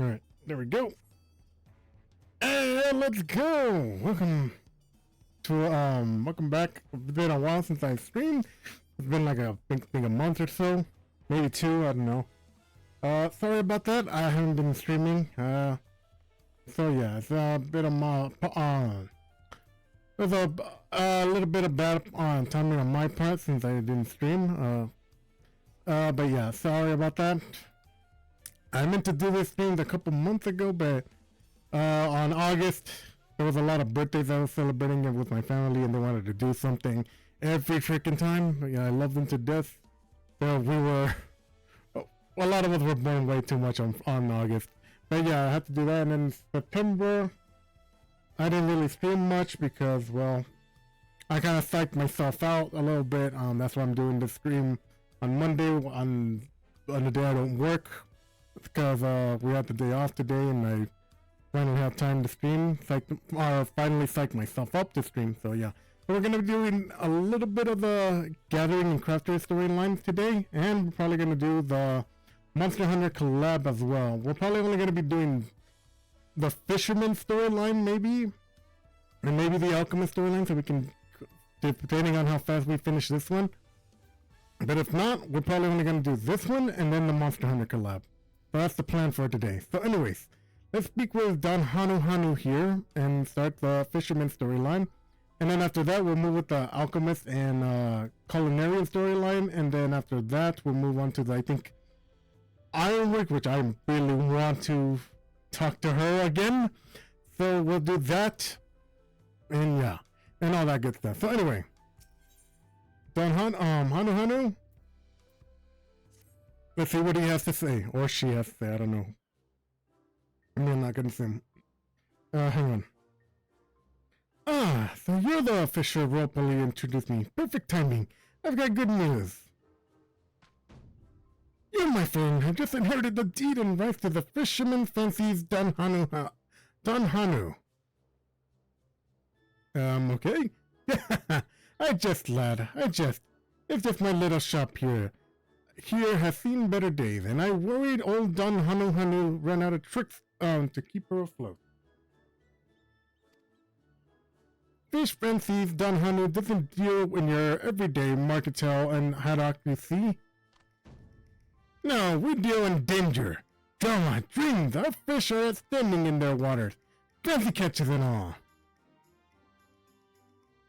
Alright, there we go. And let's go! Welcome back. It's been a while since I streamed. It's been like I think a month or so. Maybe 2, I don't know. Sorry about that. I haven't been streaming. So yeah, it's a bit of there's a little bit of bad timing on my part since I didn't stream. But yeah, sorry about that. I meant to do this stream a couple months ago, but on August there was a lot of birthdays I was celebrating with my family, and they wanted to do something every freaking time. Yeah, I love them to death. So a lot of us were born way too much on August. But yeah, I had to do that, and then September I didn't really stream much because, well, I kind of psyched myself out a little bit. That's why I'm doing the stream on Monday on the day I don't work, because we had the day off today, and I finally have time to stream. Finally psyched myself up to stream. So yeah, so we're gonna be doing a little bit of the Gathering and Crafter storylines today, and we're probably gonna do the Monster Hunter collab as well. We're probably only gonna be doing the Fisherman storyline, maybe, and maybe the Alchemist storyline, so we can, depending on how fast we finish this one. But if not, we're probably only gonna do this one and then the Monster Hunter collab. So that's the plan for today. So anyways, let's speak with Dawntrail here and start the Fisherman storyline. And then after that, we'll move with the Alchemist and Culinarian storyline. And then after that, we'll move on to the, I think, Ironwork, which I really want to talk to her again. So we'll do that. And yeah, and all that good stuff. So anyway, Hanu. Let's see what he has to say, or she has to say, I don't know. I'm not gonna say. Hang on. So you're the fisher roleplaying introduced me. Perfect timing. I've got good news. You, my friend, have just inherited the deed and rights to the Fisherman Fancies Dawntrail. Okay? It's just my little shop here has seen better days, and I worried old Dawntrail ran out of tricks to keep her afloat. Fish Fancies Dawntrail doesn't deal in your everyday marketel and haddock, you see. No, we deal in danger. Drama, dreams, our fish are outstanding in their waters. Fancy catches and all.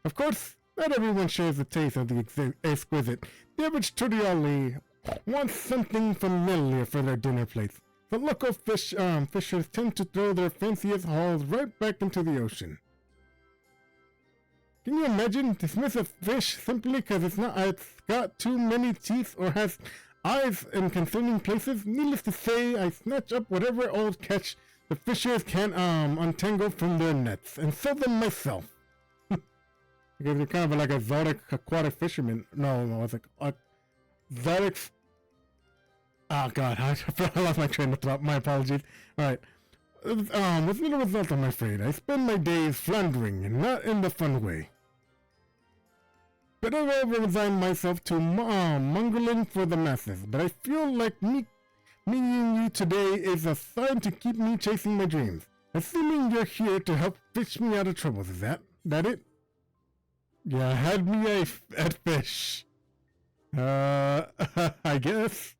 Of course, not everyone shares the taste of the exquisite. The average Turiali wants something familiar for their dinner plates. The local fishers tend to throw their fanciest hauls right back into the ocean. Can you imagine? Dismiss a fish simply because it's got too many teeth or has eyes in concerning places? Needless to say, I snatch up whatever old catch the fishers can untangle from their nets and sell them myself. Because you're kind of like a exotic aquatic fisherman. No, it's like exotic. Oh god, I lost my train of thought. My apologies. Alright. With little result, I'm afraid. I spend my days floundering, and not in the fun way. But I've ever resigned myself to mongling for the masses. But I feel like meeting you today is a sign to keep me chasing my dreams. Assuming you're here to help fish me out of troubles, is that it? Yeah, had me at fish. I guess.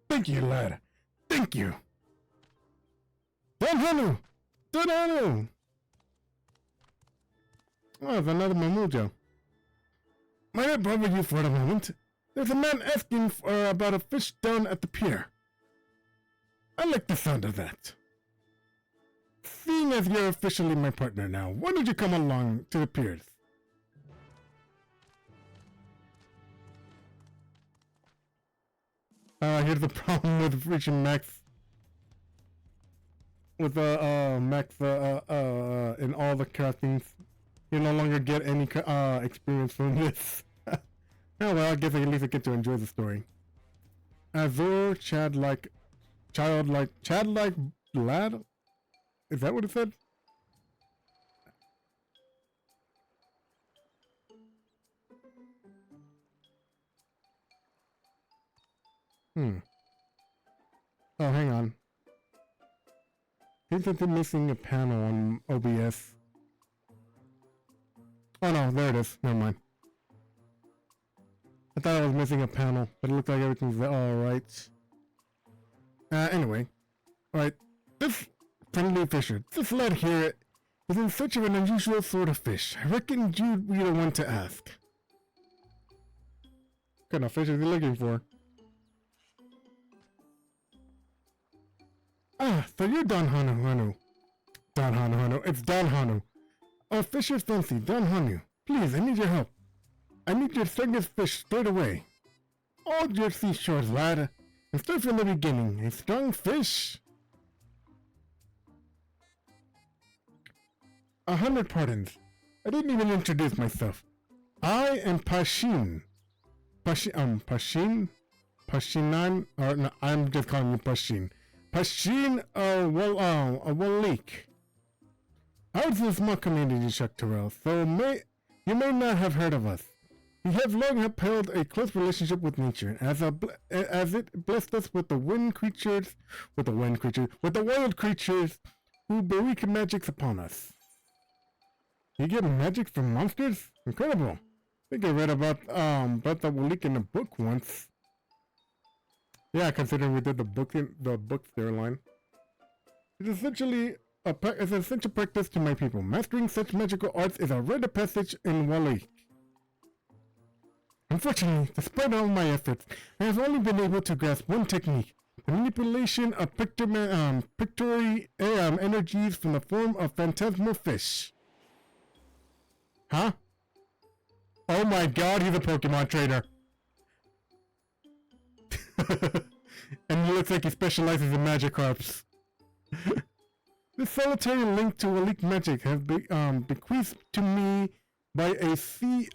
Thank you, lad. Thank you. Dawntrail! Oh, there's another Mamujo. Might I bother you for a moment? There's a man asking about a fish down at the pier. I like the sound of that. Seeing as you're officially my partner now, why don't you come along to the piers? Here's the problem with reaching max. With max in all the craftings. You no longer get any experience from this. Oh well, I guess at least I get to enjoy the story. Azure, childlike lad? Is that what it said? Oh, hang on. Seems like they're missing a panel on OBS. Oh no, there it is. Never mind. I thought I was missing a panel, but it looked like everything's alright. Anyway. Alright. This friendly fisher, this lad here, is in search of an unusual sort of fish. I reckon you'd be the one to ask. What kind of fish is he looking for? Ah, so you're Don Hanu. Don Hanu. It's Don Hanu. Oh, Fisher's Fancy, Don Hanu. Please, I need your help. I need your strongest fish straight away. All your seashores, lad. And start from the beginning. A strong fish. 100 pardons. I didn't even introduce myself. I am Pashin. Pashinan? Or no, I'm just calling you Pashin. Pashin, Walik. I was in a small community in Shaktarel, so you may not have heard of us. We have long upheld a close relationship with nature, as it blessed us with the wild creatures who bestow magics upon us. You get magic from monsters? Incredible! I think I read about the Walik in a book once. Yeah, considering we did the book storyline. It's essentially an essential practice to my people. Mastering such magical arts is a rite of passage in Walik. Unfortunately, despite all my efforts, I have only been able to grasp one technique: the manipulation of pictory energies from the form of phantasmal fish. Huh? Oh my god, he's a Pokemon trainer! And he looks like he specializes in Magikarps. This solitary link to Walik magic has been bequeathed to me by a sea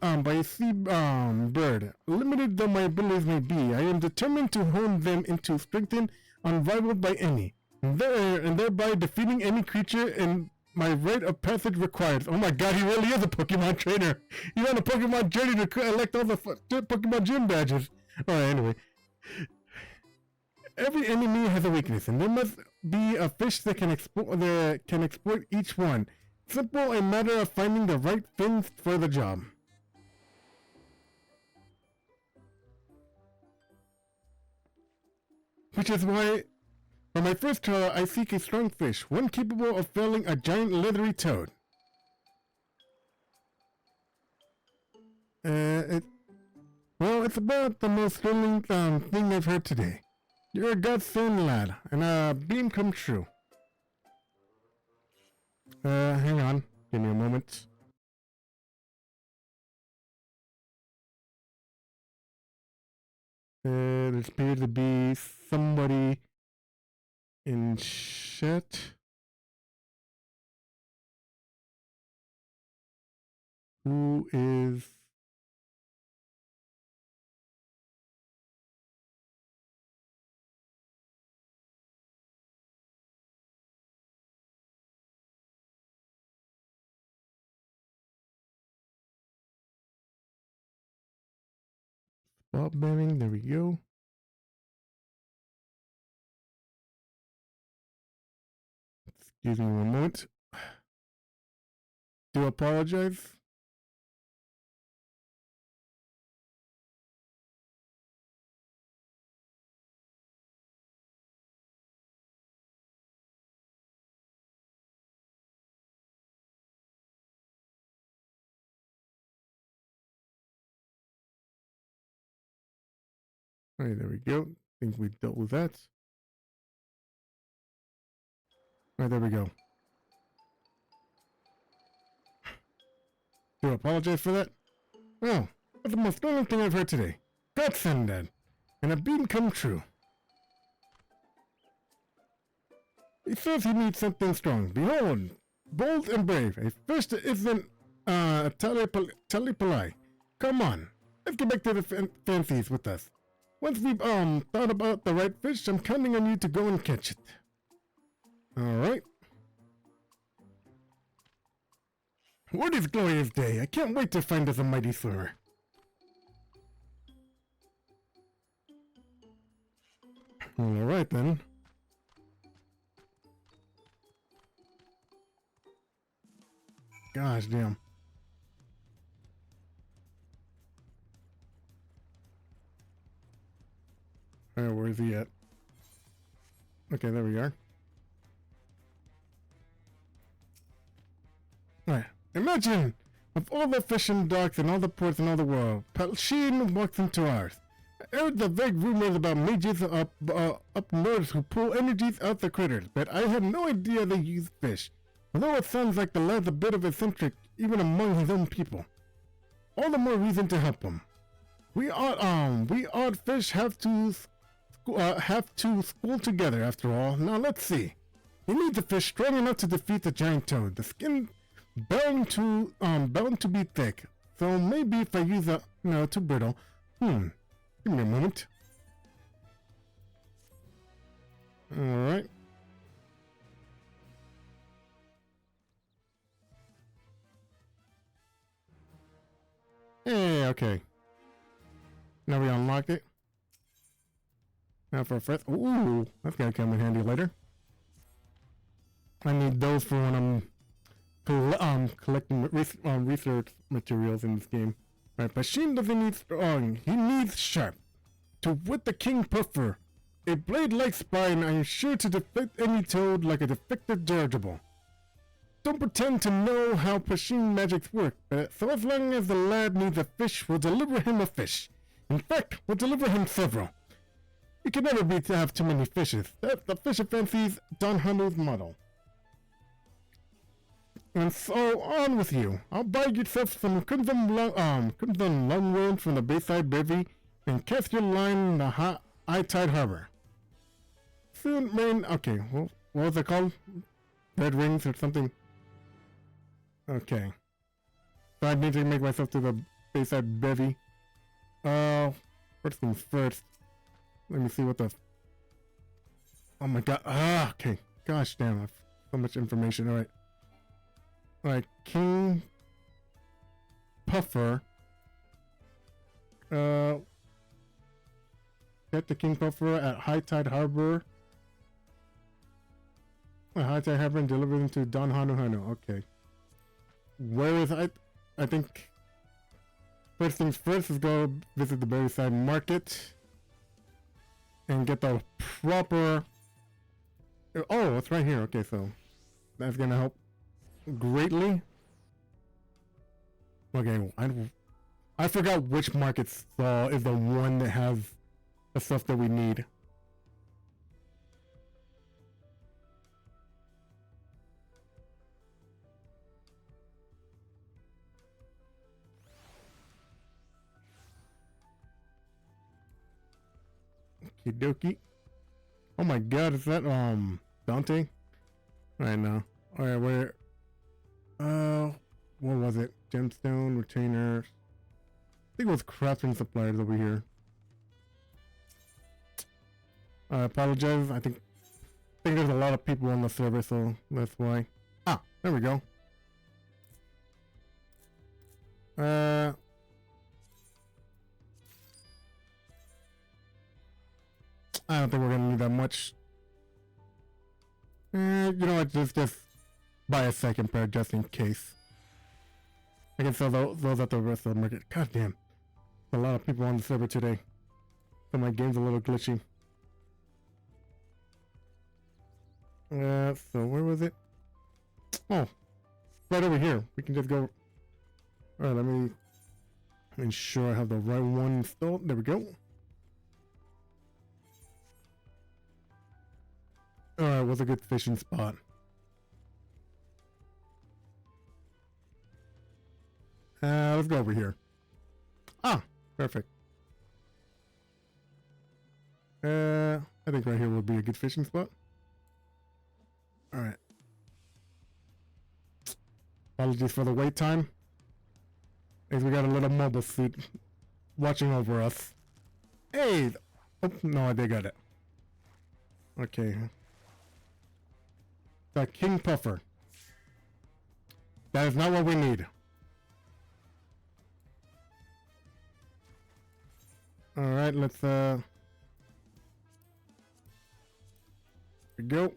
bird. Limited though my abilities may be, I am determined to hone them into strength unrivaled by any, and thereby defeating any creature in my rite of passage requires. Oh my god, he really is a Pokemon trainer! He's on a Pokemon journey to collect all the Pokemon gym badges. Alright, anyway. Every enemy has a weakness, and there must be a fish that can exploit each one. Simple, a matter of finding the right fins for the job. Which is why, for my first trial, I seek a strong fish, one capable of felling a giant leathery toad. It's about the most thrilling thing I've heard today. You're a godsend lad, and a dream come true. Hang on. Give me a moment. There appears to be somebody in chat who is... Bob Banning, there we go. Excuse me one moment. Do apologize. Alright, there we go. I think we dealt with that. Alright, there we go. Do apologize for that? Well, that's the most thrilling thing I've heard today. Godsend, Dad. And a dream come true. He says he needs something strong. Behold, bold and brave. A fish that isn't Talipalai. Come on, let's get back to the fancies with us. Once we've thought about the right fish, I'm counting on you to go and catch it. Alright. What is glorious day? I can't wait to find us a mighty swimmer. Alright then. Gosh damn. Alright, where is he at? Okay, there we are. Alright, imagine of all the fishing docks and all the ports in all the world, Palsheen walks into ours. I heard the vague rumors about mages up north who pull energies out the critters, but I had no idea they use fish. Although it sounds like the lad's a bit of eccentric, even among his own people. All the more reason to help him. We odd fish have to school together after all. Now let's see. He needs a fish strong enough to defeat the giant toad. The skin bound to be thick. So maybe if I use too brittle. Give me a moment. Alright. Hey, okay. Now we unlocked it. Now for a first. Ooh, that's gonna come in handy later. I need those for when I'm collecting research materials in this game. Right, but Sheen doesn't need strong. He needs sharp. To wit the King Puffer. A blade-like spine, I am sure to defect any toad like a defective dirigible. Don't pretend to know how Pasheen magics work, but so as long as the lad needs a fish, we'll deliver him a fish. In fact, we'll deliver him several. It can never be to have too many fishes. That's the Fisher Fancy's Don Hunter's model. And so on with you. I'll buy yourself some crimson longworms from the Bayside Bevy and cast your line in the high tide harbor. Soon rain. Okay, well, what was it called? Red rings or something? Okay. So I need to make myself to the Bayside Bevy. First things first. Let me see what the. Oh my god. Okay. Gosh damn, I have so much information. Alright. Alright, King Puffer. Get the King Puffer at High Tide Harbor. High Tide Harbor and deliver them to Don Hanu. Okay. Where is I think first things first is go visit the Bayside Market and get the proper. Oh, it's right here. Okay, so that's gonna help greatly. Okay, I forgot which market stall is the one that has the stuff that we need. Okie dokie. Oh my god, is that Dante? Alright now. Alright, where what was it? Gemstone, retainers. I think it was crafting suppliers over here. I apologize. I think there's a lot of people on the server, so that's why. Ah, there we go. I don't think we're gonna need that much. You know what? Just buy a second pair just in case. I can sell those at the rest of the market. God damn. A lot of people on the server today. So my game's a little glitchy. So where was it? Oh, right over here. We can just go. Alright, let me ensure I have the right one installed. There we go. Alright, what's a good fishing spot? Let's go over here. Ah, perfect. I think right here would be a good fishing spot. Alright. Apologies for the wait time. As we got a little mobile suit watching over us. Hey! Oh, no, they got it. Okay. The King Puffer. That is not what we need. Alright, let's we go.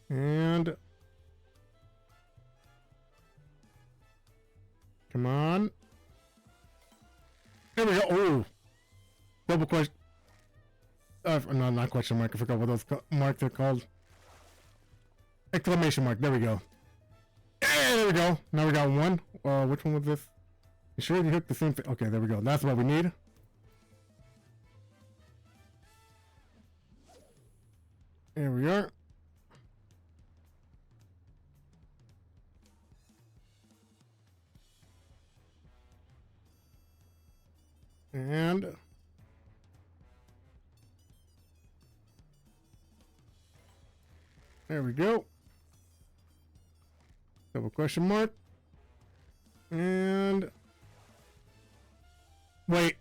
And come on. There we go. Oh, double question. No, not question mark. I forgot what those marks are called. Exclamation mark. There we go. Hey, there we go. Now we got one. Which one was this? You sure you hooked the same thing? Okay, there we go. That's what we need. There we are. And there we go. Double question mark. And wait.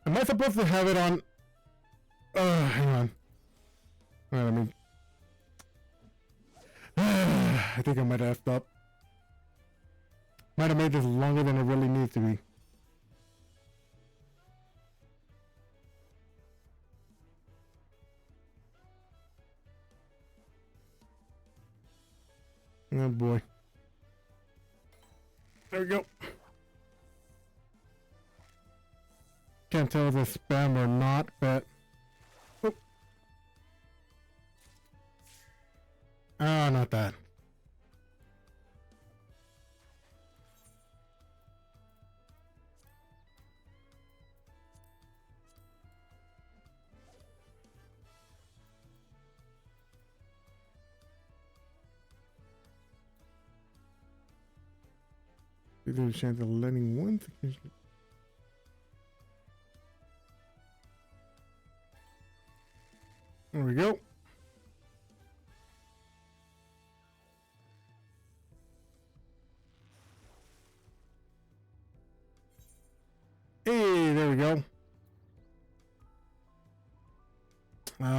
Am I supposed to have it on? Hang on. Let me. I think I might have effed up. Might have made this longer than it really needs to be. Oh boy. There we go. Can't tell if it's spam or not, but. Oh, not that. Is there a chance of letting one thing? There we go. Hey, there we go.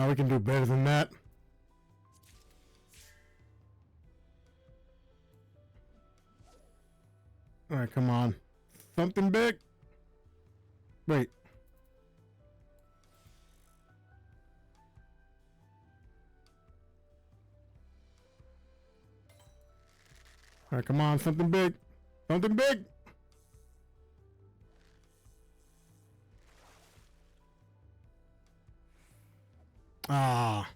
We can do better than that. Alright, come on. Something big. Wait. Alright, come on. Something big. Something big. Ah.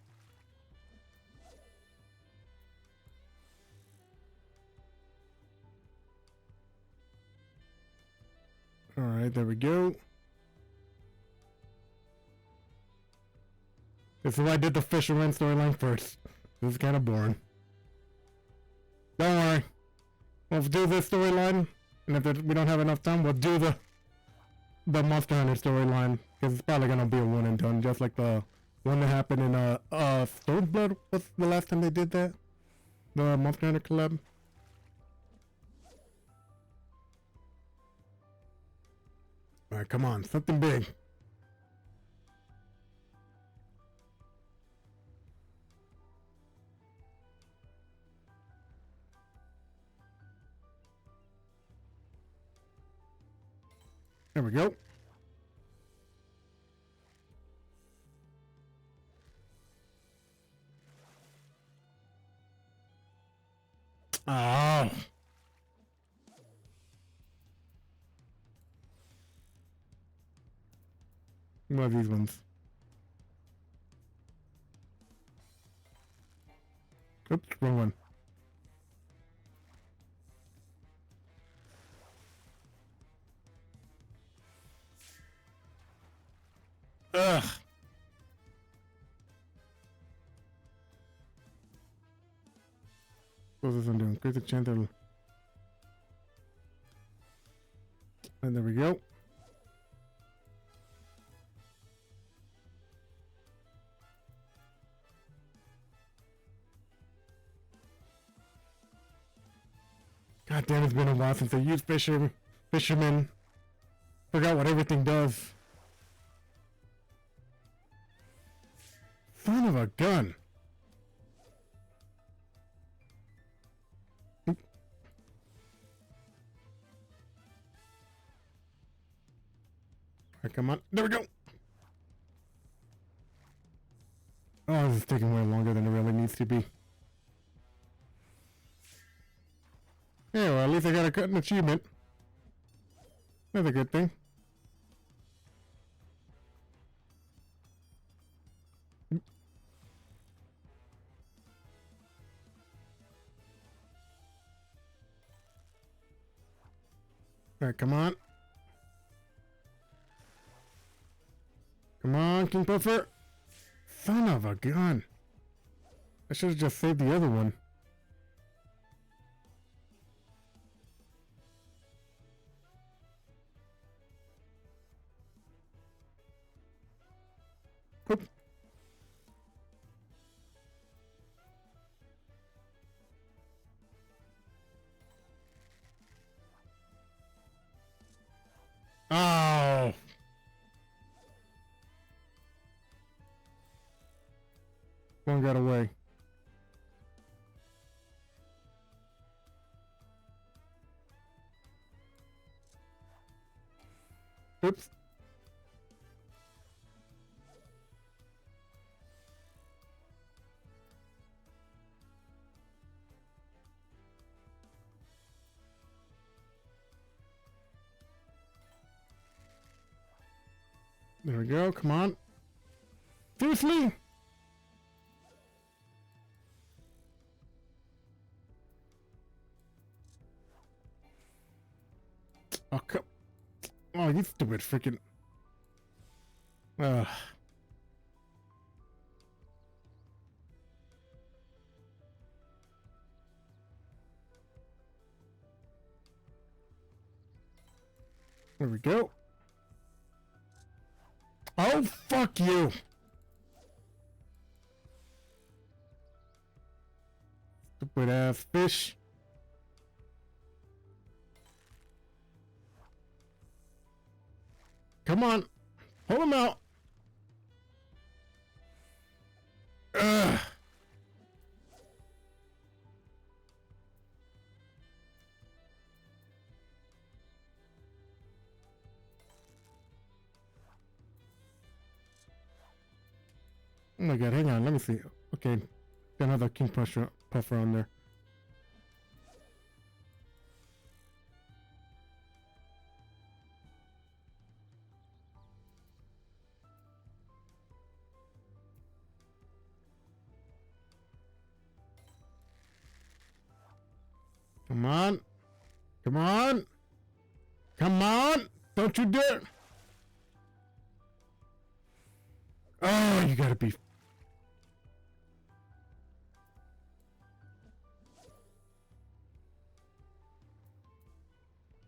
Alright, there we go. This is why I did the fisherman storyline first. This is kind of boring. Don't worry. We'll do this storyline, and if we don't have enough time, we'll do the Monster Hunter storyline, because it's probably gonna be a one and done, just like the one that happened in Stormblood was the last time they did that. The Monster Hunter collab. Alright, come on, something big. There we go. Oh. What are these ones? Oops, wrong one. Ugh. What's this one doing? Critic channel. And there we go. God damn, it's been a while since I used fisherman. Forgot what everything does. Son of a gun. Alright, come on. There we go. Oh, this is taking way longer than it really needs to be. Yeah, well, at least I got an achievement. That's a good thing. Alright, come on. Come on, King Puffer. Son of a gun. I should have just saved the other one. Oop. Oh. One got away. Oops. There we go. Come on. Seriously? Oh, come. Oh, you stupid freaking. Ugh. There we go. Oh, fuck you. Stupid ass fish. Come on. Pull him out. Ugh. Oh my god, hang on, let me see. Okay, got another King Puffer on there. Come on. Come on. Come on. Don't you dare. Oh, you gotta be.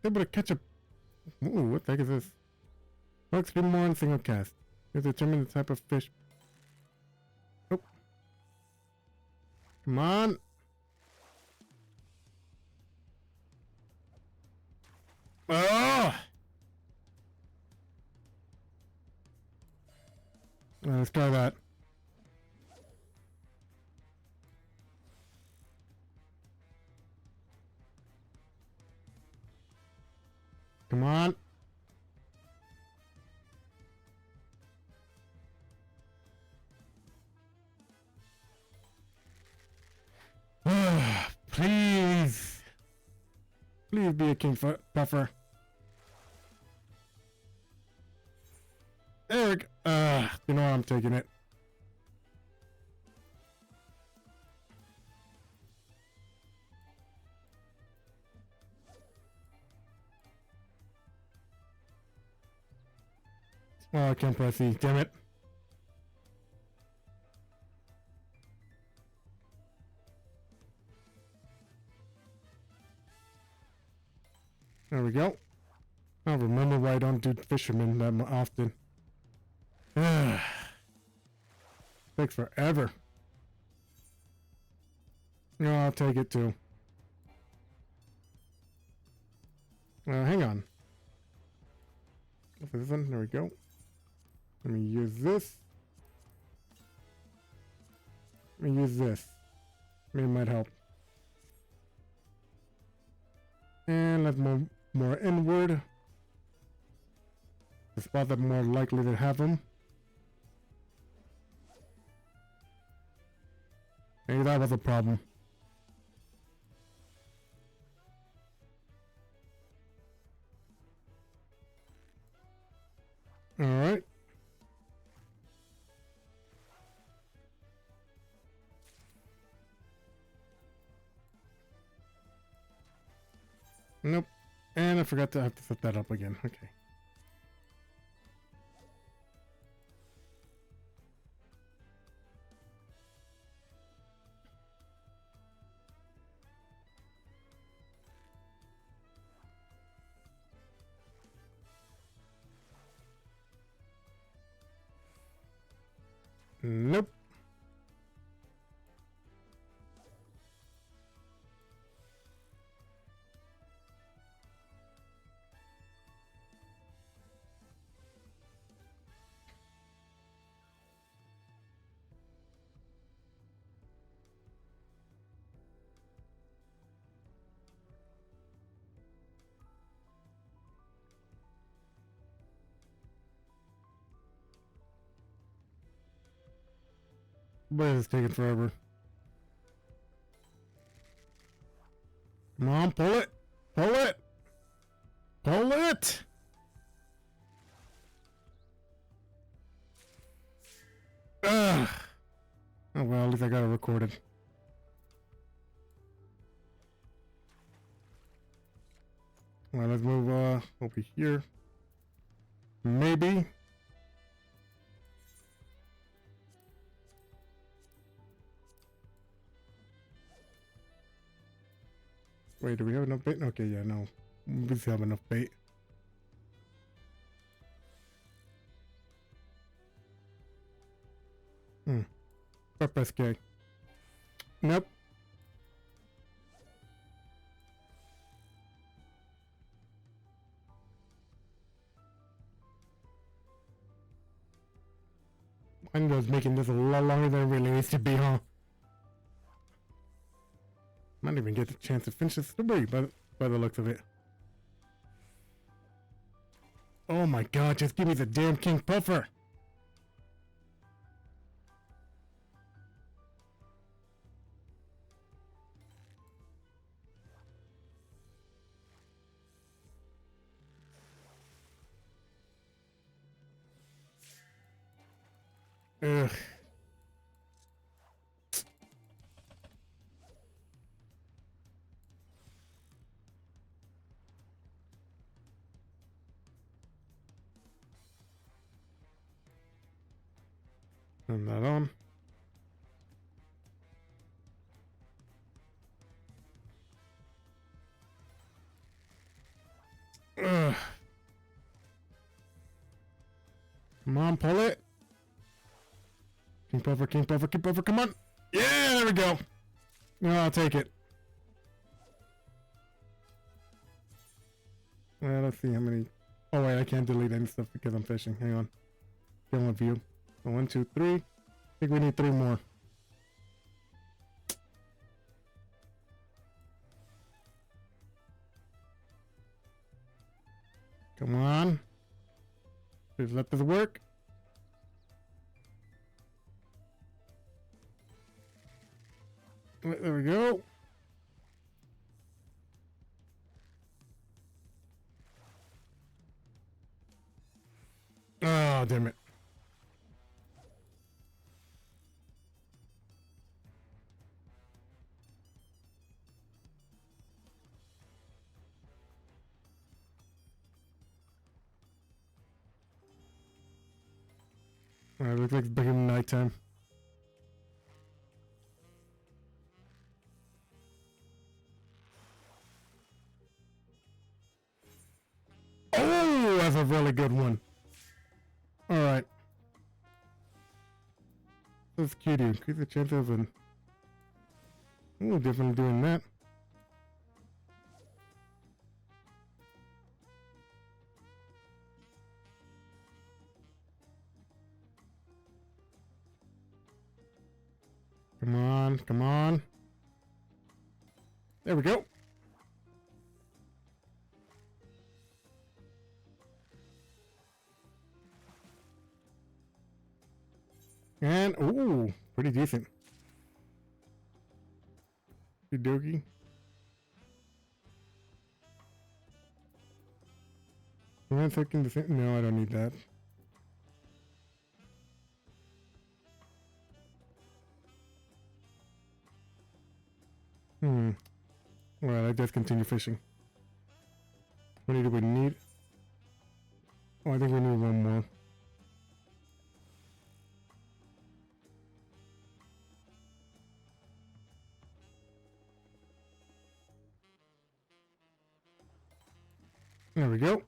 Able to catch a. Ooh, what the heck is this? Works be more in single cast. You determine the type of fish. Oh. Come on. Oh! Let's try that. Come on. Please. Please be a King Puffer. Eric, you know I'm taking it. Oh, I can't press E, damn it. There we go. I don't remember why I don't do fishermen that often. Takes forever. No, I'll take it too. Hang on. This one, there we go. Let me use this. Let me use this. Maybe it might help. And let's move more inward. the spot that's more likely to have them. Maybe that was a problem. Alright. Nope. And I forgot to have to set that up again. Okay. Nope. But it's taking forever. Come on, pull it! Pull it! Pull it! Ugh. Oh well, at least I got it recorded. Alright, let's move over here. Maybe. Wait, do we have enough bait? Okay, yeah, no. We still have enough bait. Prep SK. Nope. I know it's making this a lot longer than it really needs to be, huh? Might even get the chance to finish the story by the looks of it. Oh my god, just give me the damn King Puffer! Ugh. Turn that on. Ugh. Come on, pull it. King Puffer, King Puffer, King Puffer, come on. Yeah, there we go. No, I'll take it. Well, let's see how many. Oh wait, I can't delete any stuff because I'm fishing. Hang on. Film a view. So 1, 2, 3. I think we need 3 more. Come on. Please let this work. There we go. Oh, damn it. Alright, looks like it's becoming nighttime. Oh, that's a really good one. Alright. That's cute. Increase the chance of an. Oh, definitely doing that. Come on, come on. There we go. And, ooh, pretty decent. Dokie. Am I taking the same? No, I don't need that. Well, I just continue fishing. How many do we need? Oh, I think we need one more. There we go.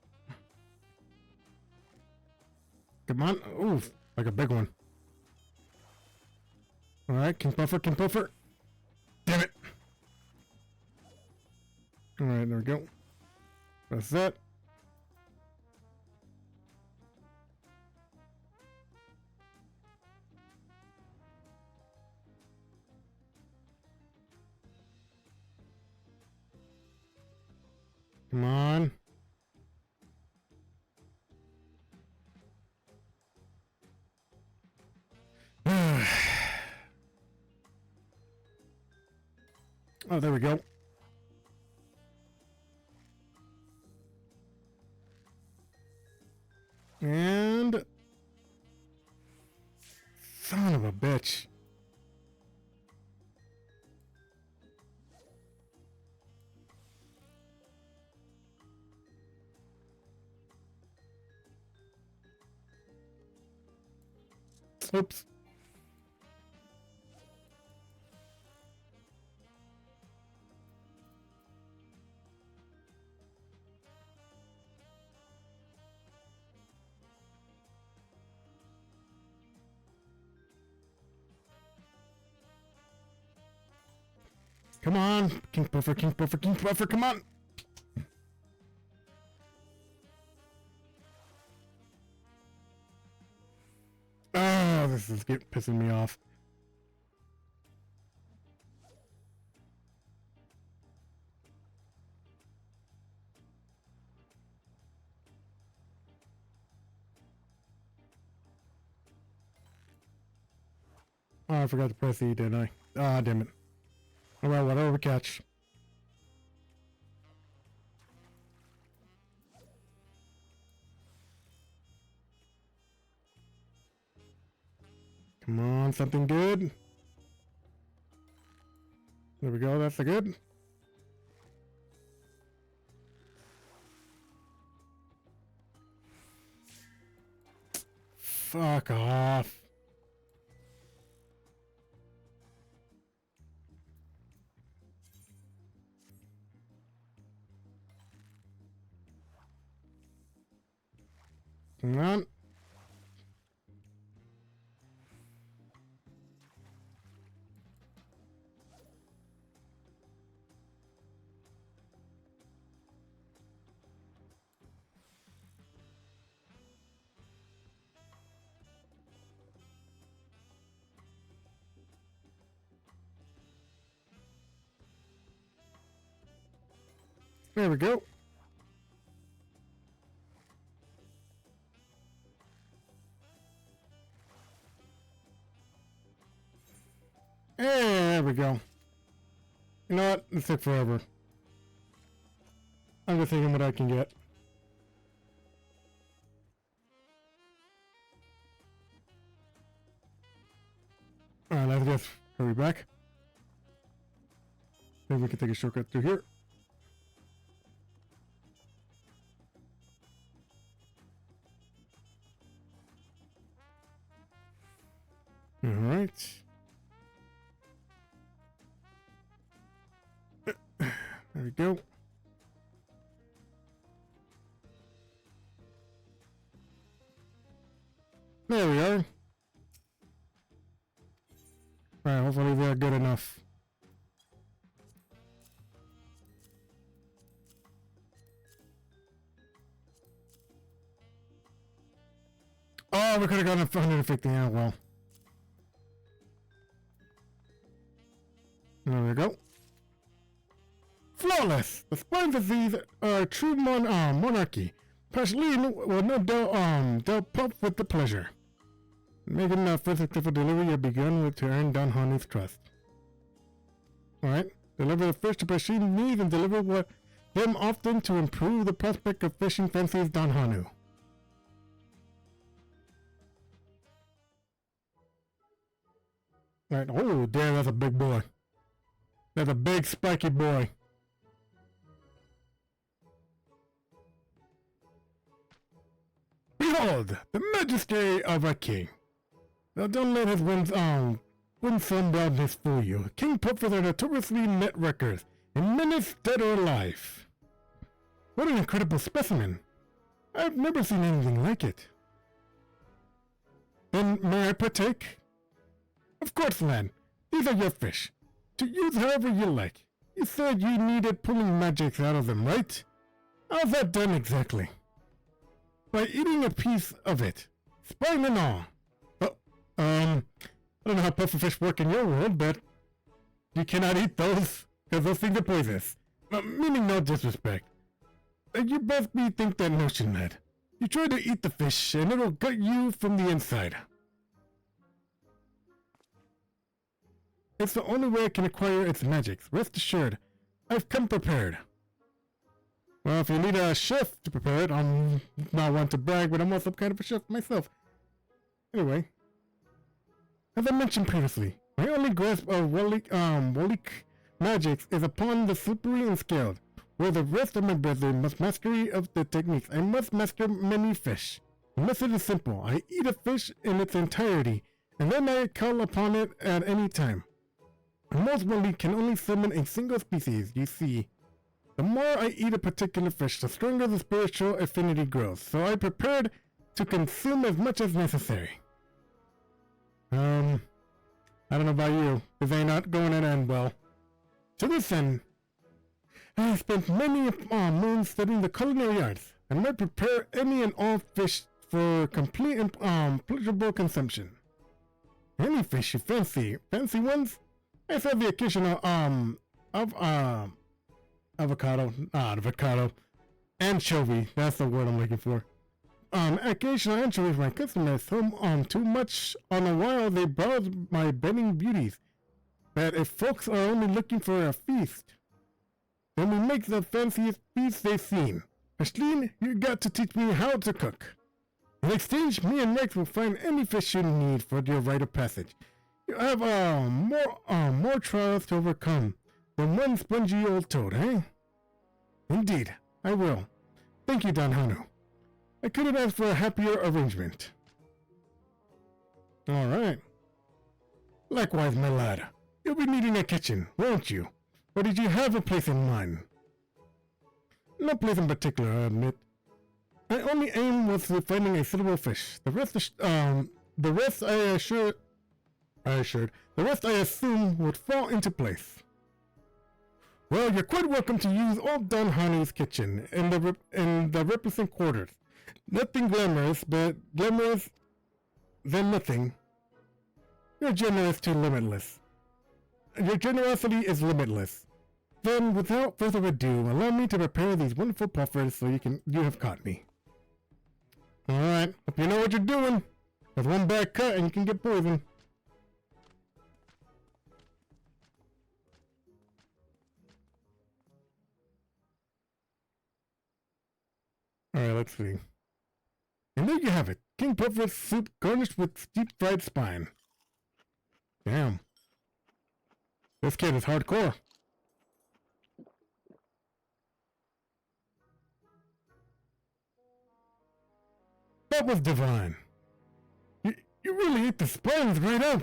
Come on. Ooh, like a big one. Alright, King Puffer, King Puffer. Damn it. Alright, there we go. That's that. Come on. Oh, there we go. And son of a bitch. Oops. Come on, King Puffer, King Puffer, King Puffer, come on! Oh, this is pissing me off. Oh, I forgot to press E, didn't I? Ah, damn it. Oh well, whatever we catch. Come on, something good. There we go, that's a good. Fuck off. Come on. There we go. There we go. You know what? This took forever. I'm just thinking what I can get. Alright, let's just hurry back. Maybe we can take a shortcut through here. Alright. There we go. There we are. Alright, hopefully they're good enough. Oh, we could have gotten 150. Yeah, well. There we go. Flawless! The spines of these are a true monarchy. Pashlin will no doubt puff with the pleasure. Making the first successful delivery you've begun with to earn Don Hanu's trust. Alright. Deliver the fish to Pashin's needs and deliver what them often to improve the prospect of fishing fancies Don Hanu. Right. Oh, damn, that's a big boy. That's a big, spiky boy. Behold, the majesty of a king. Now don't let his winsome broadness fool you. King puppets are notoriously net wreckers, in minutes dead or alive. What an incredible specimen. I've never seen anything like it. Then may I partake? Of course, Lan. These are your fish. To use however you like. You said you needed pulling magics out of them, right? How's that done exactly? By eating a piece of it. Spine and all. I don't know how pufferfish work in your world, but you cannot eat those, because those things are poisonous. Meaning no disrespect. You both think that notion, lad. You try to eat the fish, and it'll gut you from the inside. It's the only way I can acquire its magics. Rest assured, I've come prepared. Well, if you need a chef to prepare it, I'm not one to brag, but I'm also kind of a chef myself. Anyway, as I mentioned previously, my only grasp of Wolic magics is upon the slippery and scaled, where the rest of my brethren must mastery of the techniques. I must master many fish. The method is simple. I eat a fish in its entirety, and then I call upon it at any time. Most Wolic can only summon a single species, you see. The more I eat a particular fish, the stronger the spiritual affinity grows, so I prepared to consume as much as necessary. I don't know about you, but they not going to end well. To this end, I have spent many moons studying the culinary arts, and might prepare any and all fish for complete and pleasurable consumption. Any fish you fancy ones? I said the occasional avocado, anchovy. That's the word I'm looking for. Occasional anchovies my customers whom too much on a while they browse my bedding beauties. But if folks are only looking for a feast, then we make the fanciest feast they've seen. Ashleen, you got to teach me how to cook. In exchange, me and Rex will find any fish you need for your rite of passage. You have more trials to overcome than one spongy old toad, eh? Indeed, I will. Thank you, Don Hanu. I couldn't ask for a happier arrangement. Alright. Likewise, my lad. You'll be needing a kitchen, won't you? Or did you have a place in mind? No place in particular, I admit. My only aim was to finding a suitable fish. The rest I assume would fall into place. Well, you're quite welcome to use old Don Hanu's kitchen in the represent quarters. Nothing glamorous, but glamorous than nothing. You're generous to limitless. Your generosity is limitless. Then, without further ado, allow me to prepare these wonderful puffers so you have caught me. Alright, hope you know what you're doing. With one bad cut and you can get poisoned. Alright, let's see. And there you have it. King Puffer's soup garnished with deep fried spine. Damn. This kid is hardcore. That was divine. You really ate the spines right up.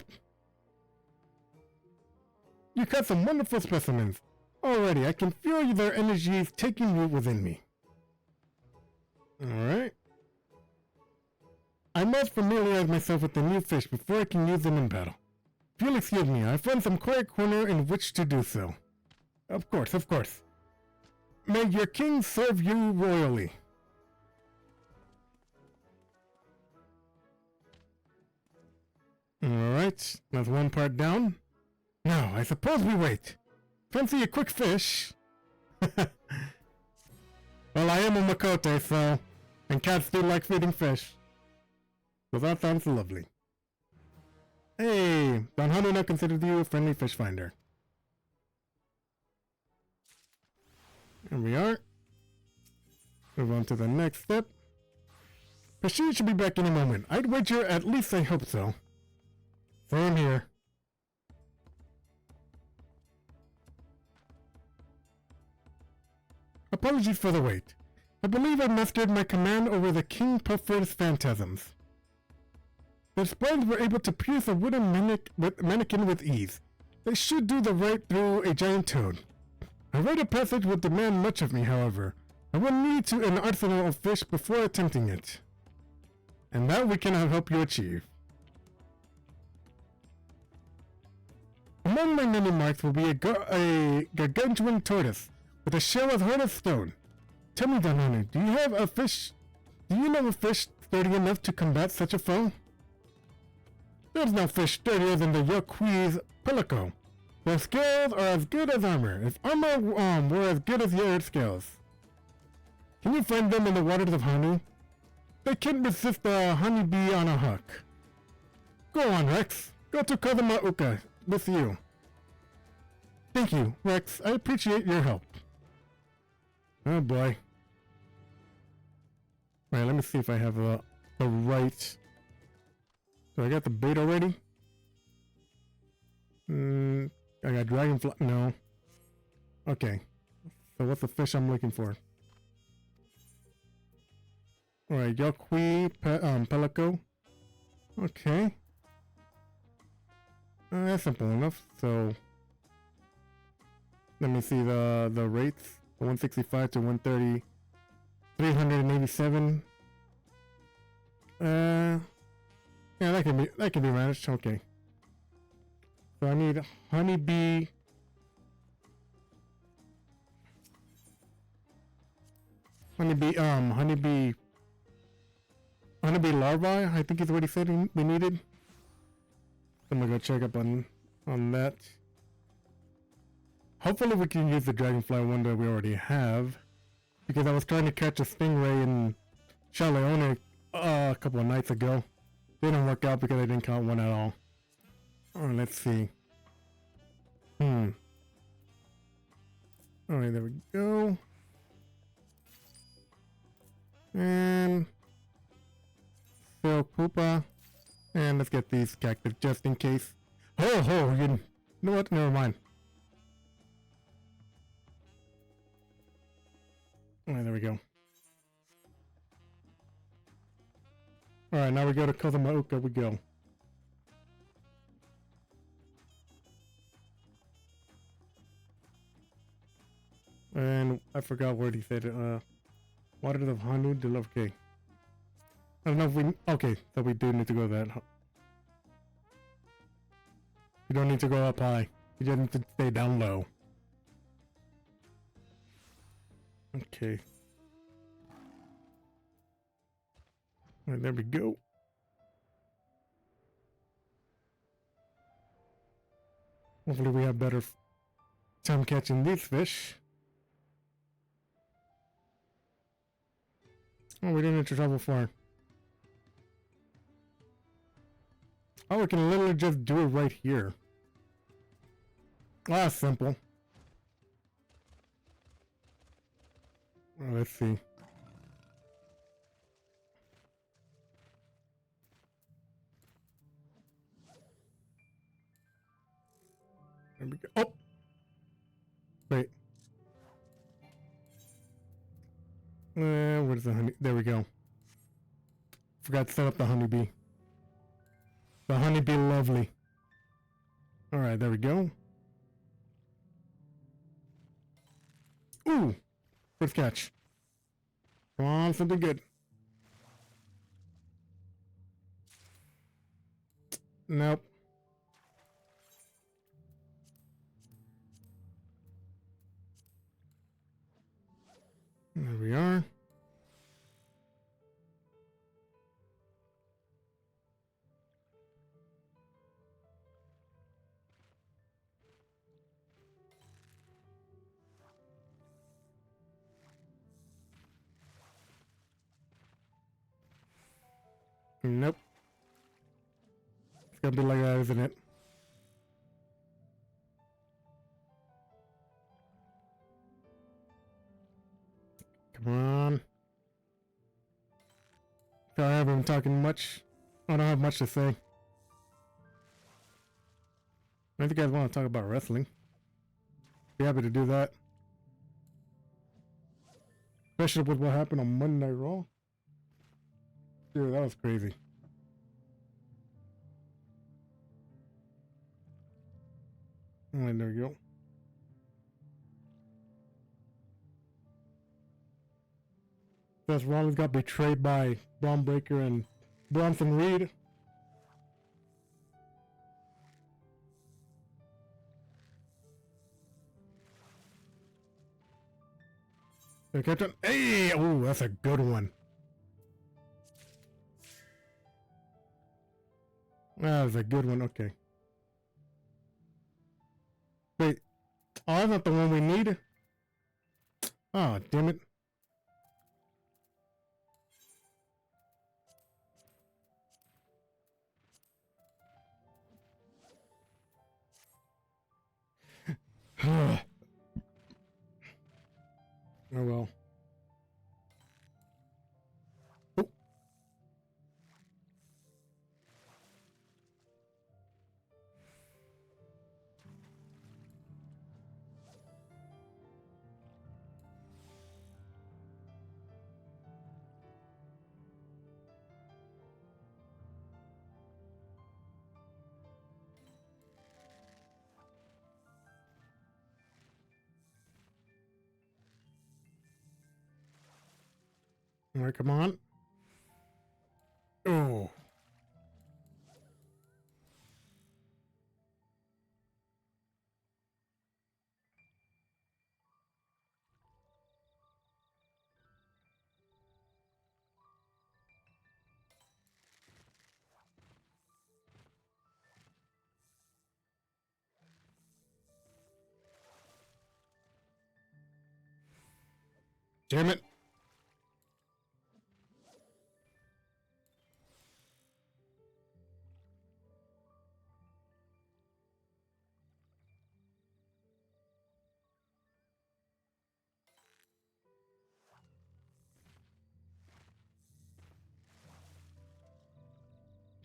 You cut some wonderful specimens. Already, I can feel their energies taking root within me. Alright. I must familiarize myself with the new fish before I can use them in battle. If you'll excuse me, I found some quiet corner in which to do so. Of course, of course. May your king serve you royally. Alright, that's one part down. Now, I suppose we wait. Fancy a quick fish? Well, I am a Makote, so... And cats do like feeding fish. So that sounds lovely. Hey, Don Honey now considers you a friendly fish finder. Here we are. Move on to the next step. Pasheen should be back in a moment. I'd wager, at least I hope so. Same here. Apologies for the wait. I believe I mastered my command over the King Puffer's phantasms. The spawns were able to pierce a wooden mannequin with ease. They should do the right through a giant toad. A rite of passage would demand much of me, however. I will need to an arsenal of fish before attempting it. And that we cannot help you achieve. Among my many marks will be a gargantuan tortoise with a shell as hard as stone. Tell me, Danone, do you have a fish? Do you know a fish sturdy enough to combat such a foe? There's no fish sturdier than the Yokui's pelico. Their scales are as good as armor. If armor were as good as your scales. Can you find them in the waters of honey? They can't resist a honeybee on a hook. Go on, Rex. Go to Kazumauka with you. Thank you, Rex. I appreciate your help. Oh boy. Alright, let me see if I have the right... So I got the bait already? I got dragonfly... No. Okay. So what's the fish I'm looking for? Alright, Yokui Pelico. Okay. That's simple enough. So let me see the rates. 165 to 130. 387. Yeah, that can be managed. Okay. So I need honeybee. Honeybee larvae, I think is what he said we needed. I'm gonna go check up on that. Hopefully we can use the dragonfly one that we already have. Because I was trying to catch a stingray in Chaleone a couple of nights ago. Didn't work out because I didn't count one at all. Alright, let's see. Alright, there we go. And fill Koopa. And let's get these cactus just in case. Oh, you know what? Never mind. Alright, there we go. Alright, now we go to Kazumauka, we go. And I forgot what he said. Waters of Hanu de Love K. I don't know if we... Okay, so we do need to go that. We don't need to go up high. We just need to stay down low. Okay. Alright, there we go. Hopefully we have better time catching these fish. Oh, we didn't need to travel far. Oh, we can literally just do it right here. Ah, simple. Oh, let's see. There we go. Oh! Wait. Where's the honey? There we go. Forgot to set up the honeybee. The honeybee lovely. Alright, there we go. Ooh! First catch. Come on, something good. Nope. There we are. Nope. gonna be like that, isn't it? Come on. Sorry, I haven't been talking much. I don't have much to say. If you guys want to talk about wrestling, be happy to do that. Especially with what happened on Monday Night Raw. Dude, that was crazy. Alright, there we go. Seth Rollins got betrayed by Braun Breaker and Bronson Reed. Hey! Oh, that's a good one. That was a good one, okay. Wait. Oh, that's not the one we need? Oh, damn it. Oh well. Oh. Alright, come on. Oh. Damn it.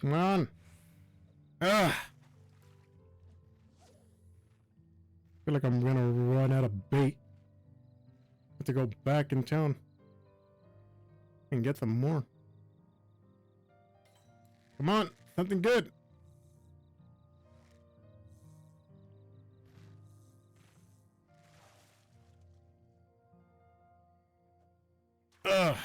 Come on. Ugh. I feel like I'm gonna run out of bait. Have to go back in town and get some more. Come on, something good. Ugh.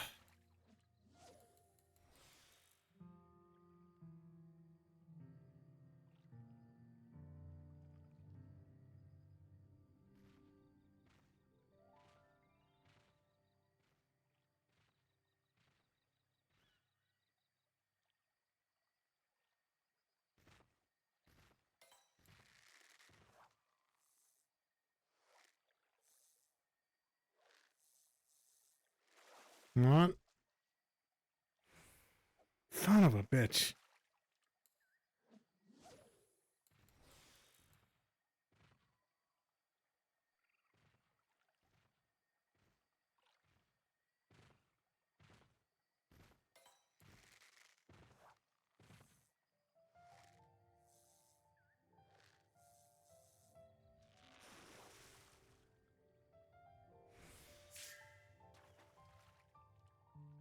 Come on. Son of a bitch.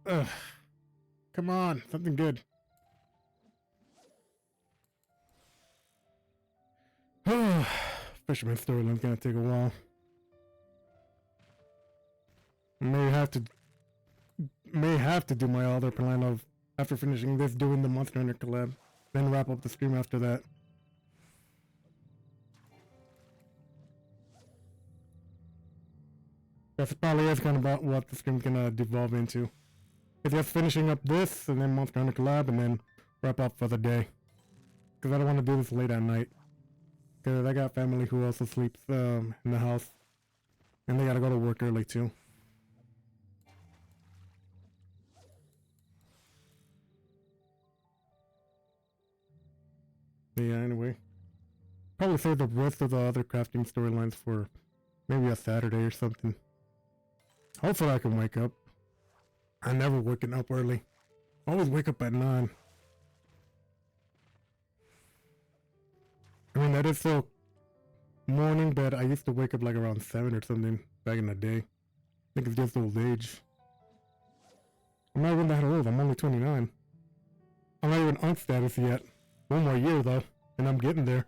Ugh. Come on, something good. Fisherman storyline's gonna take a while. May have to do my other plan of after finishing this doing the Monster Hunter collab, then wrap up the stream after that. That's probably is kind of about what the stream's gonna devolve into. It's just finishing up this and then Monster Hunter collab and then wrap up for the day. Because I don't want to do this late at night. Because I got family who also sleeps in the house. And they gotta go to work early too. Yeah, anyway. Probably save the rest of the other crafting storylines for maybe a Saturday or something. Hopefully I can wake up. I never waking up early. I always wake up at 9. I mean, that is still morning, but I used to wake up like around 7 or something back in the day. I think it's just old age. I'm not even that old. I'm only 29. I'm not even on status yet. One more year though, and I'm getting there.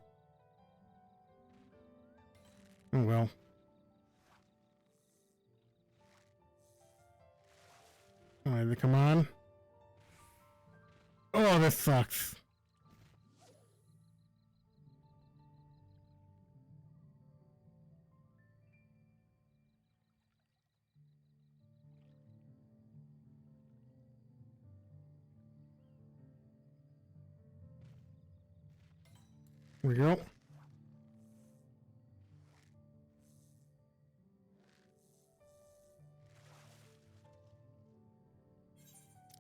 Oh well. Alright, come on. Oh, this sucks. Here we go.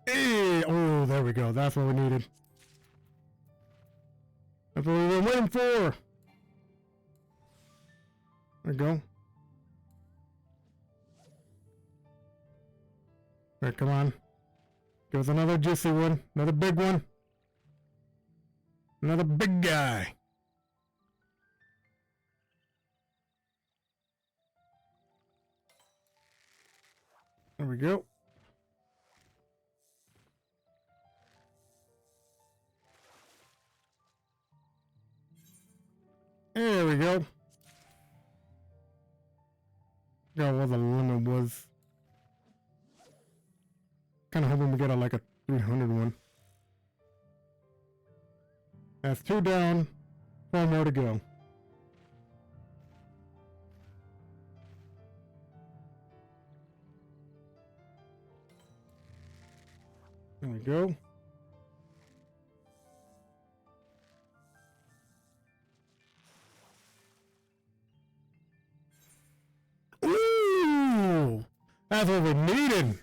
Hey! Oh, there we go. That's what we needed. That's what we were waiting for. There we go. Alright, come on. Give us another juicy one. Another big one. Another big guy. There we go. There we go. Got what the limit was. Kind of hoping we get a, like a 300 one. That's 2 down. 4 more to go. There we go. Ooh! That's what we needed!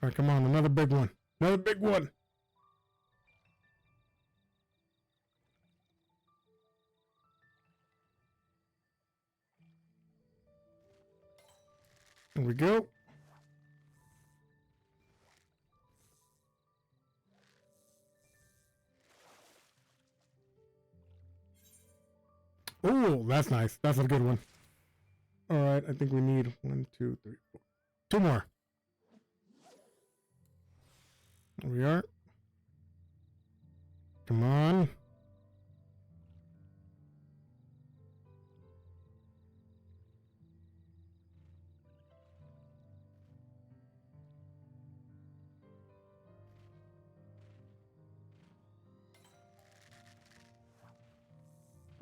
Alright, come on, another big one. Another big one! There we go. Oh, that's nice. That's a good one. Alright, I think we need 1, 2, 3, 4. 2 more. There we are. Come on.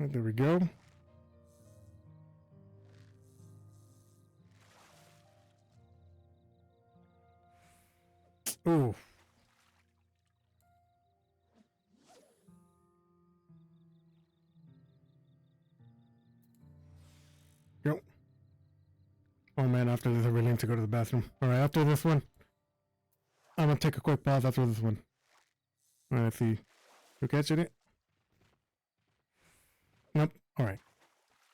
There we go. Ooh. Go. Oh man, after this I really need to go to the bathroom. Alright, after this one, I'm gonna take a quick pause after this one. Alright, let's see. You catching it? Nope. Alright.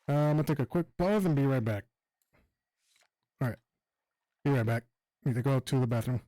I'm gonna take a quick pause and be right back. Alright. Be right back. Need to go to the bathroom.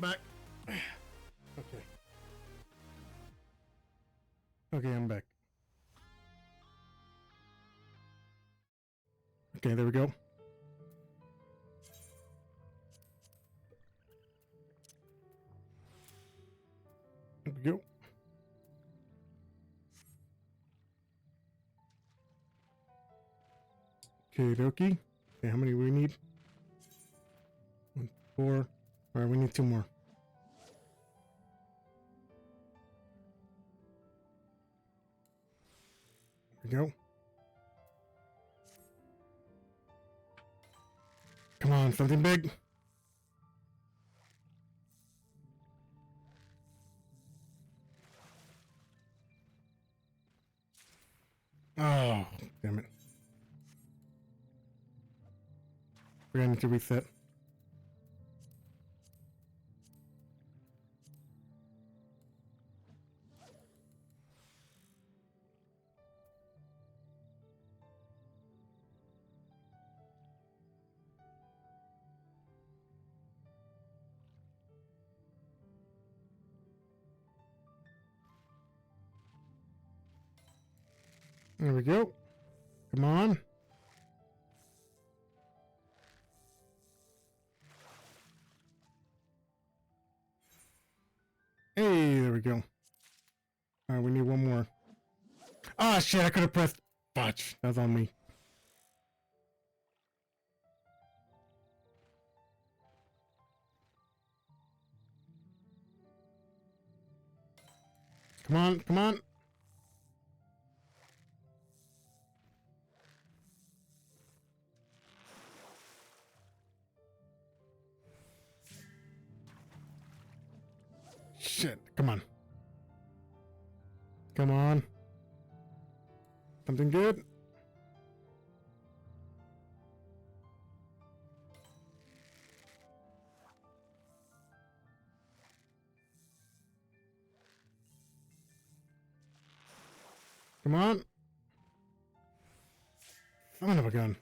I'm back. Okay. Okay, I'm back. Okay, there we go. There we go. Okay, dokie. Okay, how many we need? 1, 4. Alright, we need 2 more. There we go. Come on, something big. Oh, damn it. We're gonna need to reset. There we go. Come on. Hey, there we go. Alright, we need 1 more. Ah, shit, I could have pressed. Fudge. That's on me. Come on, come on. Shit, come on. Come on. Something good. Come on. Son of a gun.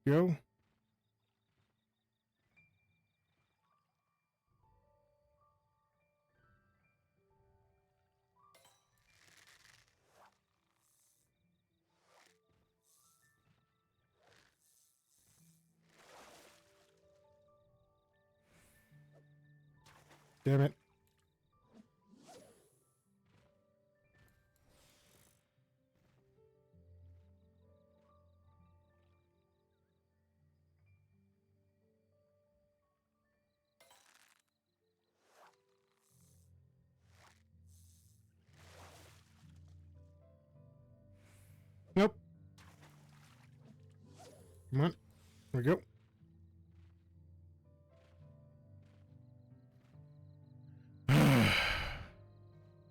Go. Damn it. Nope. Come on. There we go.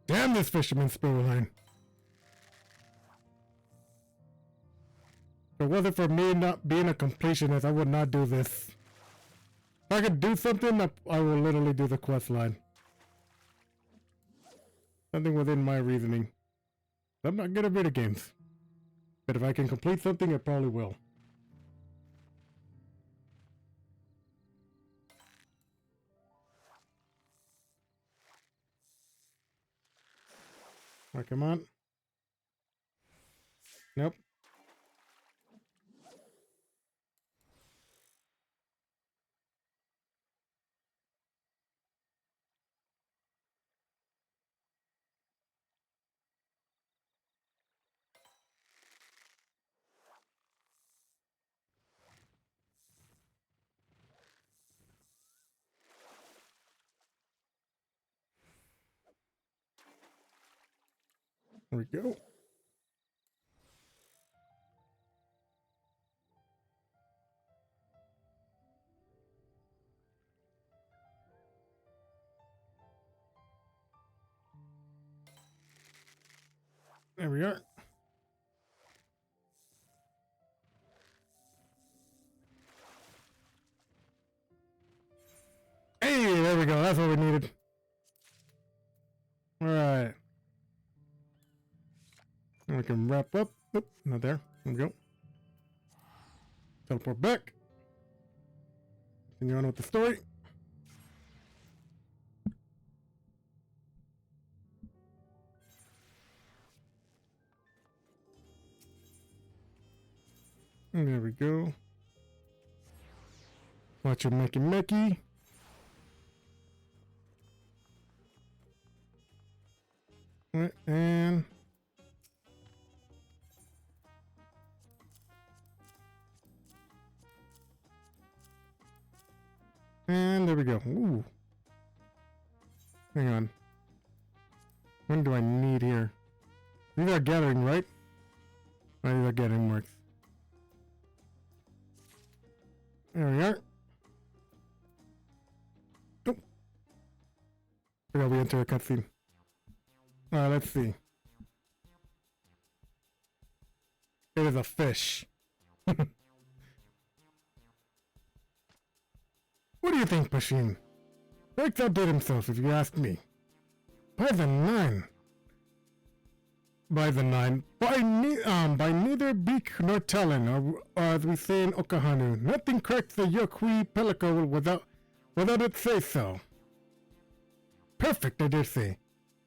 Damn this fisherman's spoon. If it wasn't for me not being a completionist, I would not do this. If I could do something, I will literally do the quest line. Something within my reasoning. I'm not good at video games. But if I can complete something, I probably will. Alright, come on. Nope. There we go. There we are. Hey, there we go. That's what we needed. Alright. And we can wrap up. Oop, not there. There we go. Teleport back. continue on with the story. And there we go. Watch your Mecky. And there we go. Ooh. Hang on. When do I need here? These are gathering, right? Oh, these are gathering works. There we are. Oh. Forgot we enter a cutscene. Let's see. It is a fish. What do you think, Pashin? Rex outdid himself, if you ask me. By the nine. By neither beak nor talon, or as we say in Okahanu, nothing cracks the Yokui Pelico without it say so. Perfect, I dare say.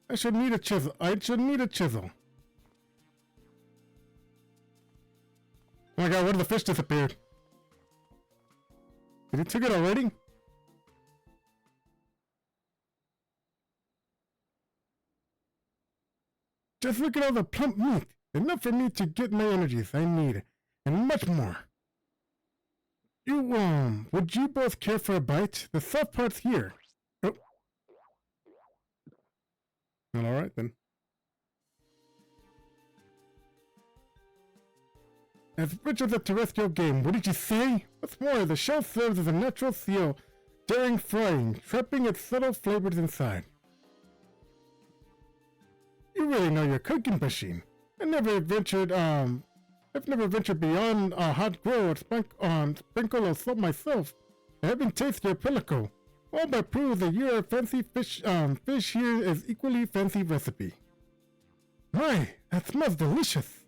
I should need a chisel. Oh my god, where did the fish disappear? Did he took it already? Just look at all the plump meat. Enough for me to get my energies I need, and much more. Would you both care for a bite? The soft part's here. Oh. Well, alright then. As rich as a terrestrial game, what did you say? What's more, the shell serves as a natural seal during frying, trapping its subtle flavors inside. You really know your cooking machine. I've never ventured beyond a hot grill or sprinkle of salt myself. I haven't tasted your pelico. All but proves that your fancy fish here is equally fancy recipe. My, that smells delicious.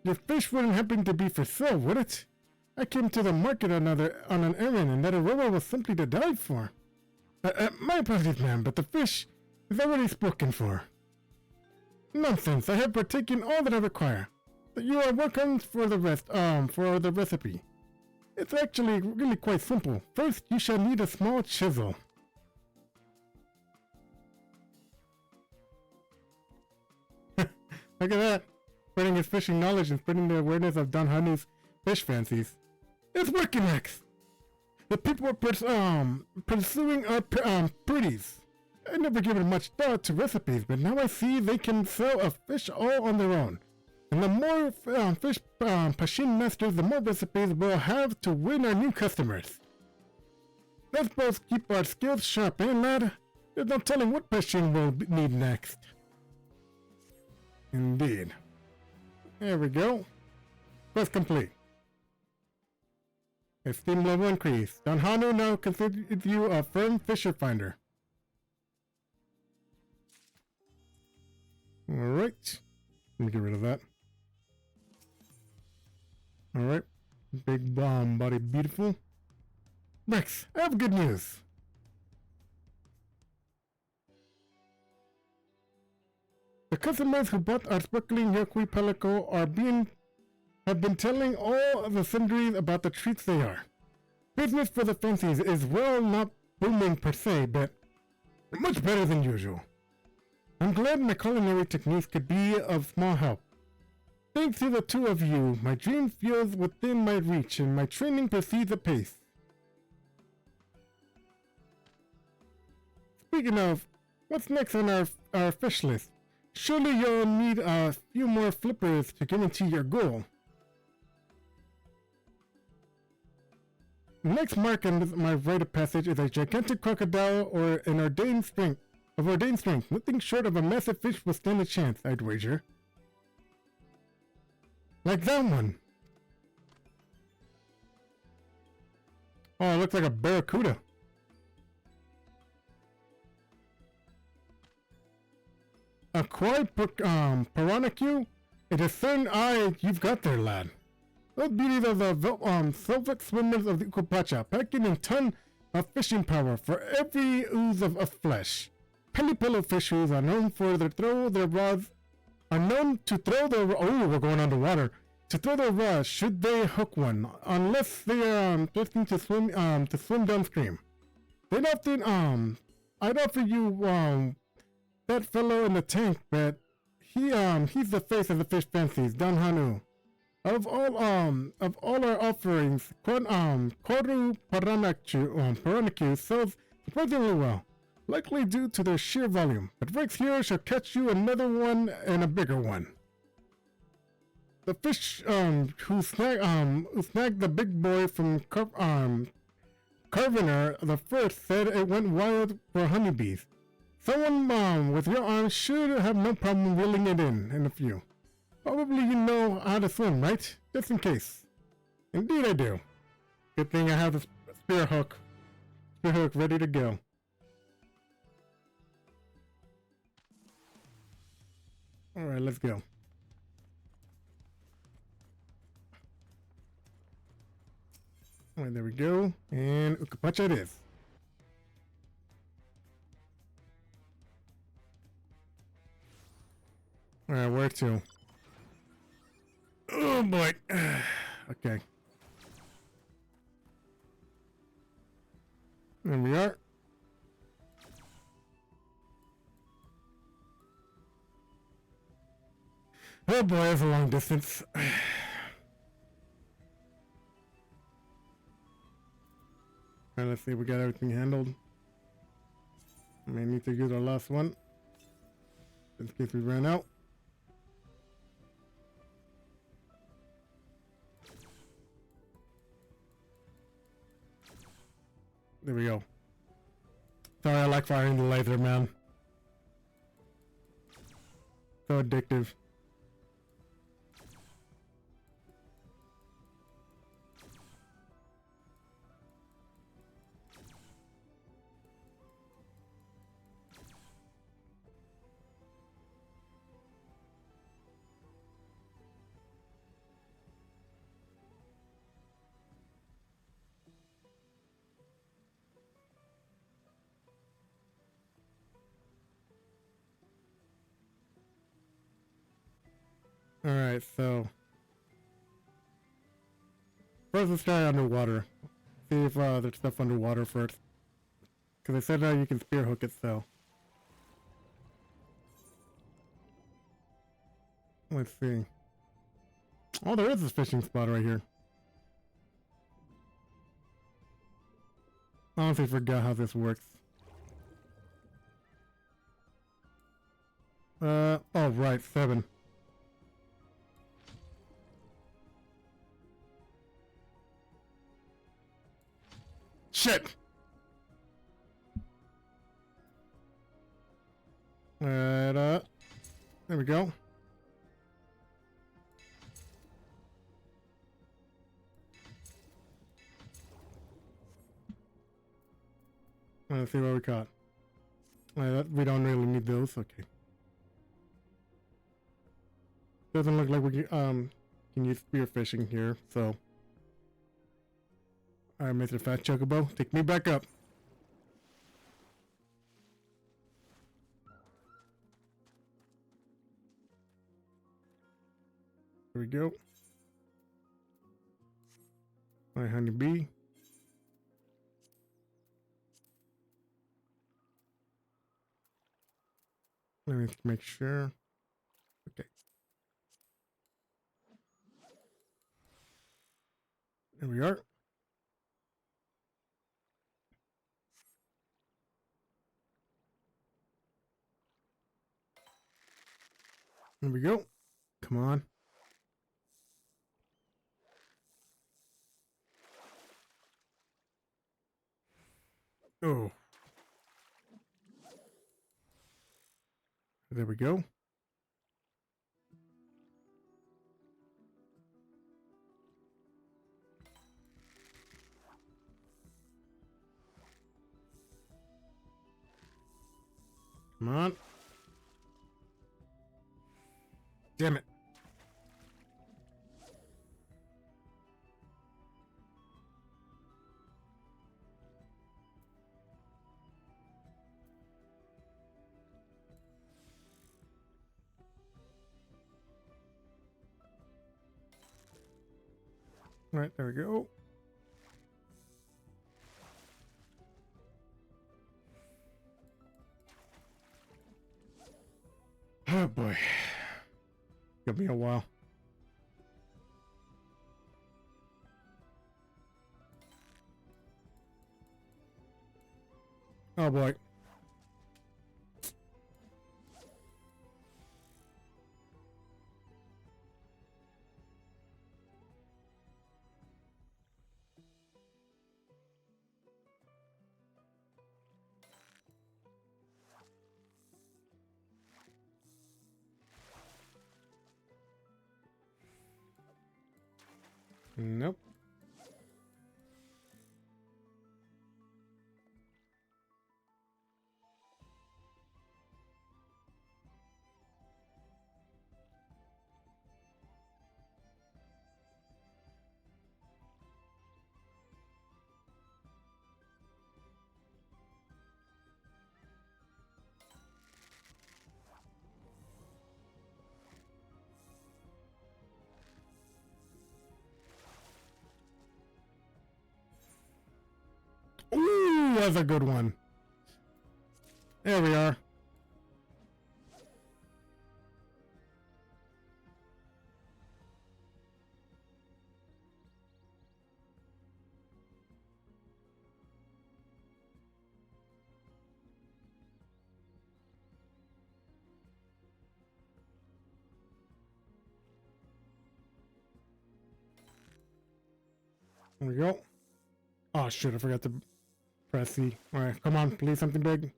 Your fish wouldn't happen to be for sale, would it? I came to the market on an errand, and that aroma was simply to die for. My apologies, ma'am, but the fish is already spoken for. Nonsense! I have partaken all that I require. You are welcome for the recipe. It's actually really quite simple. First, you shall need a small chisel. Look at that! Spreading his fishing knowledge and spreading the awareness of Don Hanu's fish fancies. It's working, Rex! The people are pursuing our pretties. I never given much thought to recipes, but now I see they can sell a fish all on their own. And the more fish Pashin masters, the more recipes we'll have to win our new customers. Let's both keep our skills sharp, eh, lad? There's no telling what Pashin will need next. Indeed. There we go. Quest complete. Esteem level increased. Don Hanu now considers you a firm fisher finder. Alright. Let me get rid of that. Alright. Big bomb body beautiful. Rex, I have good news. The customers who bought our sparkling Yokui Pelico have been telling all the sundries about the treats they are. Business for the fancies is well not booming per se, but much better than usual. I'm glad my culinary techniques could be of small help. Thanks to the two of you, my dream feels within my reach and my training proceeds apace. Speaking of, what's next on our fish list? Surely you'll need a few more flippers to guarantee your goal. The next mark on my rite of passage is a gigantic crocodile or an ordained strength. Nothing short of a massive fish will stand a chance, I'd wager. Like that one. Oh, it looks like a barracuda. A koi piranha, It is certain eye you've got there, lad. Those beauties are the velvet swimmers of the Ukupacha, packing a ton of fishing power for every ooze of flesh. Penny pillow fishers are known for their rods. Are known to throw their we're going underwater. To throw their rods should they hook one, unless they are thirsting to swim downstream. They'd often I'd offer you that fellow in the tank, but he's the face of the fish fancies, Don Hanu. Of all our offerings, Koru Paranaku sells surprisingly well, likely due to their sheer volume. But Rex here shall catch you another one and a bigger one. The fish who snagged the big boy from Carvener the first said it went wild for honeybees. Someone with your arms should have no problem reeling it in a few. Probably you know how to swim, right? Just in case. Indeed I do. Good thing I have the spear hook ready to go. Alright, let's go. Alright, there we go. And Ukupacha it is. Alright, where to? Oh boy. Okay. There we are. Oh boy, that's a long distance. Alright, let's see if we got everything handled. May need to use our last one. In case we ran out. There we go. Sorry, I like firing the laser, man. So addictive. Alright, so first let's try underwater. See if there's stuff underwater first. Because I said you can spear hook it, so. Let's see. Oh, there is a fishing spot right here. I honestly forgot how this works. Oh right, 7. Shit! Alright, there we go. Let's see what we caught. We don't really need those, okay. Doesn't look like we can use spearfishing here, so. Alright, Mr. Fat Chocobo, take me back up. There we go. Alright, honeybee. Let me make sure. Okay. There we are. There we go. Come on. Oh. There we go. Come on. Damn it. Right, there we go. Oh boy. Give me a while. Oh boy. Nope. Ooh, that's a good one. There we are. There we go. Oh shit, I forgot to press C. Alright, come on, please, something big.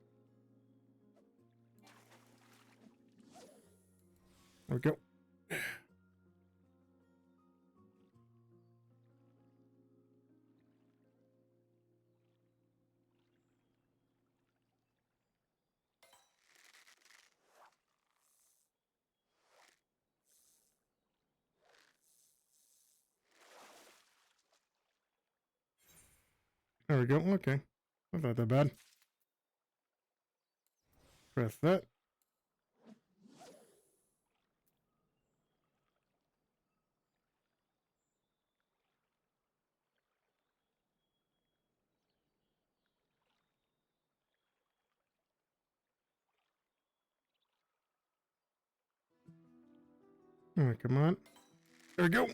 There we go. There we go. Okay. That's not that bad. Press that. Alright, come on. There we go.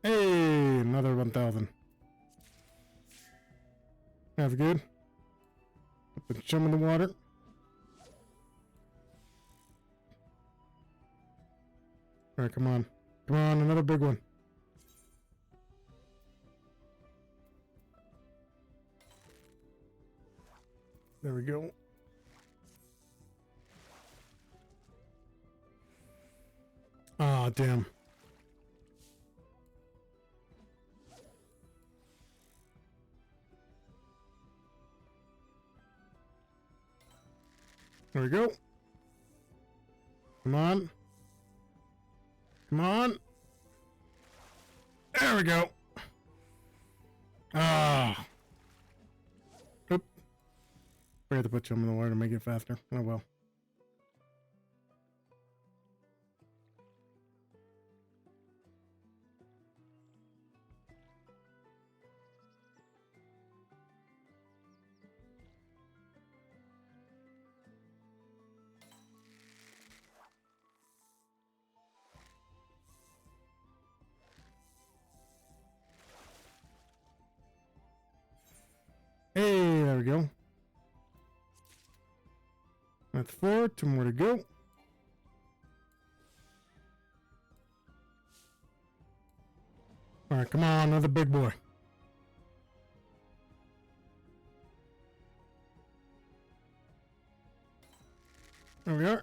Hey, another 1,000. That's good. Put the chum in the water. Alright, come on. Come on, another big one. There we go. Ah, damn. There we go. Come on. Come on. There we go. Ah. Oop. We had to put chum in the water to make it faster. Oh well. Hey, there we go. That's 4. 2 more to go. Alright, come on, another big boy. There we are.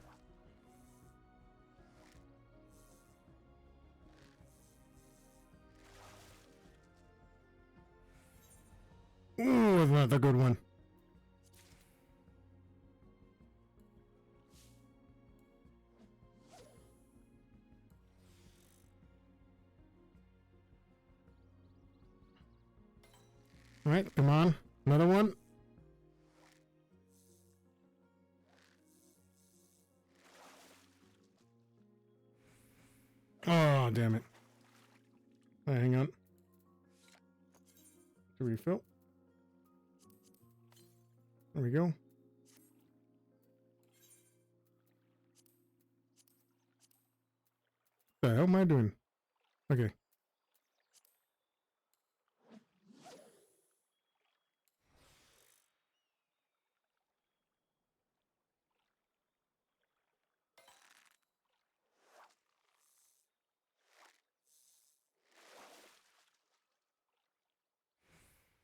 Ooh, that's not a good one. Alright, come on. Another one. Oh, damn it. All right, hang on. To refill. There we go. What the hell am I doing? Okay.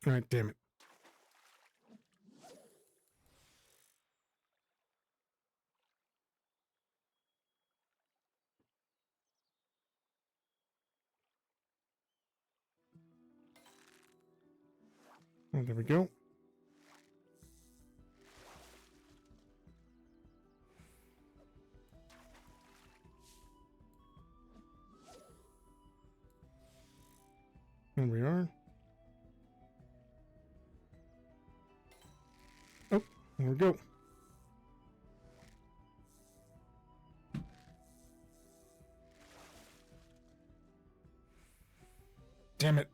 All right, damn it. Oh, there we go. Here we are. Oh, there we go. Damn it.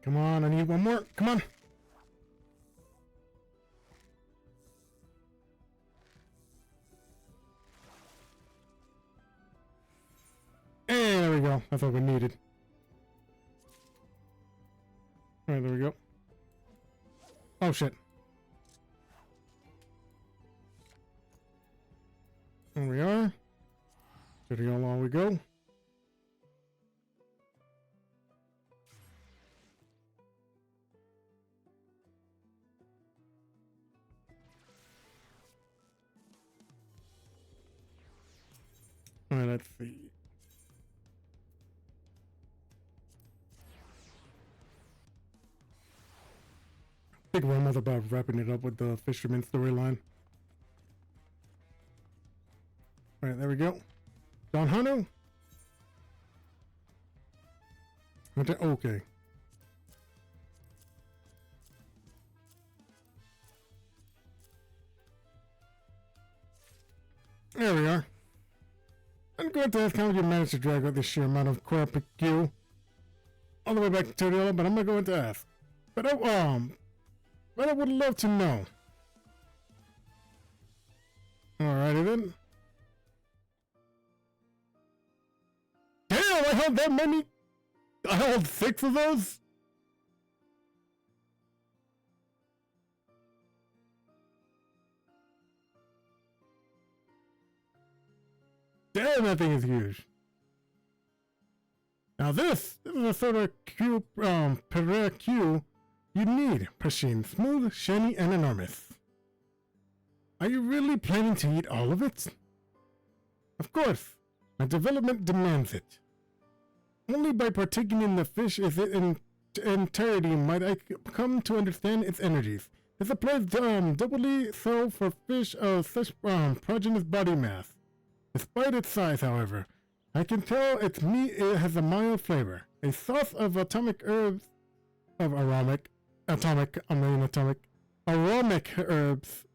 Come on, I need one more. Come on. Hey, there we go. That's what we needed. All right, there we go. Oh, shit. There we are. Shooting along we go. All right, let's see. I think we're about wrapping it up with the fisherman storyline. All right, there we go. Don Hanu. Okay. There we are. I'm going to ask how you managed to drag out this sheer amount of crap queue all the way back to Todiola, but I'm not going to ask. But I would love to know. Alrighty then. Damn, I held that many. I held 6 of those. Damn, that thing is huge. Now this is the sort of Q, Pereira Q you need. Pristine, smooth, shiny, and enormous. Are you really planning to eat all of it? Of course, my development demands it. Only by partaking in the fish is it in entirety might I come to understand its energies. This applies doubly so for fish of such prodigious body mass. Despite its size, however, I can tell its meat has a mild flavor. A sauce of aromatic herbs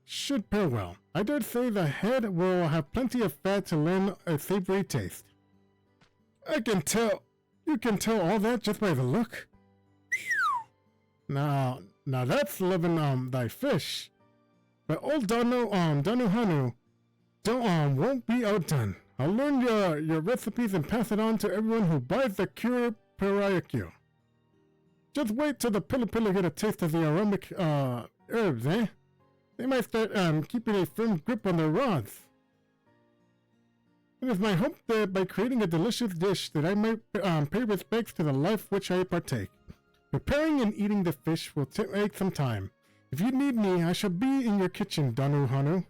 should pair well. I dare say the head will have plenty of fat to lend a savory taste. I can tell. You can tell all that just by the look. Now that's loving thy fish. But old Danu Hanu won't be outdone. I'll learn your recipes and pass it on to everyone who buys the Cure Periakio. Just wait till the Pilla get a taste of the aromatic herbs, eh? They might start keeping a firm grip on their rods. It is my hope that by creating a delicious dish that I might pay respects to the life which I partake. Preparing and eating the fish will take some time. If you need me, I shall be in your kitchen, Danu Hanu.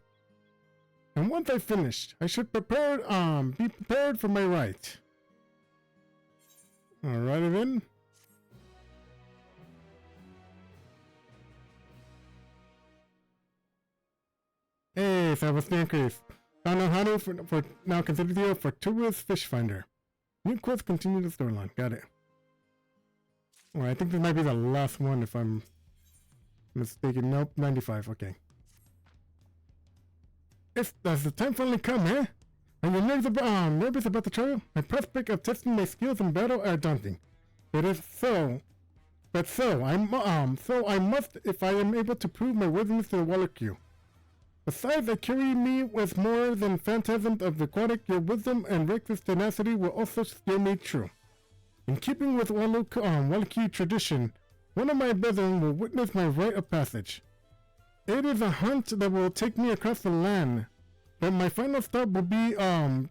And once I've finished, I should be prepared for my rite. Alrighty then. Hey, so I was increase. Danu Hanu for now considered you a fortuitous fish finder. New quest continue the storyline. Got it. Alright, I think this might be the last one if I'm Mistaken. Nope. 95. Okay. Does the time finally come, eh? Are you nervous about the trial? My prospect of testing my skills in battle are daunting. So I must, if I am able to prove my worthiness to the Wallach. Besides, I carry me with more than phantasms of the aquatic. Your wisdom and reckless tenacity will also steer me true. In keeping with Wallach tradition, one of my brethren will witness my rite of passage. It is a hunt that will take me across the land, but my final stop will be OUQ.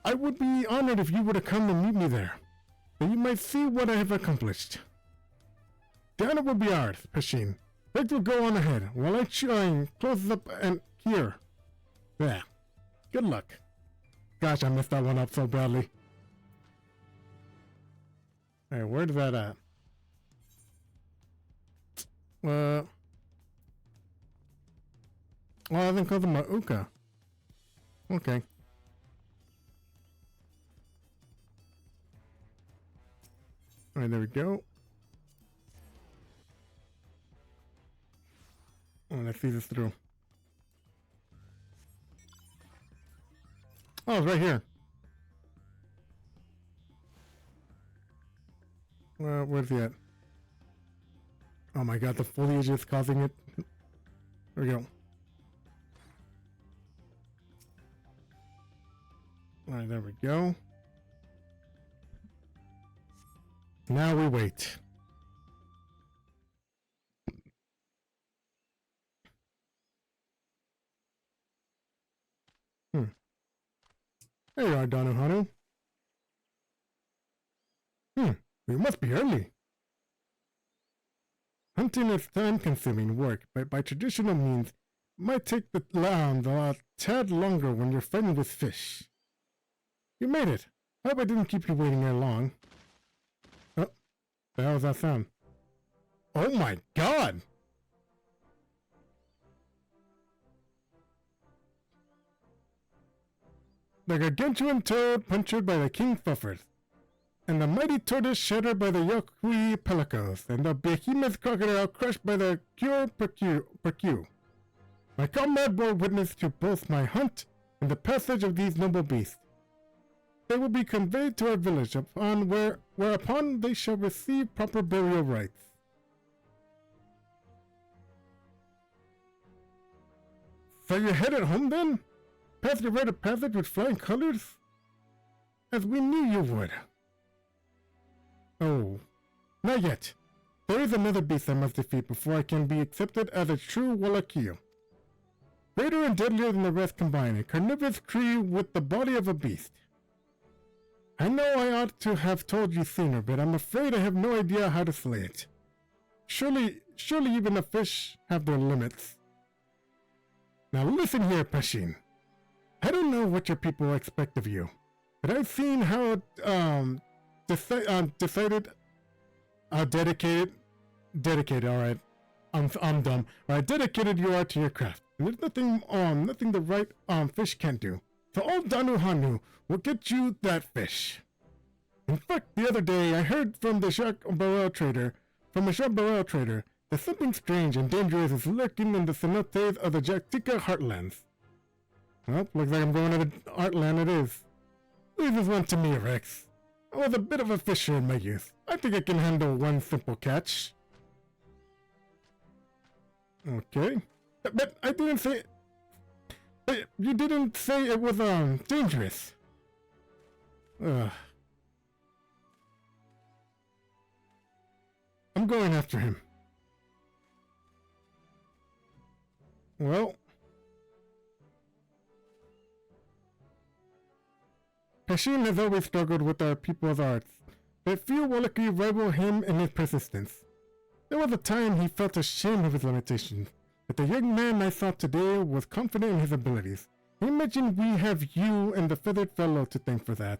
I would be honored if you were to come and meet me there, and you might see what I have accomplished. The honor will be ours, Pashin. Rick will go on ahead, while I close up and here. Yeah. Good luck. Gosh, I messed that one up so badly. Alright, where's that at? Well, I think called my Uka. Okay. Alright, there we go. Oh, let's see this through. Oh, it's right here. Where's he at? Oh my god, the foliage is causing it. There we go. Alright, there we go. Now we wait. There you are, Donohanu. We must be early. Hunting is time-consuming work, but by traditional means, might take the land a tad longer when you're fighting with fish. You made it. I hope I didn't keep you waiting there long. Oh, the hell was that sound? Oh my god! The gargantuan toad punctured by the king fuffers, and the mighty tortoise shattered by the Yokui pelicos, and the behemoth crocodile crushed by the cure percu. My comrade bore witness to both my hunt and the passage of these noble beasts. They will be conveyed to our village, whereupon they shall receive proper burial rites. So you're headed home then? Past your rite of passage with flying colors? As we knew you would. Oh, not yet. There is another beast I must defeat before I can be accepted as a true Wallachio. Greater and deadlier than the rest combined, a carnivorous creature with the body of a beast. I know I ought to have told you sooner, but I'm afraid I have no idea how to slay it. Surely even the fish have their limits. Now listen here, Pashin. I don't know what your people expect of you, but I've seen how dedicated, alright. I'm dumb. Alright, dedicated you are to your craft. And there's nothing the right fish can't do. So old Danuhanu will get you that fish. In fact, the other day I heard from a shark barrel trader, that something strange and dangerous is lurking in the cenotes of the Jaktika heartlands. Well, looks like I'm going to the heartland it is. Leave this one to me, Rex. I was a bit of a fisher in my youth. I think I can handle one simple catch. Okay. But I didn't say... But you didn't say it was, dangerous. I'm going after him. Well... Pashin has always struggled with our people's arts, but few Wallachie rival him in his persistence. There was a time he felt ashamed of his limitations, but the young man I saw today was confident in his abilities. I imagine we have you and the feathered fellow to thank for that.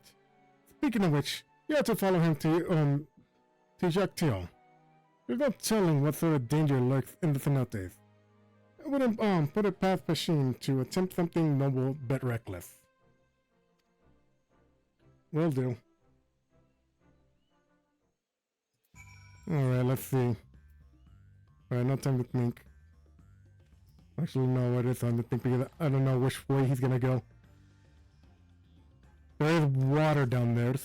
Speaking of which, you have to follow him to Jactiel. There's no telling what sort of danger lurks in the cenotes. I wouldn't put it past Pashin to attempt something noble but reckless. Will do. Alright, let's see. Alright, no time to think. Actually, no, it is time to think because I don't know which way he's gonna go. There is water down there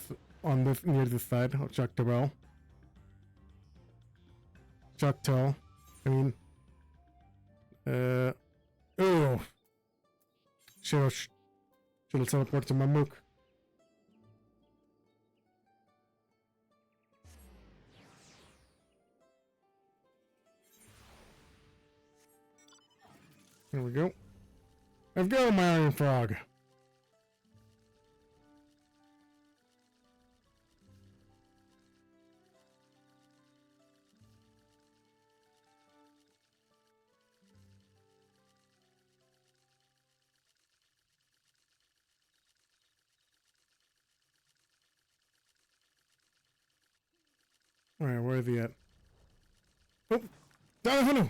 on this near this side of Choctaw. Choctaw. I mean, oh, should have teleported to Mamuk. Here we go. Let's go, my iron frog. Alright, where is he at? Oh! Donahue!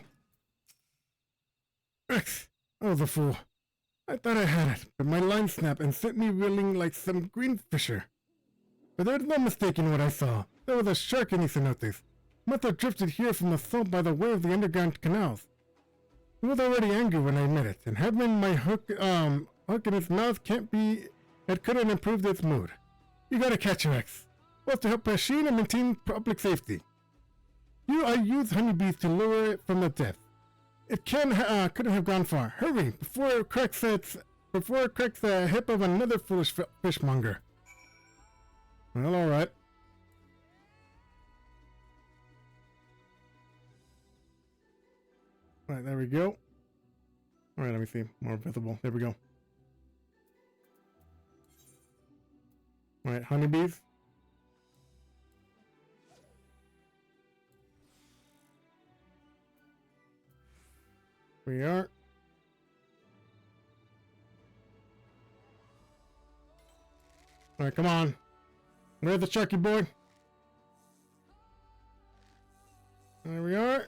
X! I was a fool. I thought I had it, but my line snapped and sent me reeling like some greenfisher. But there was no mistaking what I saw. There was a shark in these cenotes. Must have drifted here from the salt by the way of the underground canals. He was already angry when I met it, and having my hook in its mouth can't be... It couldn't improve its mood. You gotta catch her, X. Was to help Pashin and maintain public safety. I used honeybees to lure it from the depth. It couldn't have gone far. Hurry, before it cracks the hip of another foolish fishmonger. Well, alright. Alright, there we go. Alright, let me see. More visible. There we go. Alright, honeybees. We are. Alright, come on. Where's the Chucky boy? There we are.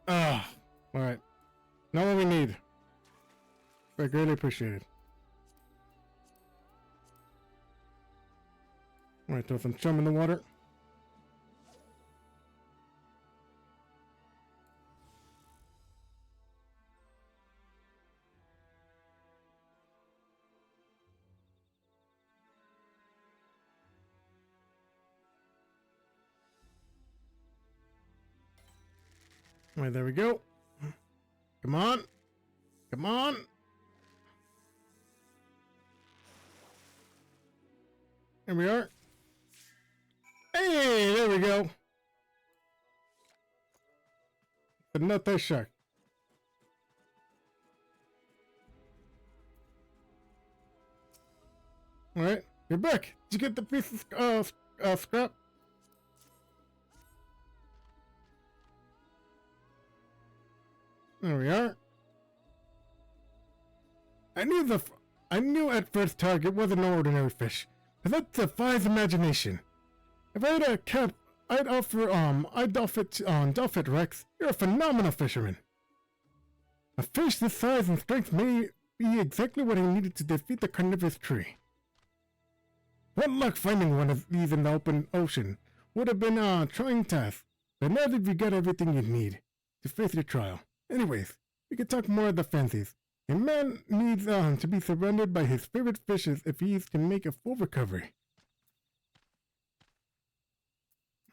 Ah, alright. Now what we need. I greatly appreciate it. Alright, throw some chum in the water. Alright, there we go. Come on. Come on. Here we are. Hey, there we go. The nut that shark. Alright, you're back. Did you get the piece of scrap? There we are. I knew at first target wasn't no ordinary fish, but that defies imagination. If I had a cap, I'd offer it Rex. You're a phenomenal fisherman. A fish this size and strength may be exactly what I needed to defeat the carnivorous tree. What luck finding one of these in the open ocean would have been a trying task, but now that you got everything you need to face your trial. Anyways, we can talk more of the fancies. A man needs to be surrounded by his favorite fishes if he is to make a full recovery.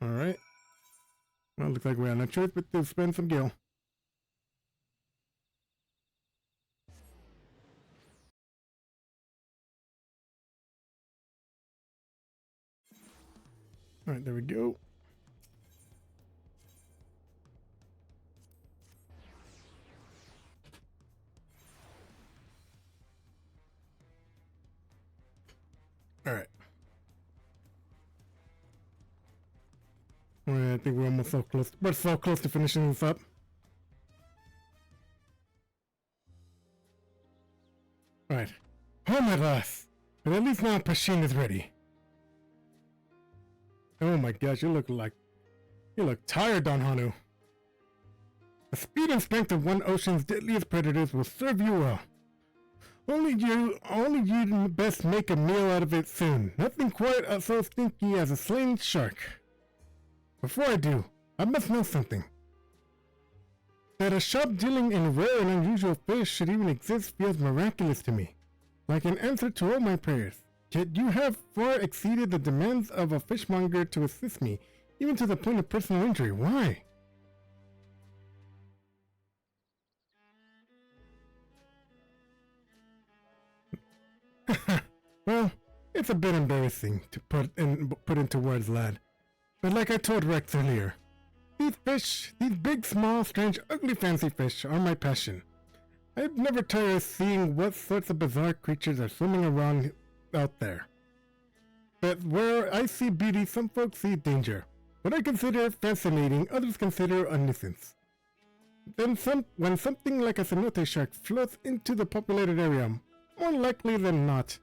Alright. Well, looks like we have no choice but to spend some gil. Alright, there we go. Alright. Alright, I think we're almost so close. We're so close to finishing this up. Alright. Home at last. But at least now Pashin is ready. Oh my gosh, you look tired, Don Hanu. The speed and strength of one ocean's deadliest predators will serve you well. Only you best make a meal out of it soon. Nothing quite so stinky as a slain shark. Before I do, I must know something. That a shop dealing in rare and unusual fish should even exist feels miraculous to me, like an answer to all my prayers. Yet you have far exceeded the demands of a fishmonger to assist me, even to the point of personal injury. Why? Well, it's a bit embarrassing to put into words, lad. But like I told Rex earlier, these fish, these big, small, strange, ugly, fancy fish are my passion. I've never tired of seeing what sorts of bizarre creatures are swimming around out there. But where I see beauty, some folks see danger. What I consider fascinating, others consider a nuisance. Then when something like a cenote shark floats into the populated area, more likely than not,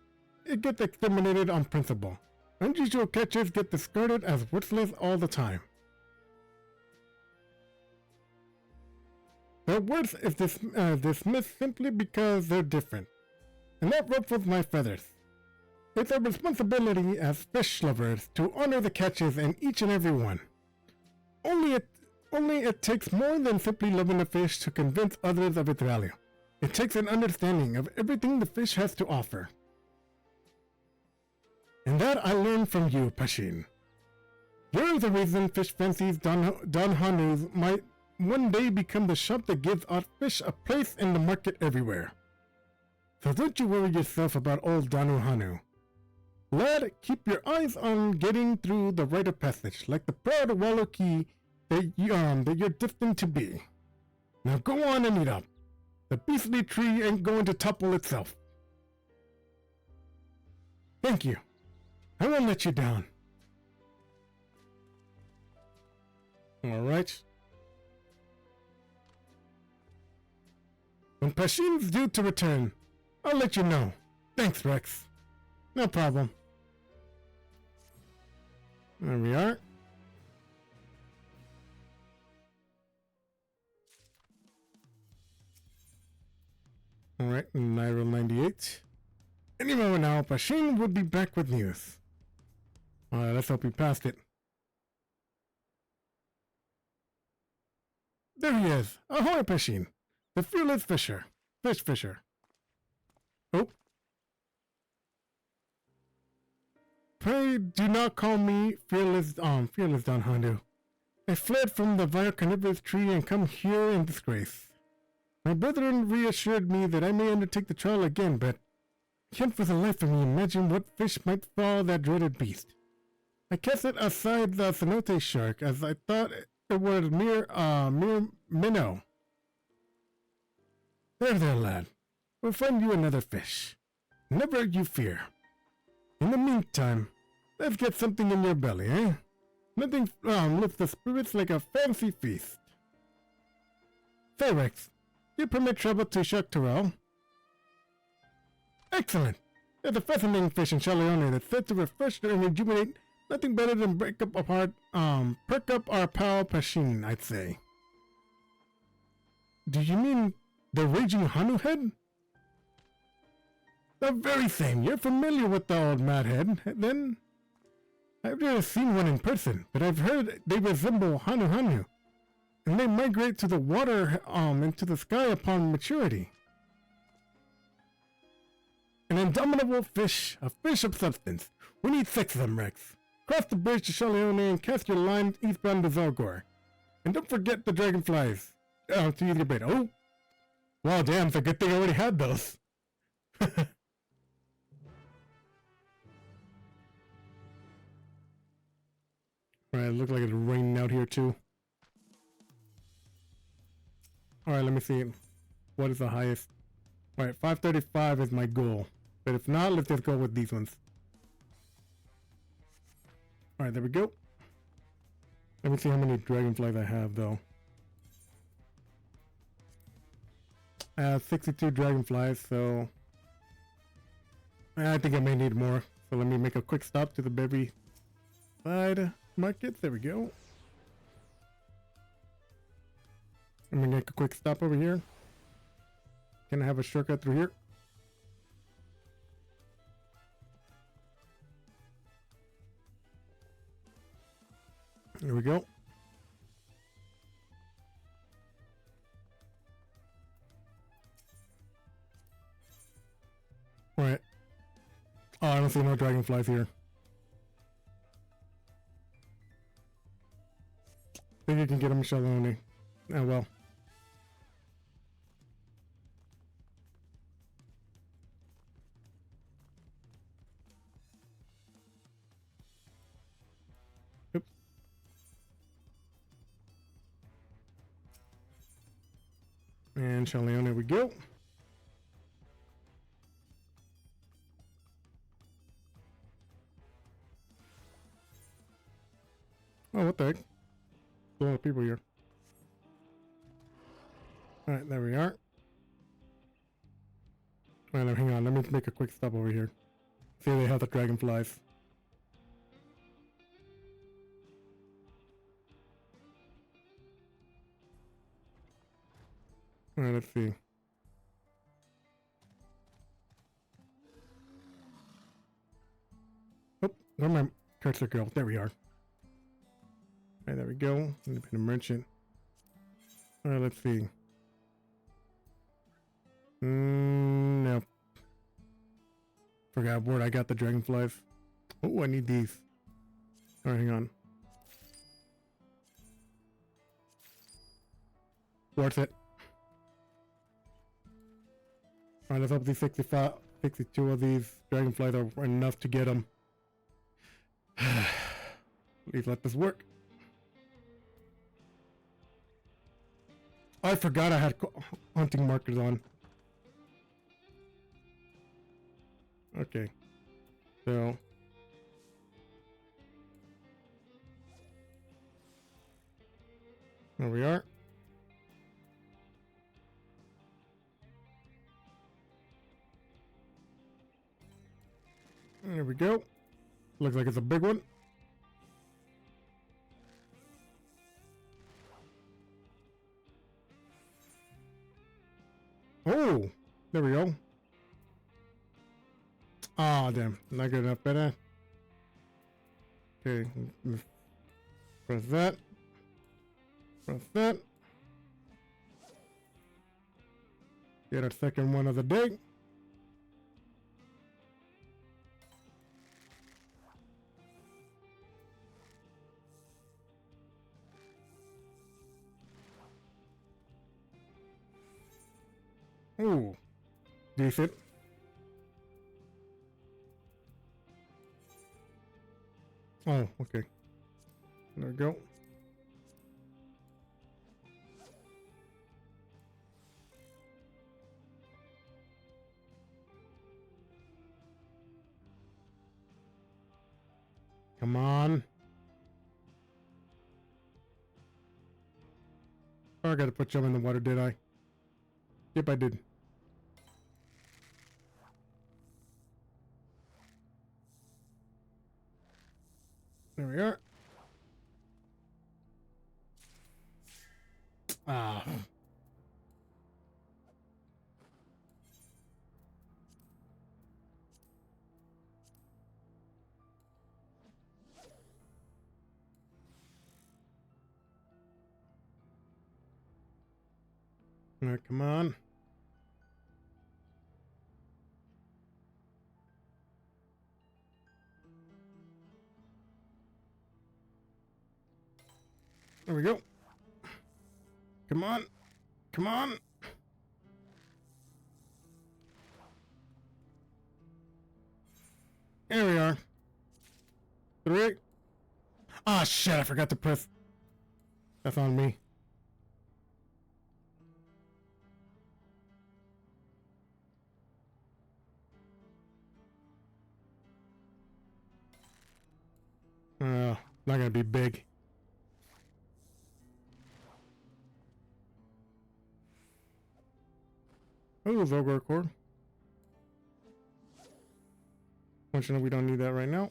it gets exterminated on principle. Unusual catches get discarded as worthless all the time. Their worth is dismissed simply because they're different. And that ruffles my feathers. It's our responsibility as fish lovers to honor the catches and each and every one. Only it takes more than simply loving a fish to convince others of its value. It takes an understanding of everything the fish has to offer. And that I learned from you, Pashin. You're the reason fish fancies Don Hanus might one day become the shop that gives our fish a place in the market everywhere. So don't you worry yourself about old Danu Hanu. Lad, keep your eyes on getting through the rite of passage, like the proud Wallaki that you're destined to be. Now go on and eat up. The beastly tree ain't going to topple itself. Thank you. I won't let you down. Alright. When Pashin's due to return, I'll let you know. Thanks, Rex. No problem. There we are. Alright, Nairo 98. Any moment now, Pashin would be back with news. Alright, let's hope he passed it. There he is. Ahoy, Pashin. The fearless fisher. Fish fisher. Oh. Pray do not call me fearless Don Handu. I fled from the vile carnivorous tree and come here in disgrace. My brethren reassured me that I may undertake the trial again, but I can't for the life of me imagine what fish might fall that dreaded beast. I cast it aside the cenote shark, as I thought it was mere minnow. There, lad. We'll find you another fish. Never you fear. In the meantime, let's get something in your belly, eh? Nothing lifts the spirits like a fancy feast. Say, Rex, you permit travel to Shark-Terrell? Excellent! There's a fascinating fish in Chaleone that's said to refresh and rejuvenate. Nothing better than perk up our pal Pashin, I'd say. Do you mean the raging Hanu head? The very same. You're familiar with the old mad head, then? I've never seen one in person, but I've heard they resemble Hanu, and they migrate to the water, into the sky upon maturity. An indomitable fish, a fish of substance. We need 6 of them, Rex. Cross the bridge to Chaleone and cast your line eastbound to Zalgor. And don't forget the dragonflies. To use your bait. Oh! Wow, damn, it's a good thing I already had those. Alright, look like it's raining out here too. Alright, let me see. What is the highest? Alright, 535 is my goal. But if not, let's just go with these ones. Alright, there we go. Let me see how many dragonflies I have though. I have 62 dragonflies, so I think I may need more. So let me make a quick stop to the Beverly side market. There we go. I'm gonna make a quick stop over here. Can I have a shortcut through here? Here we go. Alright. Oh, I don't see no dragonflies here. Think you can get them, Shaloni. Oh well. Oops. And Shaloni, we go. Oh, what the heck? A lot of people here. Alright, there we are. Alright, now hang on. Let me make a quick stop over here. See if they have the dragonflies. Alright, let's see. Oh, where'd my cursor go? There we are. Alright, there we go. Independent merchant. Alright, let's see. No. Forgot where I got the dragonflies. Oh, I need these. Alright, hang on. Worth it. Alright, let's hope these 62 of these dragonflies are enough to get them. Please let this work. I forgot I had hunting markers on. Okay. So. There we are. There we go. Looks like it's a big one. Oh, there we go. Ah, damn. Not good enough, better. Okay. Press that. Press that. Get our second one of the day. Ooh, decent. Oh, okay. There we go. Come on. Oh, I gotta put some in the water, did I? Yep, I did. There we are. Ah. All right, come on. There we go. Come on. Come on. Here we are. 3. Ah, shit, I forgot to press. That's on me. Not gonna be big. Oh, Zogor core. Fortunately, we don't need that right now.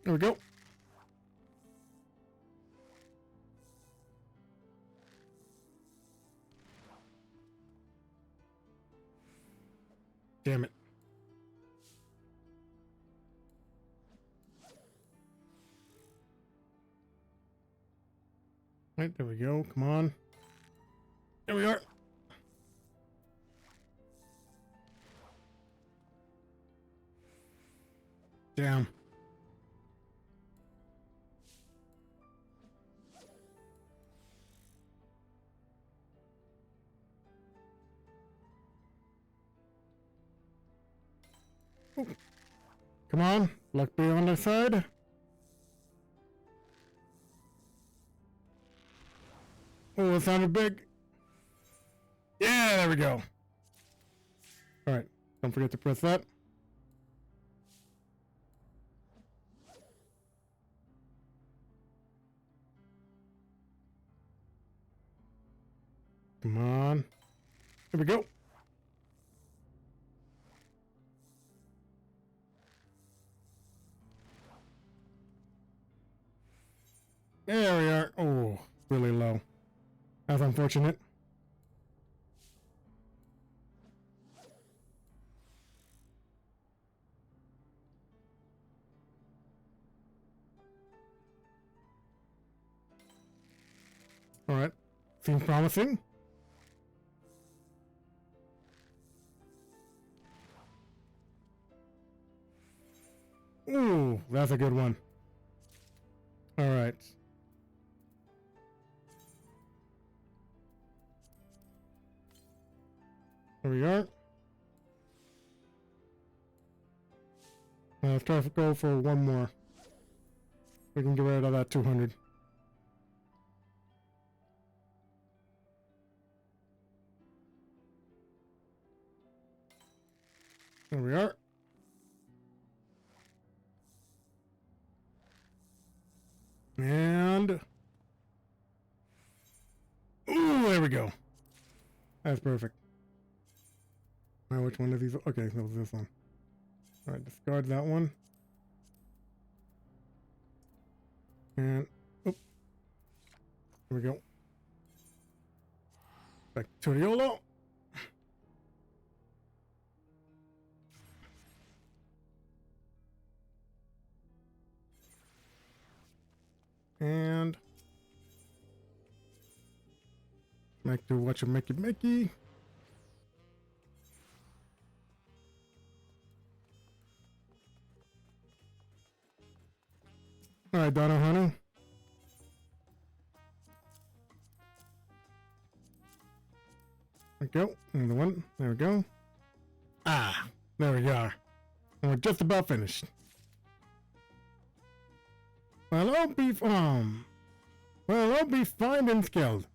There we go. Damn it. Right, there we go. Come on. There we are. Damn. Ooh. Come on. Luck be on their side. Oh, it sounded big. Yeah, there we go. Alright. Don't forget to press that. Come on. Here we go. There we are. Oh, really low. That's unfortunate. Alright. Seems promising. Ooh, that's a good one. Alright. There we are. Let's try to go for one more. We can get rid of that 200. There we are. And... ooh, there we go. That's perfect. Now, which one of these? Okay, that was this one. Alright, discard that one. And... oop. There we go. Back to the YOLO. And... back to watch a Mickey. Alright, Donna Honey. There we go. Another one. There we go. Ah, there we are. And we're just about finished. Well, I'll be fine and skilled.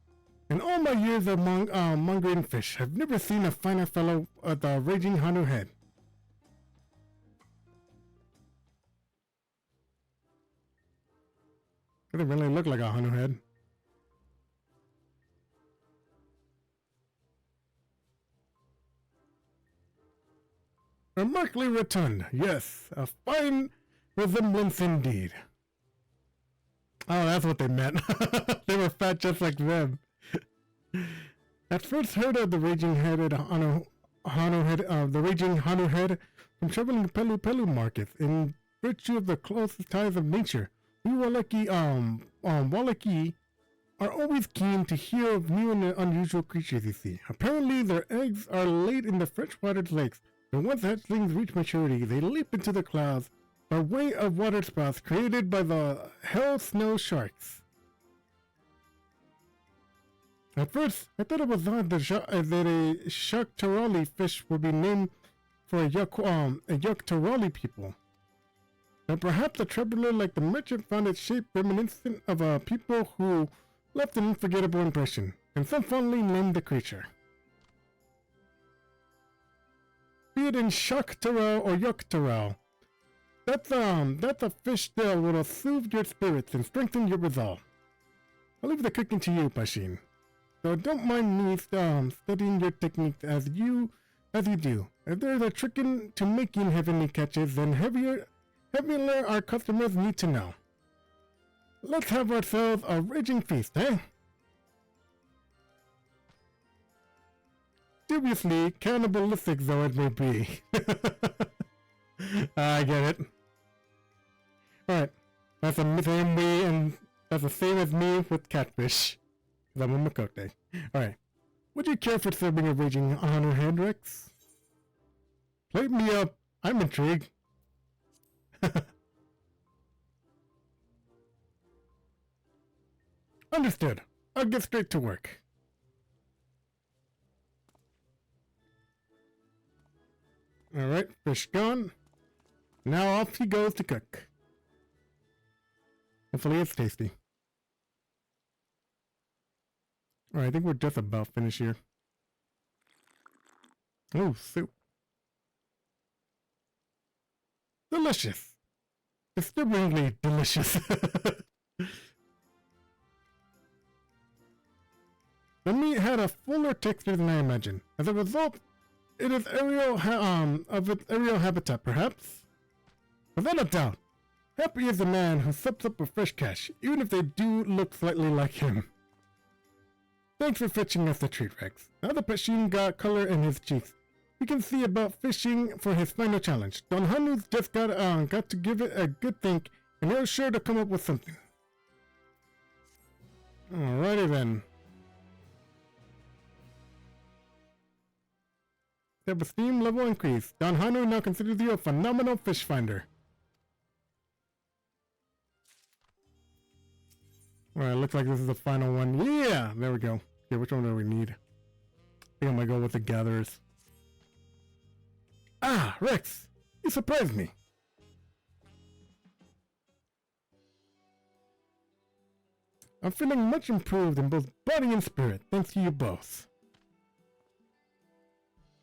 In all my years of mongering fish, I've never seen a finer fellow at the raging Hanu head. Doesn't really look like a Hanu head. Remarkably rotund, yes, a fine resemblance indeed. Oh, that's what they meant. They were fat just like them. At first heard of the raging headed Hanu head from traveling Pelu markets in virtue of the closest ties of nature. We Wallaki are always keen to hear of new and unusual creatures you see. Apparently their eggs are laid in the freshwater lakes, and once hatchlings reach maturity, they leap into the clouds by way of water spouts created by the hell snow sharks. At first, I thought it was odd that a Shaktarali fish would be named for a Yaktarali people. But perhaps a traveler like the merchant found its shape reminiscent of a people who left an unforgettable impression, and so fondly named the creature. Be it in Shaktaral or Yaktaral, that's a fish that will soothe your spirits and strengthen your resolve. I'll leave the cooking to you, Pashin. So don't mind me studying your techniques as you do. If there's a trick to making heavenly catches, then Help me learn our customers need to know. Let's have ourselves a raging feast, eh? Dubiously cannibalistic though it may be. I get it. Alright, that's the same way, and that's the same as me with catfish. I'm a Makote. Alright. Would you care for serving a raging on her head, Rex? Plate me up. I'm intrigued. Understood. I'll get straight to work. Alright, fish gone. Now off he goes to cook. Hopefully it's tasty. Alright, I think we're just about finished here. Oh, soup. Delicious. Disturbingly delicious. The meat had a fuller texture than I imagined. As a result, it is of its aerial habitat, perhaps? Without a doubt, happy is the man who sups up with fresh cash, even if they do look slightly like him. Thanks for fetching us the treat, Rex. Now the Pashin got color in his cheeks. We can see about fishing for his final challenge. Don Hanu's just got to give it a good think, and he'll sure to come up with something. Alrighty then. Self-esteem level increase. Don Hanu now considers you a phenomenal fish finder. Alright, looks like this is the final one. Yeah! There we go. Okay, which one do we need? I think I'm gonna go with the gatherers. Ah, Rex! You surprised me! I'm feeling much improved in both body and spirit, thanks to you both.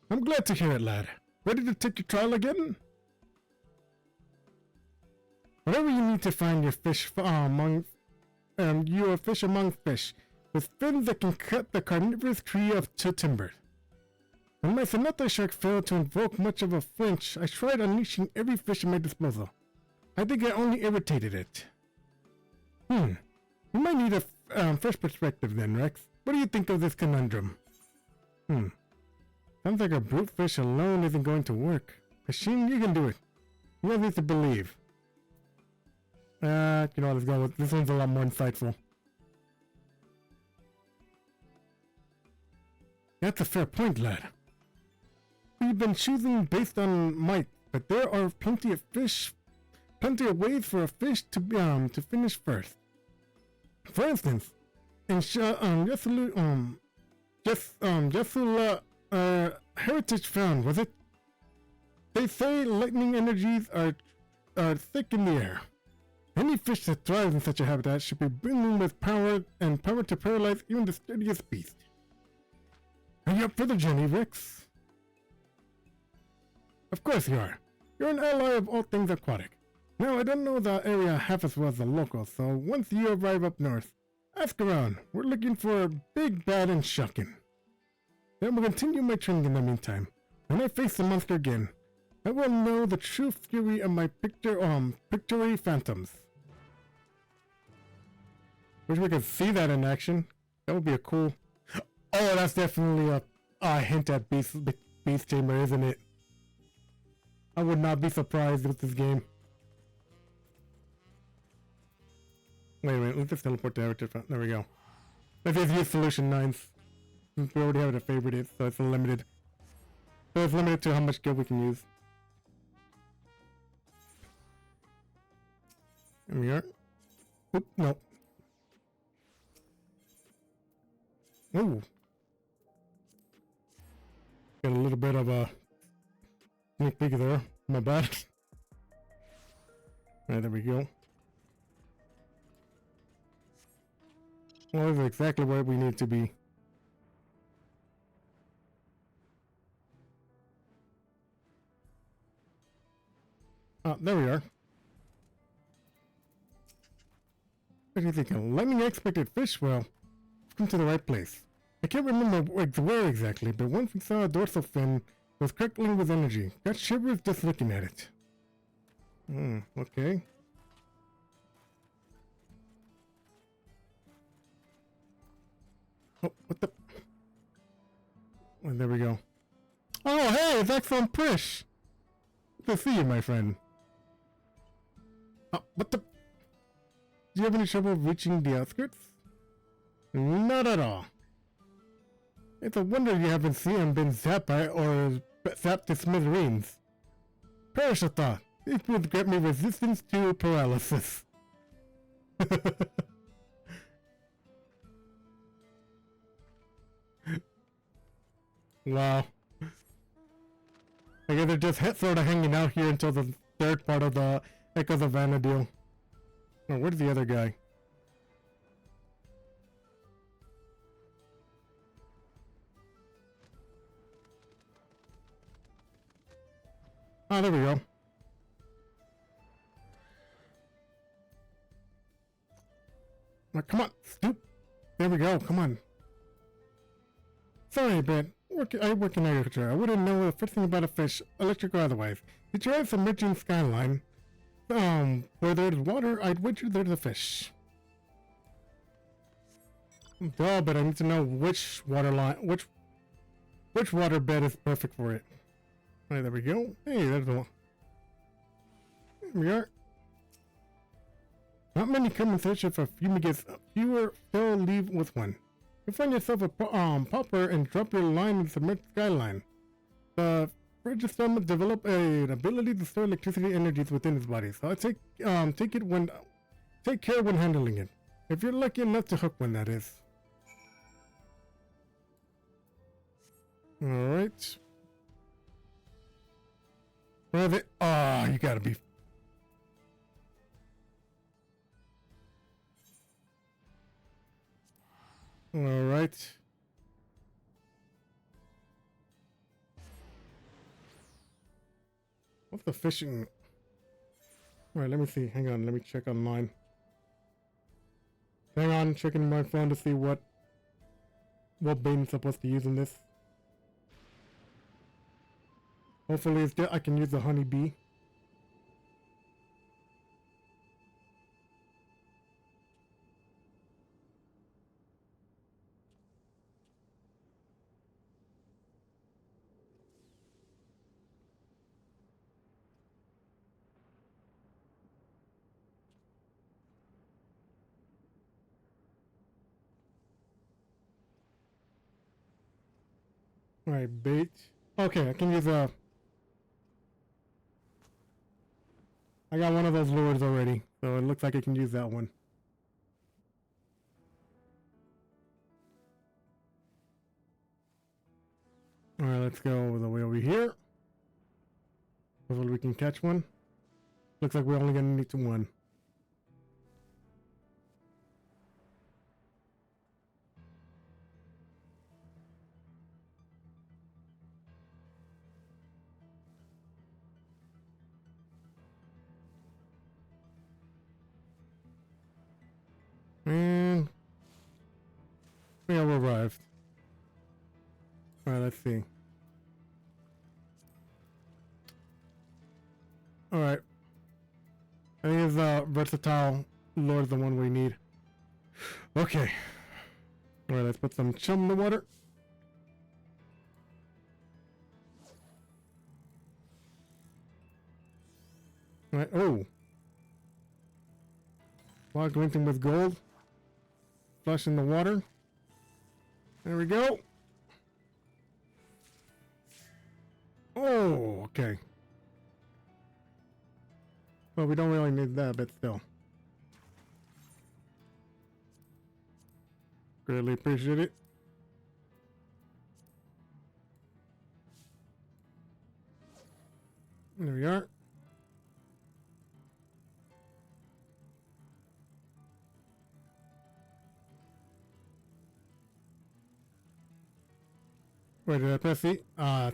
I'm glad to hear it, lad. Ready to take your trial again? Whatever you need to find your fish you are fish among fish, with fins that can cut the carnivorous tree to timber. When my Sonata shark failed to invoke much of a flinch, I tried unleashing every fish at my disposal. I think I only irritated it. You might need a fresh perspective then, Rex. What do you think of this conundrum? Sounds like a brute fish alone isn't going to work. Machine, you can do it. You have to believe. You know what, let's go with this one's a lot more insightful. That's a fair point, lad. We've been choosing based on might, but there are plenty of ways for a fish to finish first. For instance, in Jesula heritage found, was it? They say lightning energies are thick in the air. Any fish that thrives in such a habitat should be brimming with power to paralyze even the sturdiest beast. Are you up for the journey, Rex? Of course you are. You're an ally of all things aquatic. Now, I don't know the area half as well as the locals, so once you arrive up north, ask around. We're looking for a big, bad, and shocking. Then we'll continue my training in the meantime. When I face the monster again, I will know the true fury of my pictory phantoms. Wish we could see that in action. That would be a cool... Oh, that's definitely a hint at Beast Chamber, isn't it? I would not be surprised with this game. Wait a minute, let's just teleport to Heritage. There we go. Let's just use Solution 9s. Since we already have it a favorite, so it's limited. So it's limited to how much skill we can use. Here we are. Oop, no. Ooh. Got a little bit of a sneak peek there. My bad. Alright, there we go. Well, this is exactly where we need to be. Ah, there we are. What do you think? A lightning expected fish? Well, we've come to the right place. I can't remember where exactly, but once we saw a dorsal fin, it was crackling with energy. Got shivers just looking at it. Okay. Oh, what the? Oh, there we go. Oh, hey, it's excellent Prish. Good to see you, my friend. Oh, what the? Do you have any trouble reaching the outskirts? Not at all. It's a wonder you haven't seen him been zapped by or zapped to smithereens. Perish a thought. It would grant me resistance to paralysis. Wow. I guess they're just sort of hanging out here until the third part of the Echoes of Vanadil. Oh, where's the other guy? Oh, there we go. Oh, come on, stoop. There we go, come on. Sorry, but I work in agriculture. I wouldn't know the first thing about a fish, electric or otherwise. Did you have some merchant skyline? Where there's water, I'd wager there's a fish. Duh, but I need to know which water line, which water bed is perfect for it. Alright, there we go. Hey, there's the one. There we are. Not many come in search of a fumigates. Fewer still leave with one. You find yourself a popper and drop your line in the submerged skyline. The Registom develop an ability to store electricity energies within its body, so I take care when handling it. If you're lucky enough to hook one, that is. Alright. Where are they? Oh, you gotta be. Alright. What's the fishing? Alright, let me see. Hang on, let me check online. Hang on, checking my phone to see what bait I'm supposed to use in this. Hopefully I can use the honeybee. Alright, bait. Okay, I can use I got one of those lures already, so it looks like I can use that one. Alright, let's go all the way over here. Hopefully we can catch one. Looks like we're only gonna need to one. And we have arrived. Alright, let's see. Alright. I think it's versatile lure is the one we need. Okay. Alright, let's put some chum in the water. Alright, oh. Log glinting with gold. Flush in the water. There we go. Oh, okay. Well, we don't really need that, but still. Greatly appreciate it. There we are. Wait, did I press C?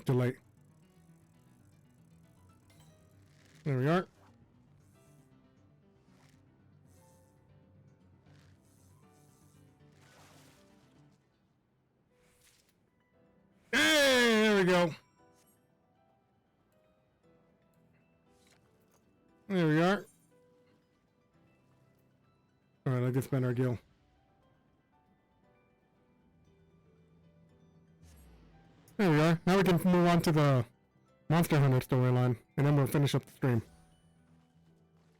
Too late. There we are. Hey, there we go. There we are. Alright, let's spend our gil. There we are. Now we can move on to the Monster Hunter storyline, and then we'll finish up the stream.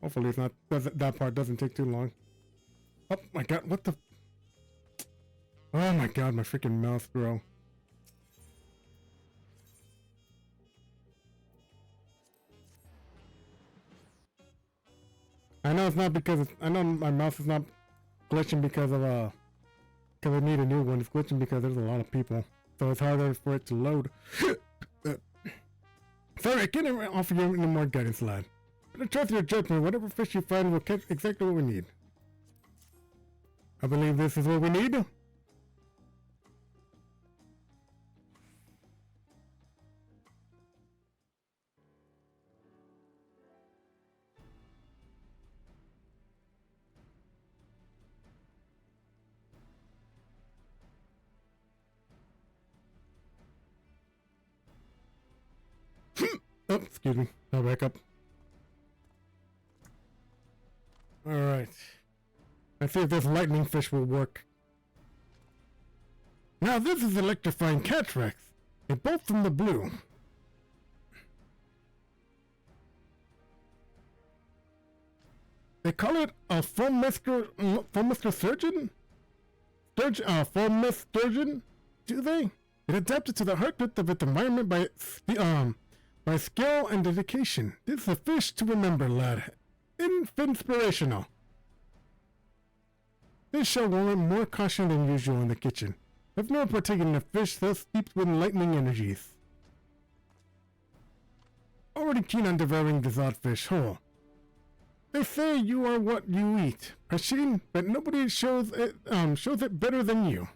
Hopefully it's not, that part doesn't take too long. Oh my god, what the... Oh my god, my freaking mouse, bro. I know it's not because it's, I know my mouse is not glitching because of because I need a new one. It's glitching because there's a lot of people, so it's harder for it to load. Sorry, I can't offer you any more guidance, lad. But I trust your judgment. Whatever fish you find will catch exactly what we need. I believe this is what we need. Oh, excuse me. I'll back up. Alright. Let's see if this lightning fish will work. Now this is electrifying cataracts. A bolt from the blue. They call it a foam-mister surgeon? Foam-mist sturgeon? Do they? It adapted to the heartbeat of its environment by skill and dedication. This is a fish to remember, lad. Inspirational. This shall warrant more caution than usual in the kitchen. I've never partaken in a fish so steeped with lightning energies. Already keen on devouring this odd fish whole. They say you are what you eat, Prasheen, but nobody shows it better than you.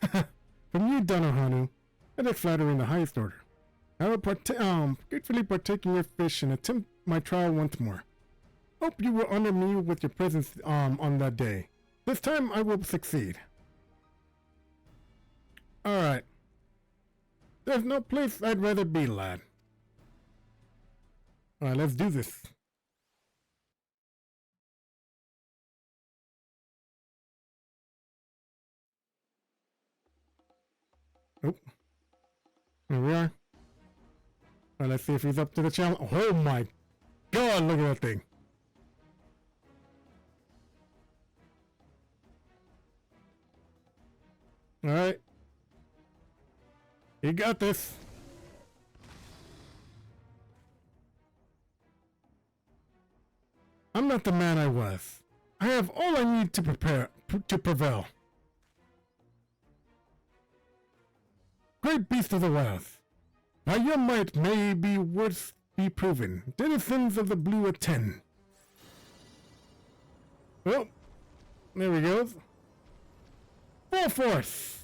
From you, Donohanu, that is flattering the highest order. I will gratefully partake in your fish and attempt my trial once more. Hope you will honor me with your presence on that day. This time I will succeed. Alright. There's no place I'd rather be, lad. Alright, let's do this. Oh. Here we are. Alright, let's see if he's up to the challenge. Oh my god, look at that thing. Alright. You got this. I'm not the man I was. I have all I need to prevail. Great beast of the wilds. By your might may be worth be proven. Denizens of the blue attend. Well, there we go. Full force.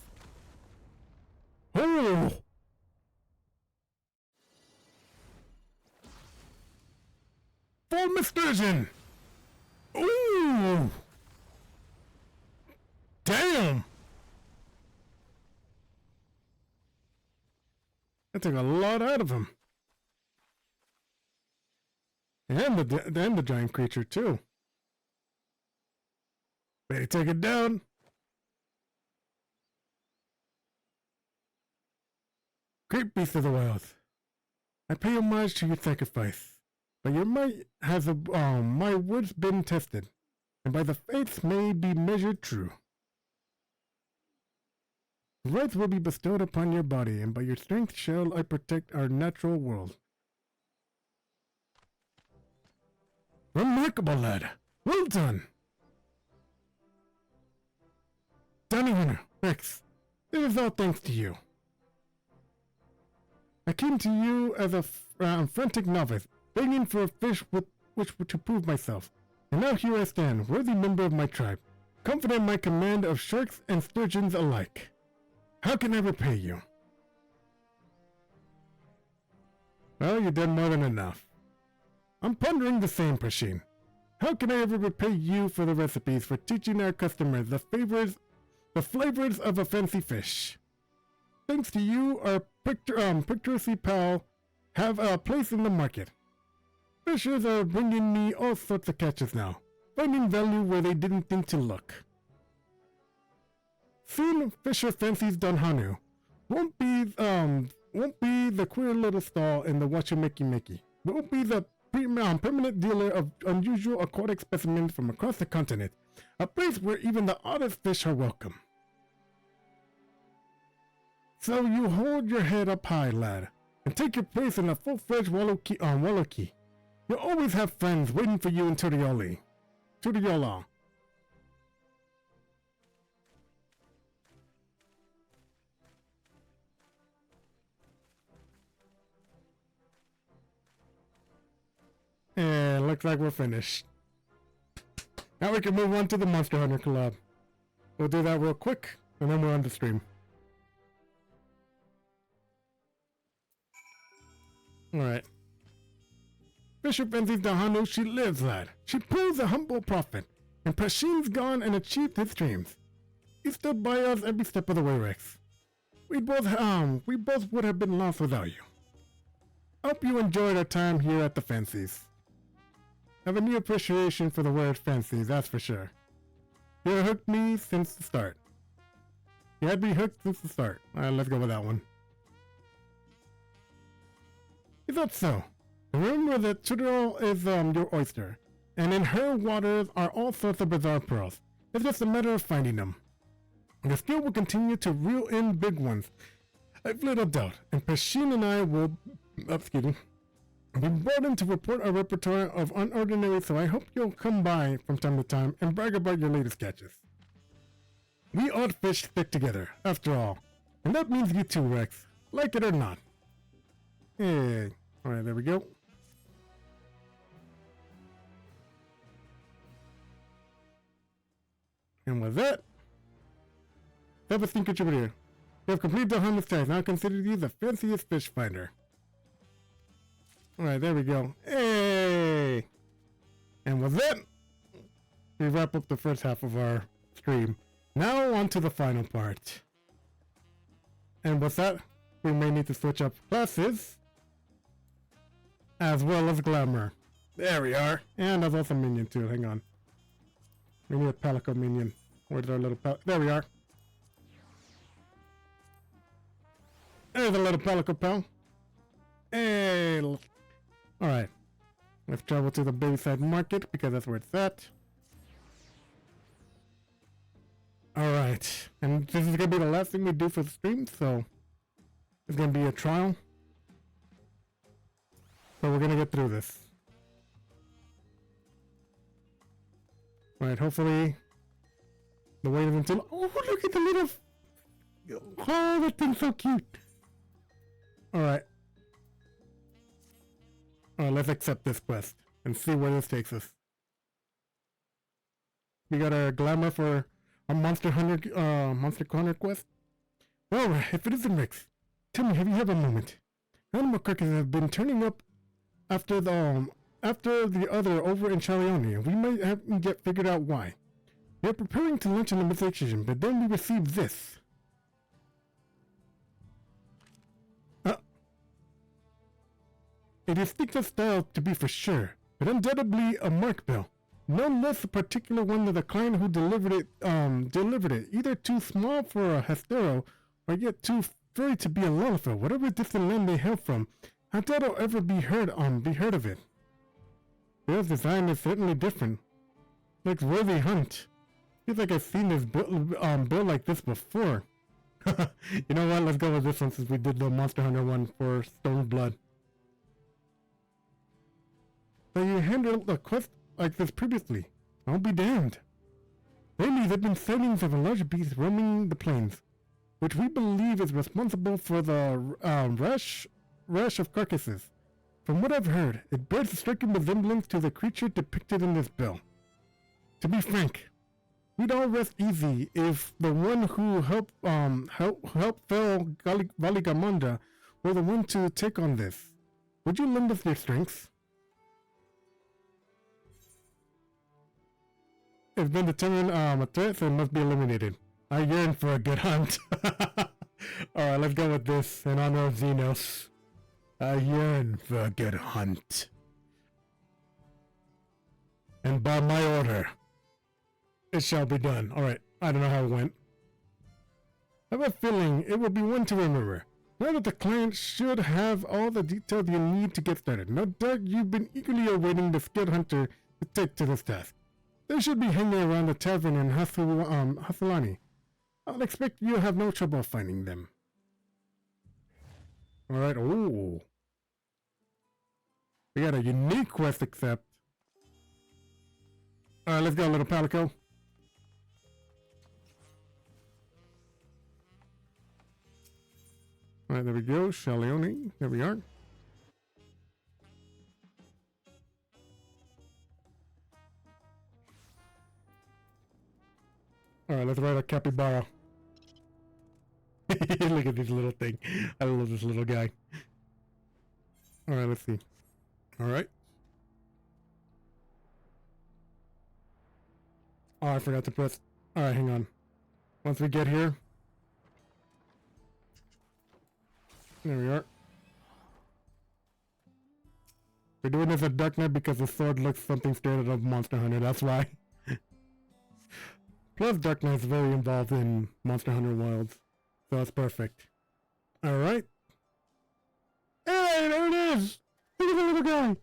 Oh! Full misversion. Ooh! Damn! That took a lot out of him. And the giant creature too. Ready to take it down. Great beast of the wild. I pay homage to your sacrifice. By your might has my words been tested, and by the fates may be measured true. Rights will be bestowed upon your body, and by your strength shall I protect our natural world. Remarkable, lad. Well done. Donohanu, Rex, it is all thanks to you. I came to you as a frantic novice, begging for a fish with which to prove myself. And now here I stand, worthy member of my tribe, confident in my command of sharks and sturgeons alike. How can I repay you? Well, you did more than enough. I'm pondering the same, Prasheen. How can I ever repay you for the recipes for teaching our customers the flavors of a fancy fish? Thanks to you, our picturesque pal have a place in the market. Fishers are bringing me all sorts of catches now, finding value where they didn't think to look. Soon, Fisher fancies Donhanu. Won't be the queer little stall in the Wachimeki. Won't be the permanent dealer of unusual aquatic specimens from across the continent. A place where even the oddest fish are welcome. So you hold your head up high, lad, and take your place in a full-fledged Wallaki. You'll always have friends waiting for you in Tudiola. And looks like we're finished. Now we can move on to the Monster Hunter collab. We'll do that real quick, and then we're on the stream. Alright. Fisher fancies Dahano, she lives, lad. She proves a humble prophet, and Pashin's gone and achieved his dreams. He stood by us every step of the way, Rex. We both would have been lost without you. Hope you enjoyed our time here at the Fancies. Have a new appreciation for the word fancies, that's for sure. You hooked me since the start. You had me hooked since the start. Alright, let's go with that one. Is that so? Remember that Tudor is your oyster, and in her waters are all sorts of bizarre pearls. It's just a matter of finding them. The skill will continue to reel in big ones. I've little doubt, and Pashin and I will, be brought in to report our repertoire of unordinary, so I hope you'll come by from time to time and brag about your latest catches. We odd fish stick together, after all, and that means you too, Rex, like it or not. Hey, alright, there we go. And with that, have a thing contributor. You have completed the harmless task. Now consider you the fanciest fish finder. Alright, there we go. Hey! And with that, we wrap up the first half of our stream. Now on to the final part. And with that, we may need to switch up classes, as well as glamour. There we are. And there's also minion too, hang on. We need a Palico minion. Where's our little Palico? There we are. There's a little Palico pal. Hey! Alright. Let's travel to the Bayside Market, because that's where it's at. Alright. And this is going to be the last thing we do for the stream, so it's going to be a trial. But we're going to get through this. Alright, hopefully the wait is until... Oh, look at the little... Oh, that thing's so cute. Alright. Alright, let's accept this quest and see where this takes us. We got our glamour for a Monster Hunter quest. Well, if it isn't Rex, tell me, have you had a moment? Animal carcasses have been turning up after the other over in Chalione. We might have to get figured out why. We are preparing to launch an investigation, but then we received this. It is Stigma's style to be for sure, but undoubtedly a mark bill. No less a particular one than the client who delivered it, either too small for a Hestero, or yet too furry to be a Lullafer. Whatever distant land they hail from, how did it ever be heard of it? Bill's design is certainly different. Looks worthy hunt. Feels like I've seen this bill like this before. You know what, let's go with this one since we did the Monster Hunter one for Stone Blood. So you handled a quest like this previously. I'll be damned. Lately, there have been sightings of a large beast roaming the plains, which we believe is responsible for the rash of carcasses. From what I've heard, it bears a striking resemblance to the creature depicted in this bill. To be frank, we'd all rest easy if the one who helped fell Valigamanda were the one to take on this. Would you lend us your strengths? It's been determined a threat, so it must be eliminated. I yearn for a good hunt. Alright, let's go with this in honor of Xenos. I yearn for a good hunt. And by my order, it shall be done. Alright, I don't know how it went. I have a feeling it will be one to remember. Now that the client should have all the details you need to get started. No doubt you've been eagerly awaiting the skilled hunter to take to this task. They should be hanging around the tavern in Hasulani. I'll expect you'll have no trouble finding them. Alright, ooh. We got a unique quest accept. Alright, let's go, little Palico. Alright, there we go. Shaleone. There we are. Alright, let's ride a capybara. Look at this little thing. I love this little guy. Alright, let's see. Alright. Oh, I forgot to press. Alright, hang on. Once we get here. There we are. We're doing this at Dark Knight because the sword looks something straight out of Monster Hunter, that's why. Plus, Dark Knight's very involved in Monster Hunter Wilds, so that's perfect. Alright. Hey, there it is! Look at the little guy!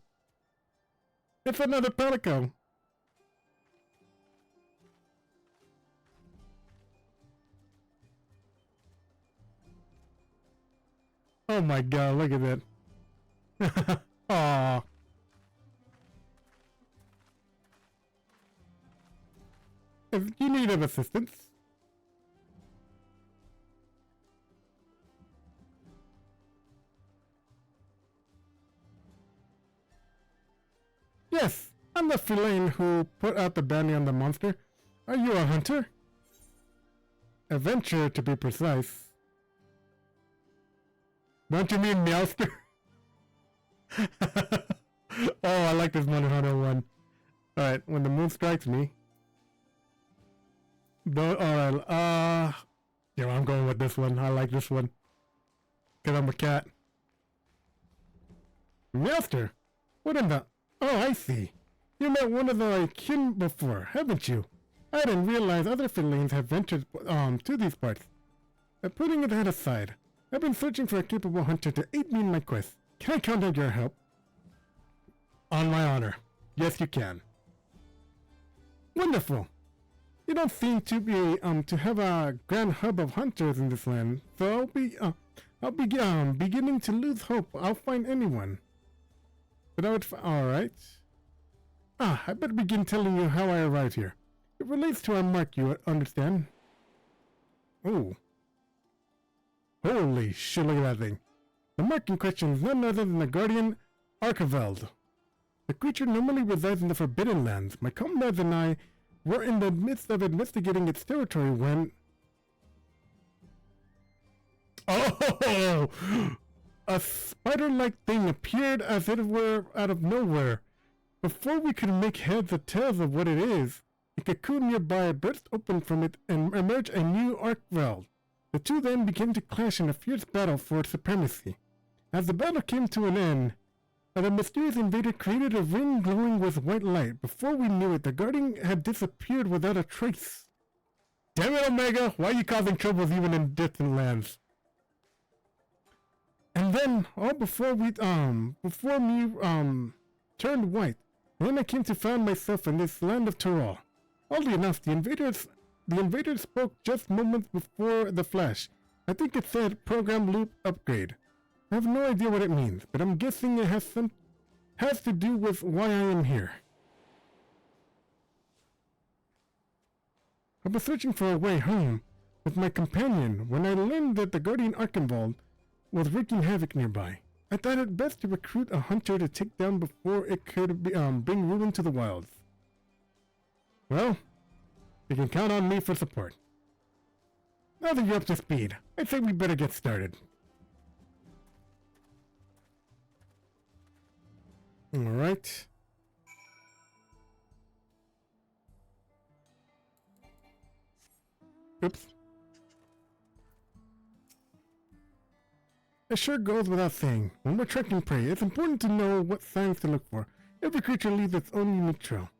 It's another Pelico! Oh my god, look at that. Aww. If you need assistance. Yes, I'm the feline who put out the bounty on the monster. Are you a hunter? Adventurer, to be precise. Don't you mean Meowster? Oh, I like this Monster Hunter one. Alright, when the moon strikes me. Alright, yeah, I'm going with this one. I like this one. Cause I'm a cat. Meowster? What in the... Oh, I see. You met one of the kin before, haven't you? I didn't realize other felines have ventured to these parts. But putting that aside, I've been searching for a capable hunter to aid me in my quest. Can I count on your help? On my honor. Yes, you can. Wonderful. You don't seem to be to have a grand hub of hunters in this land, so I'll be beginning to lose hope I'll find anyone. But alright. I better begin telling you how I arrived here. It relates to our mark, you understand? Oh. Holy shit, look at that thing. The mark in question is none other than the Guardian Archiveld. The creature normally resides in the Forbidden Lands. My comrades and I were in the midst of investigating its territory when... Oh! A spider-like thing appeared as it were out of nowhere. Before we could make heads or tails of what it is, a cocoon nearby burst open from it and emerged a new Archiveld. The two then began to clash in a fierce battle for supremacy. As the battle came to an end, the mysterious invader created a ring glowing with white light. Before we knew it, the Guardian had disappeared without a trace. Damn it, Omega! Why are you causing troubles even in distant lands? And then, all before me turned white. And then I came to find myself in this land of Tyrol. Oddly enough, the invaders spoke just moments before the flash. I think it said program loop upgrade. I have no idea what it means, but I'm guessing it has to do with why I am here. I was searching for a way home with my companion when I learned that the Guardian Archiveld was wreaking havoc nearby. I thought it best to recruit a hunter to take down before it could bring ruin to the wilds. Well, you can count on me for support. Now that you're up to speed, I'd say we better get started. Alright. Oops. It sure goes without saying, when we're tracking prey, it's important to know what signs to look for. Every creature leaves its own unique trail.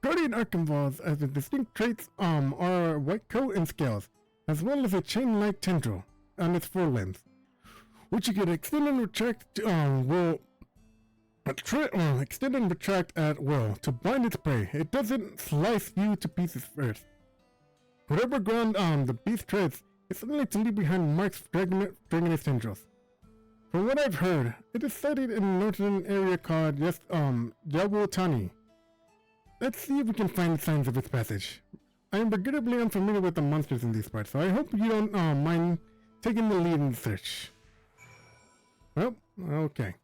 Guardian Archivals as the distinct traits are white coat and scales, as well as a chain-like tendril on its forelimbs, which you can extend and retract extend and retract at will to bind its prey. It doesn't slice you to pieces first. Whatever ground the beast treads, it's only to leave behind marks dragging its tendrils. From what I've heard, it is sighted in a northern area called Yawotani. Let's see if we can find signs of its passage. I am regrettably unfamiliar with the monsters in these parts, so I hope you don't mind taking the lead in the search. Well, okay.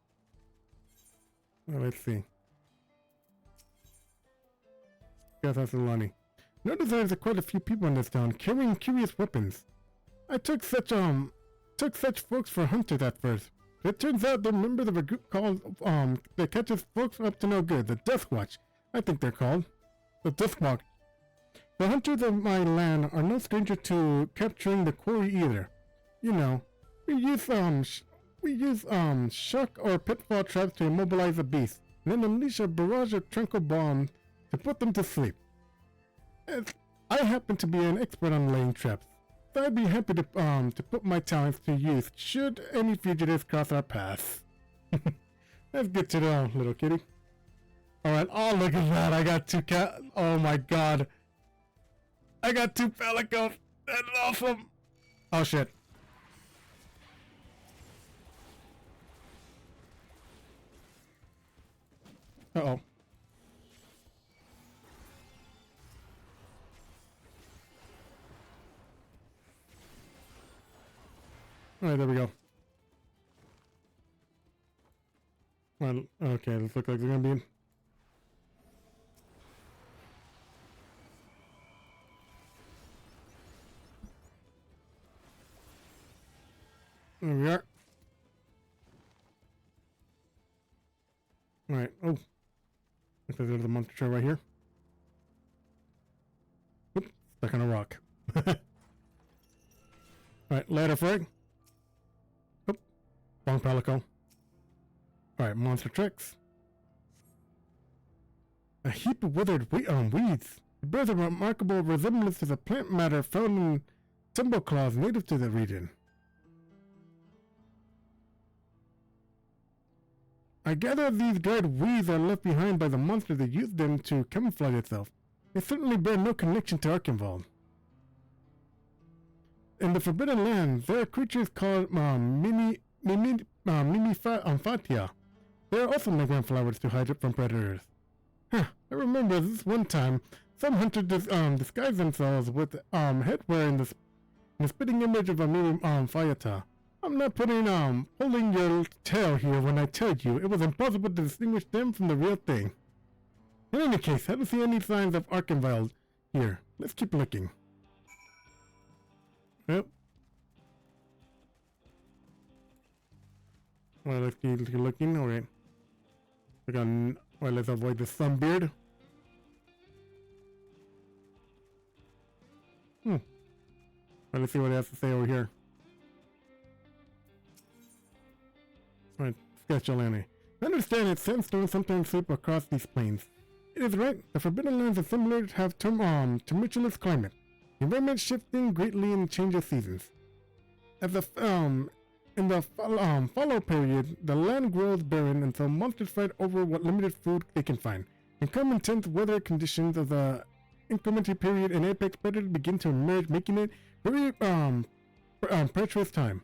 Well, let's see. Guess that's Alani. Notice there's quite a few people in this town carrying curious weapons. I took such folks for hunters at first. But it turns out they're members of a group called that catches folks up to no good. The Death Watch, I think they're called. The Death Watch. The hunters of my land are no stranger to capturing the quarry either. You know, we use shock or pitfall traps to immobilize the beast, and then unleash a barrage of tranquil bombs to put them to sleep. I happen to be an expert on laying traps, so I'd be happy to put my talents to use should any fugitives cross our paths. Let's get to the little kitty. Alright, oh look at that, I got two oh my god. I got two pelicans, that's awesome. Oh shit. Uh-oh. Alright, there we go. Well, okay, this looks like they're gonna be... There we are. Alright, oh. Looks like there's a monster trail right here. Oops, stuck on a rock. Alright, ladder frag. Oop, wrong pelico. Alright, monster tricks. A heap of withered weeds. It bears a remarkable resemblance to the plant matter found in tumble claws native to the region. I gather these dried weeds are left behind by the monster that used them to camouflage itself. They certainly bear no connection to Archenwald. In the Forbidden Lands, there are creatures called Fatia. They are also migrant flowers to hide from predators. Huh, I remember this one time, some hunters disguised themselves with headwear in the spitting image of a mini Fayata. I'm not pulling your tail here when I tell you it was impossible to distinguish them from the real thing. In any case, I don't see any signs of Archenwald here. Let's keep looking. Yep. Well, let's keep looking. Alright. Well, let's avoid the sunbeard. Well, let's see what it has to say over here. Alright, Sketchalani. I understand that sandstones sometimes sweep across these plains. It is right, the Forbidden Lands are similar to have tumultuous climate. The environment shifting greatly in change of seasons. As the in the fallow period, the land grows barren until monsters fight over what limited food they can find. In come intense weather conditions of the inclemency period, and apex predators begin to emerge, making it very treacherous time.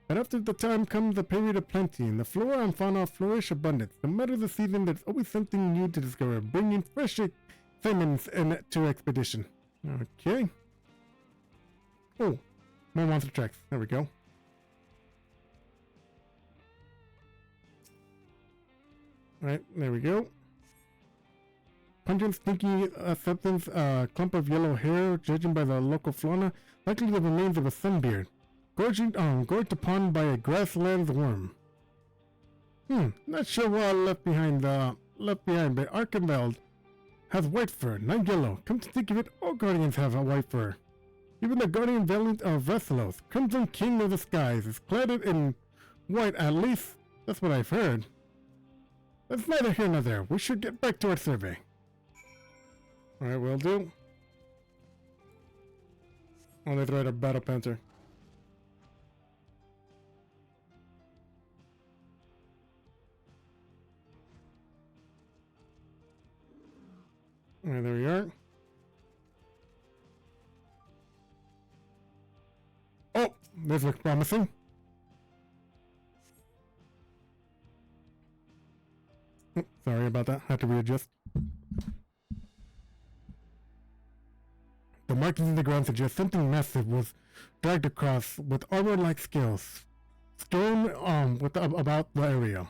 But after the time comes a period of plenty, and the flora and fauna flourish abundance. No matter the season, there's always something new to discover, bringing fresh excitements to expedition. Okay. Oh, more monster tracks. There we go. Alright, there we go. Pungent, stinky substance, clump of yellow hair, judging by the local fauna, likely the remains of a sunbeard. Gorged upon by a grasslands worm. Not sure what left behind, but Archenwald has white fur, not yellow. Come to think of it, all guardians have a white fur. Even the guardian valiant of Vesselos, Crimson King of the Skies, is clad in white, at least that's what I've heard. That's neither here nor there. We should get back to our survey. Alright, will do. Only threat of Battle Panther. Alright, there we are. Oh, this looks promising. Oh, sorry about that. Had to readjust. The markings in the ground suggest something massive was dragged across with armor-like scales strewn about the area.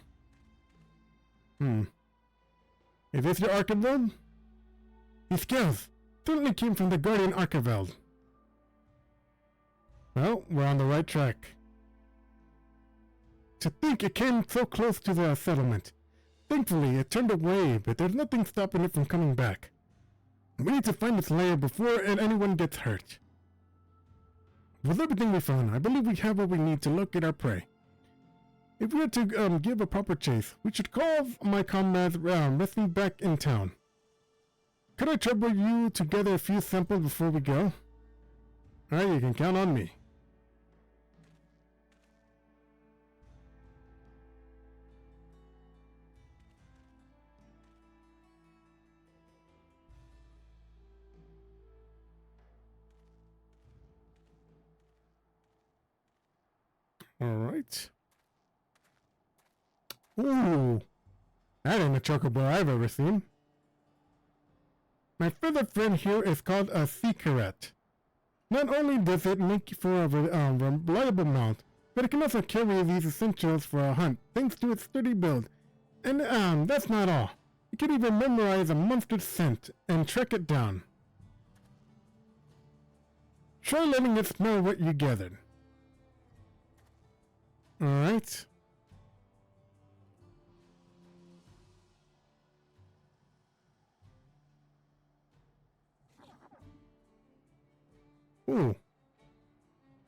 Is this your Archiveld? These scales certainly came from the Guardian Archiveld. Well, we're on the right track. To think it came so close to the settlement. Thankfully, it turned away, but there's nothing stopping it from coming back. We need to find its lair before anyone gets hurt. With everything we found, I believe we have what we need to locate our prey. If we are to give a proper chase, we should call my comrades resting back in town. Could I trouble you to gather a few samples before we go? Alright, you can count on me. Alright. Ooh! That ain't a chocobo I've ever seen. My feathered friend here is called a sea carrot. Not only does it make for a reliable mount, but it can also carry these essentials for a hunt thanks to its sturdy build. And that's not all. It can even memorize a monster's scent and track it down. Try letting it smell what you gathered. Alright. Ooh.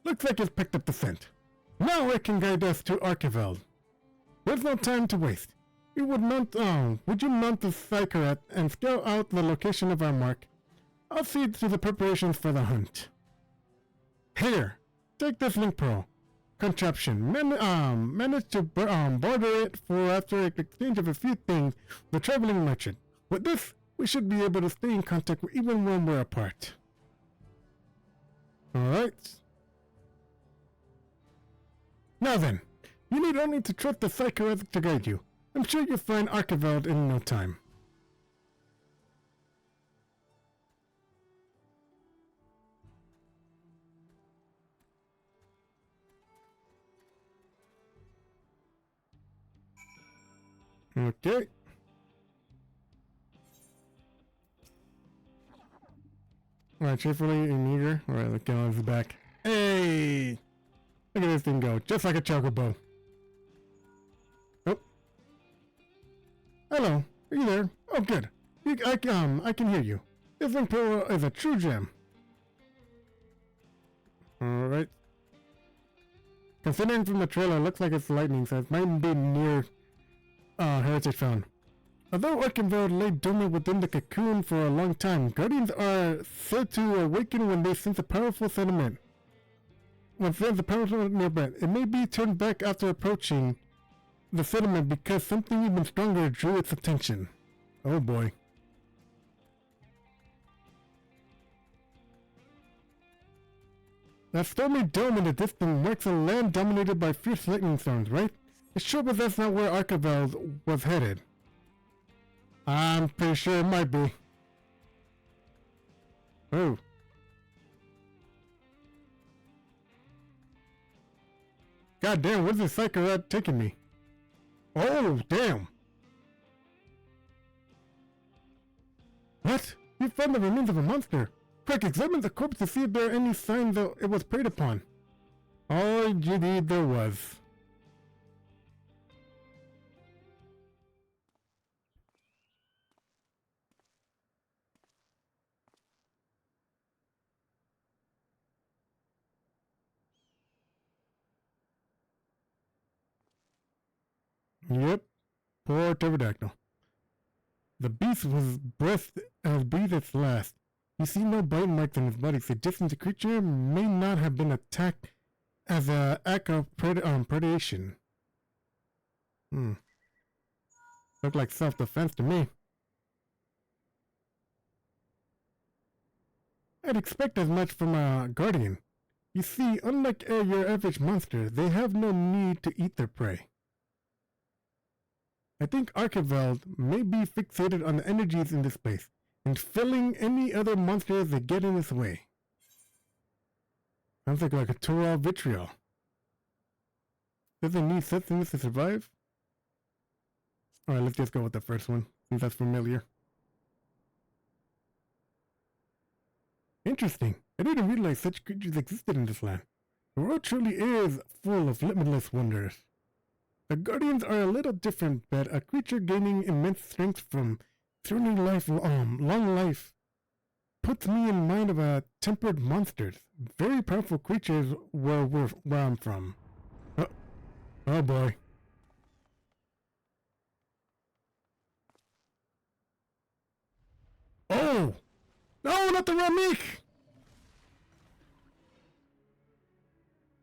Looks like it's picked up the scent. Now it can guide us to Archiveld. There's no time to waste. Would you mount the Psychorat and scout out the location of our mark? I'll see to the preparations for the hunt. Here, take this link pearl. Contraption. Managed to barter it for after an exchange of a few things with a traveling merchant. With this, we should be able to stay in contact even when we're apart. Alright. Now then, you need only to trust the Psychorat to guide you. I'm sure you'll find Archiveld in no time. Okay. Alright, cheerfully and eager. Alright, look at his back. Hey! Look at this thing go, just like a chocobo. Oh. Hello, are you there? Oh, good. I can hear you. This link pearl is a true gem. Alright. Considering from the trailer, it looks like it's lightning, so it might be near Heritage Found. Although Archiveld lay dormant within the cocoon for a long time, guardians are said to awaken when they sense a powerful sentiment. It may be turned back after approaching the sediment because something even stronger drew its attention. Oh boy. That stormy dome in the distance marks a land dominated by fierce lightning storms, right? It's sure, but that's not where Archiveld was headed. I'm pretty sure it might be. Oh. God damn, where's this Psychorat taking me? Oh, damn. What? You found the remains of a monster. Quick, examine the corpse to see if there are any signs that it was preyed upon. Oh, indeed there was. Yep. Poor pterodactyl. The beast has breathed its last. You see no bite marks on his body, suggesting the creature may not have been attacked as an act of predation. Look like self-defense to me. I'd expect as much from a guardian. You see, unlike your average monster, they have no need to eat their prey. I think Archiveld may be fixated on the energies in this place, and filling any other monsters that get in its way. Sounds like a Taural vitriol. Does it need sustenance to survive? Alright, let's just go with the first one, since that's familiar. Interesting. I didn't realize such creatures existed in this land. The world truly is full of limitless wonders. The Guardians are a little different, but a creature gaining immense strength from long life puts me in mind of tempered monsters. Very powerful creatures where I'm from. Oh boy. Oh! No, not the Ramik!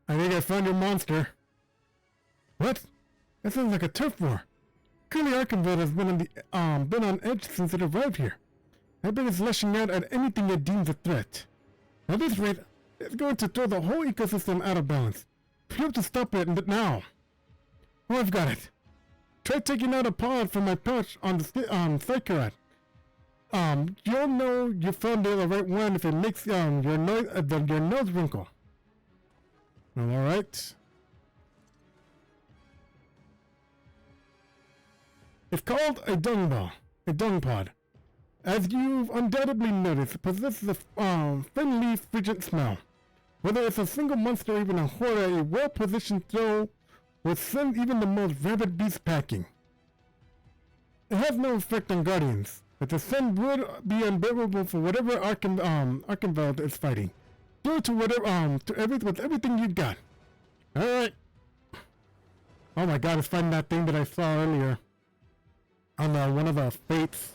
I think I found your monster. What? That sounds like a turf war. Clearly Arkenveld has been on edge since it arrived here. I bet it's lashing out at anything it deems a threat. At this rate, it's going to throw the whole ecosystem out of balance. We have to stop it now. Oh, I've got it. Try taking out a pod from my pouch on the Psychorat. You'll know you found the right one if it makes your nose wrinkle. Alright. It's called a dung pod. As you've undoubtedly noticed, it possesses a friendly, frigid smell. Whether it's a single monster or even a horde, a well-positioned throw will send even the most rabid beast packing. It has no effect on guardians, but the scent would be unbearable for whatever Arkenveld is fighting. Do it to with everything you got. Alright. Oh my god, it's fighting that thing that I saw earlier. On one of the fates.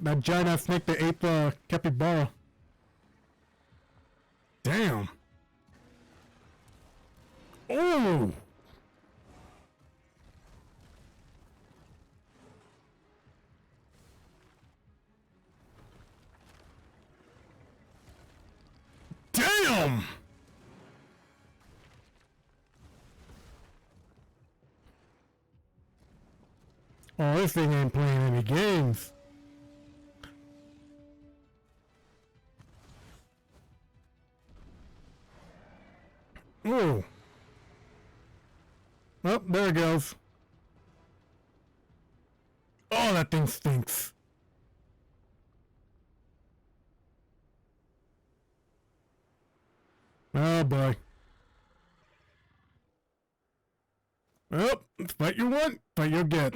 That giant ass snake that ate the capybara. Damn. Oh! Damn! Oh, this thing ain't playing any games. Oh. Oh, there it goes. Oh, that thing stinks. Oh boy. Well, fight you want, fight you get.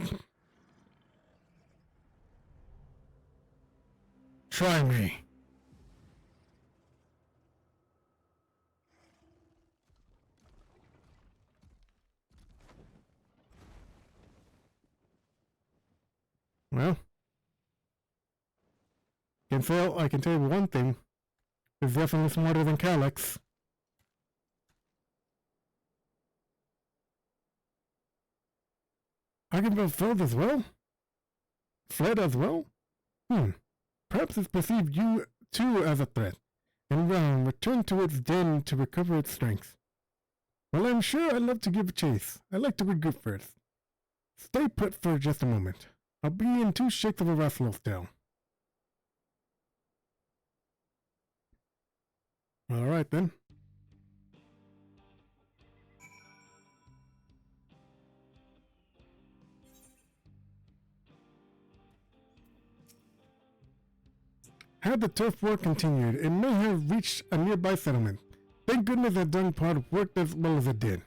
Try me. Well, I can tell you one thing. It's definitely smarter than Calyx. Arkenveld fled as well? Fled as well? Perhaps it's perceived you too as a threat, and returned to its den to recover its strength. Well, I'm sure I'd love to give chase. I'd like to regroup first. Stay put for just a moment. I'll be in 2 shakes of a Rascal's tail. Alright then. Had the turf war continued, it may have reached a nearby settlement. Thank goodness that dung pod worked as well as it did.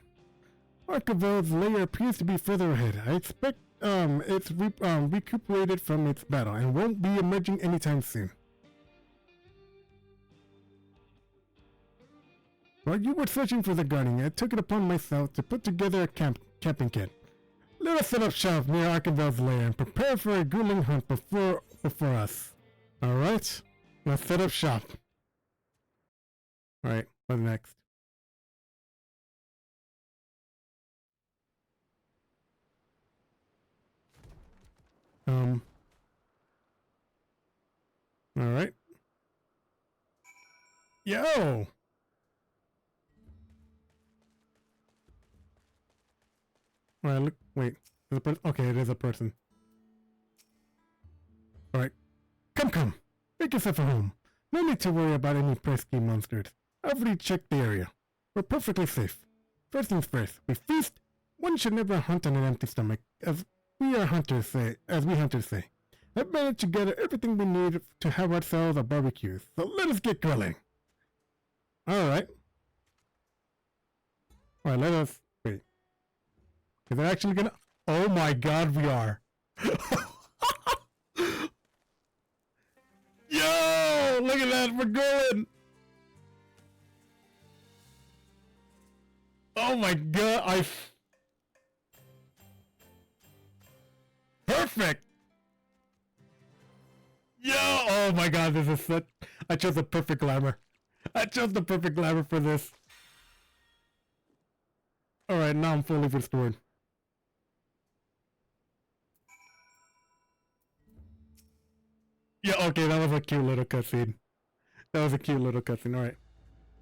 Arkenveld's lair appears to be further ahead. I expect it's recuperated from its battle and won't be emerging anytime soon. While you were searching for the Guardian, I took it upon myself to put together a camping kit. Let us set up shop near Archibald's lair and prepare for a grueling hunt before us. Alright? Let's set up shop. Alright, what's next? Alright. Yo! Alright, look, wait. There's a person. Okay, it is a person. Alright. Come. Make yourself at home. No need to worry about any pesky monsters. I've already checked the area. We're perfectly safe. First things first, we feast. One should never hunt on an empty stomach, as we hunters say. I've managed to gather everything we need to have ourselves a barbecue, so let us get grilling. Alright. Alright, let us... Wait. Is it actually gonna... Oh my god, we are. Yo! Look at that, we're going! Oh my god, Perfect! Yo! Oh my god, this is such... I chose the perfect glamour. I chose the perfect glamour for this. Alright, now I'm fully restored. Yeah, okay, that was a cute little cutscene. Alright.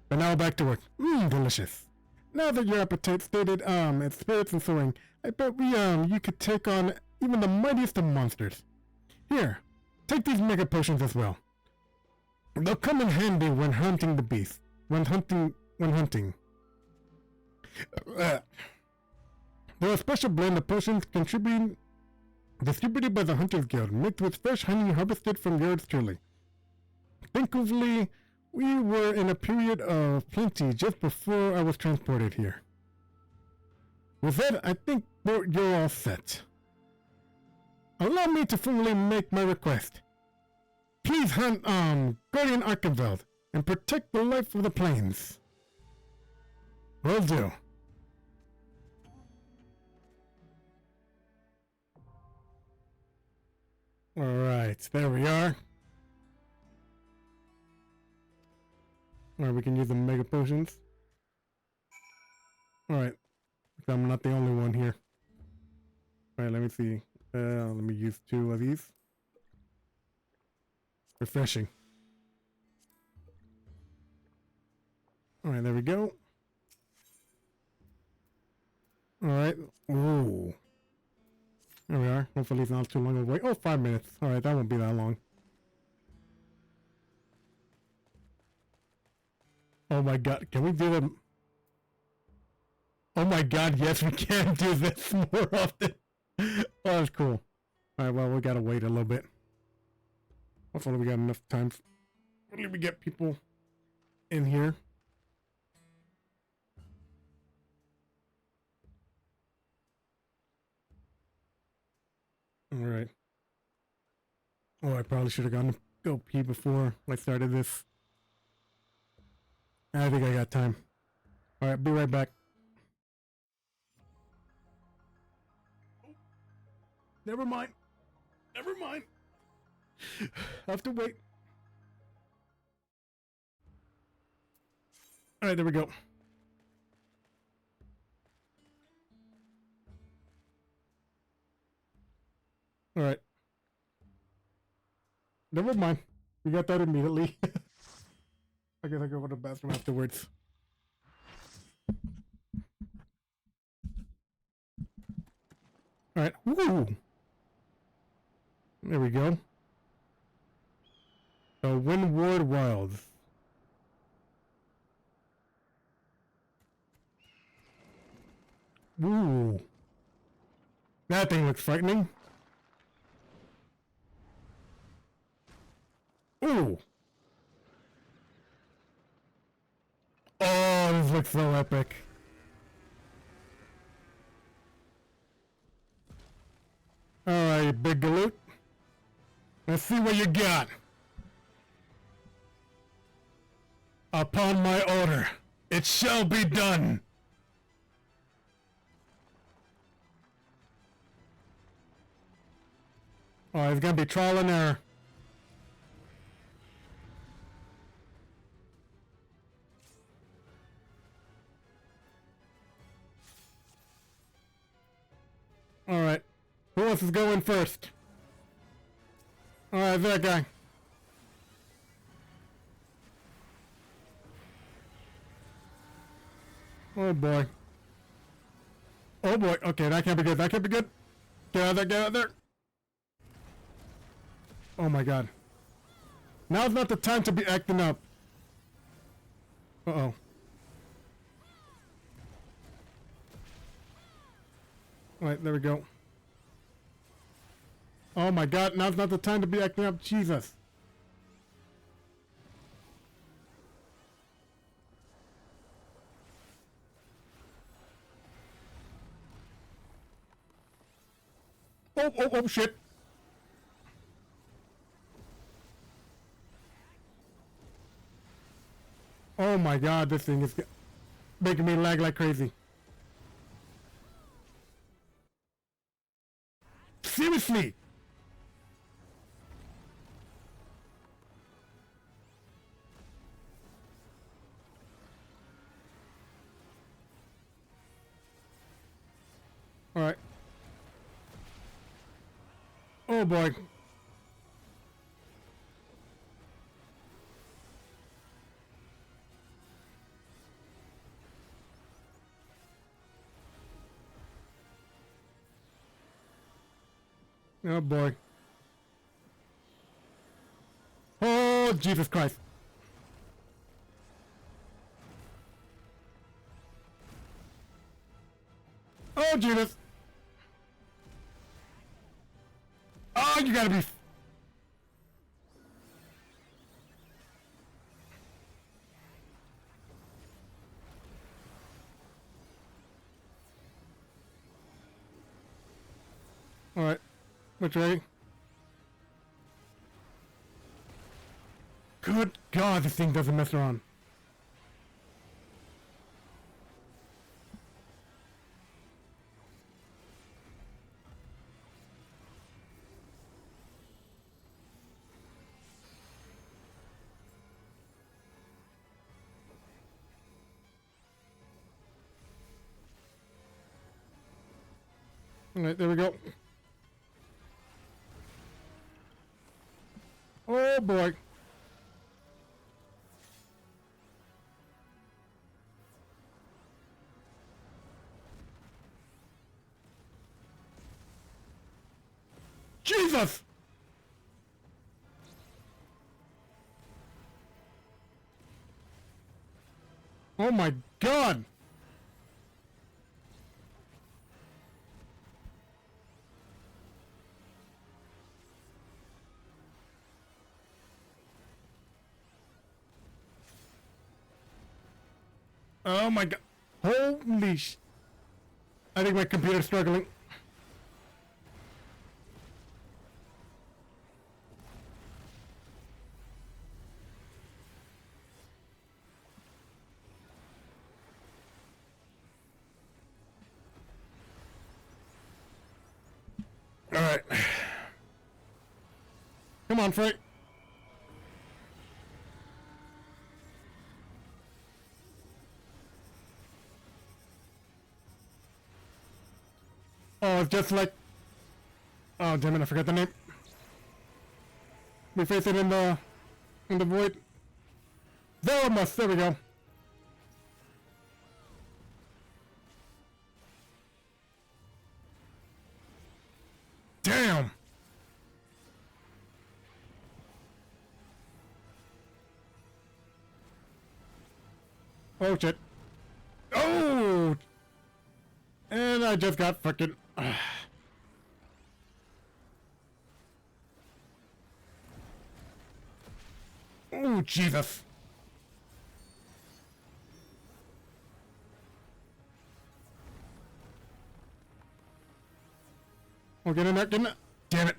But now back to work. Delicious. Now that your appetite stated, its spirits and soaring, I bet you could take on even the mightiest of monsters. Here, take these mega potions as well. They'll come in handy when hunting the beast. When hunting. They're a special blend of potions distributed by the Hunters Guild, mixed with fresh honey harvested from yours truly. Thankfully, we were in a period of plenty just before I was transported here. With that, I think you're all set. Allow me to formally make my request. Please hunt, Guardian Archibald and protect the life of the plains. Will do. Alright, there we are. Alright, we can use the mega potions. Alright. I'm not the only one here. Alright, let me see. Let me use 2 of these. Refreshing. Alright, there we go. Alright. Ooh. There we are. Hopefully it's not too long of a wait. Oh, 5 minutes. Alright, that won't be that long. Oh my god, can we do them? Oh my god, yes, we can do this more often. Oh, that's cool. Alright, well, we gotta wait a little bit. Hopefully we got enough time. Hopefully we get people in here. Alright. Oh, I probably should have gone to go pee before I started this. I think I got time. Alright, be right back. Never mind. I have to wait. Alright, there we go. Alright. Never mind. We got that immediately. I guess I go to the bathroom afterwards. Alright. Woo! There we go. Windward Wilds. Ooh. That thing looks frightening. Ooh. Oh, this looks so epic. Alright, big galoot. Let's see what you got. Upon my order, it shall be done. Oh, it's gonna be trial and error. Alright. Who wants to go in first? Alright, that guy. Oh boy. Oh boy. Okay, that can't be good. That can't be good. Get out of there, get out of there. Oh my god. Now's not the time to be acting up. Uh-oh. Alright, there we go. Oh my god, now's not the time to be acting up. Jesus. Oh, shit. Oh my god, this thing is making me lag like crazy. Seriously! Alright. Oh boy. Oh boy. Oh, Jesus Christ. Oh, Jesus. Oh, you gotta be... Alright. Which way? Good God, this thing doesn't mess around. Alright, there we go. Oh boy. Jesus! Oh my God! Oh my God! Holy sh... I think my computer's struggling. Alright. Come on, Frank. Oh, it's just like... Oh, damn it, I forgot the name. We face it in the void. Veramus, there we go. Damn! Oh shit. Oh! And I just got fucking... Oh, Jesus. Oh, get in there, get in there. Damn it.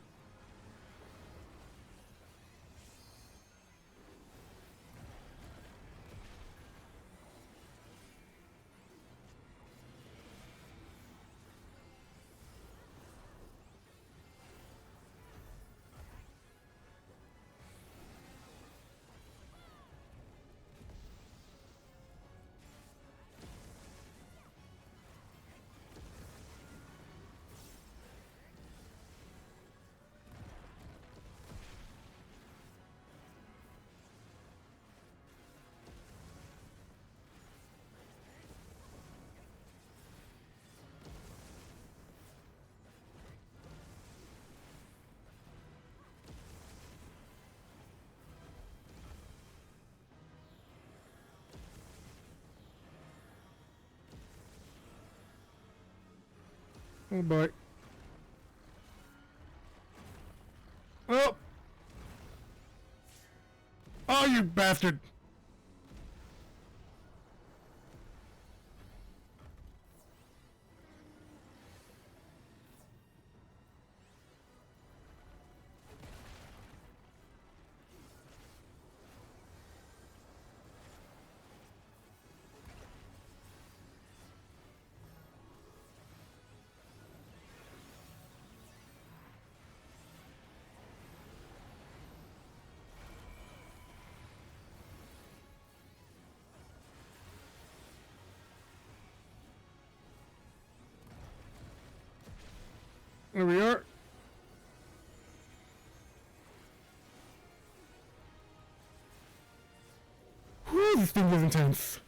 Oh boy. Oh! Oh, you bastard! There we are. Whew, this thing is intense.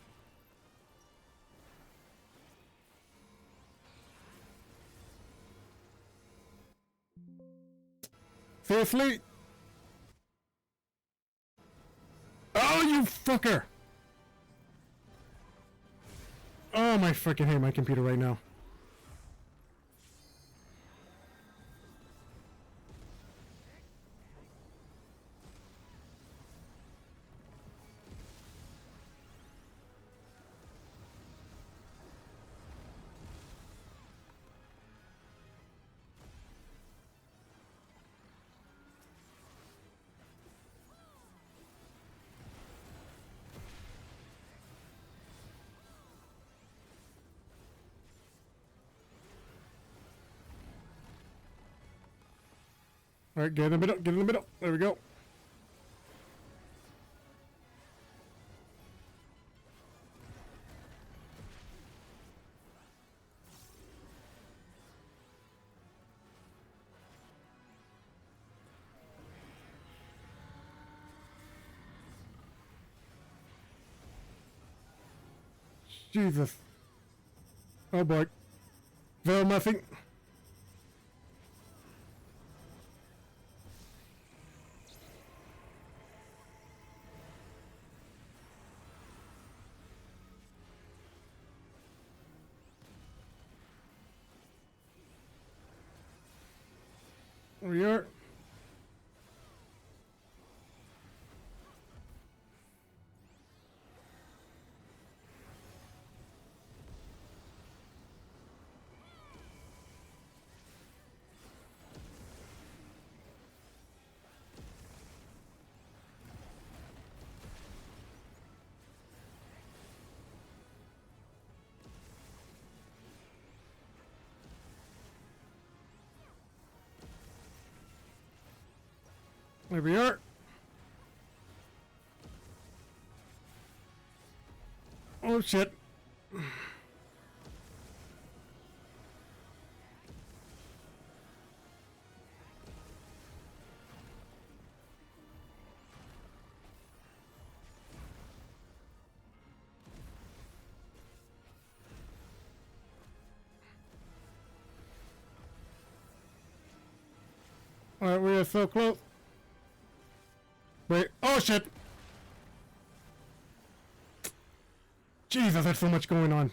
Seriously? Oh, you fucker! Oh, my freaking hate my computer right now. Alright, get in the middle, get in the middle. There we go. Jesus. Oh boy. Very nothing. There we are. There we are. Oh shit. Alright, we are so close. Wait, oh shit! Jesus, there's so much going on.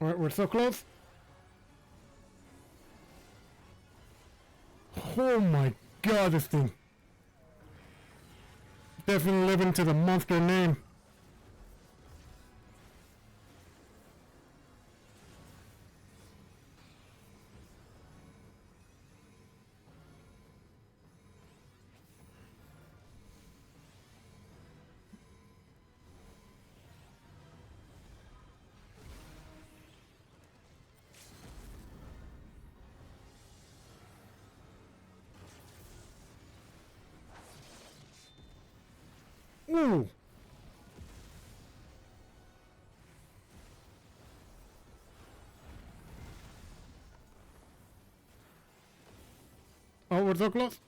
Alright, we're so close. Oh my god, this thing. Definitely living to the monster name. Ooh. we're so close.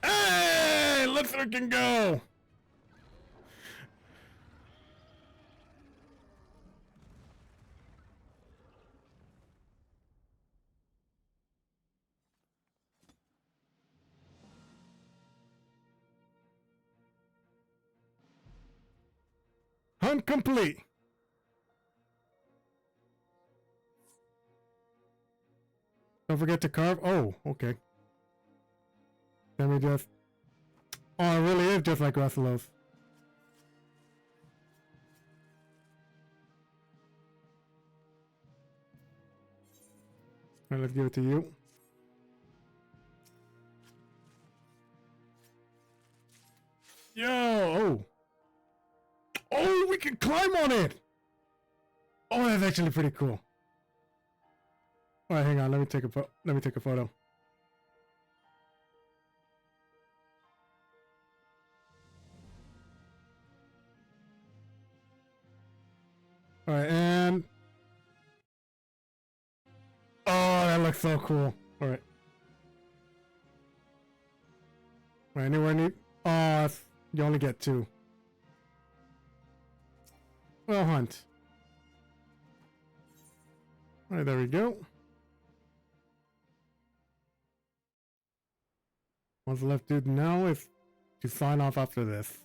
Hey, let's freaking go. Hunt complete. Don't forget to carve. Oh, okay. Then we just... Oh, it really is just like Russello's. Alright, let's give it to you. Yo! Oh! Oh, we can climb on it! Oh, that's actually pretty cool. Alright, hang on. Let me take a photo. Alright, and... Oh, that looks so cool. Alright. Alright, anywhere neat? Oh, you only get 2. Well, hunt. Alright, there we go. What's left to do now is to sign off after this.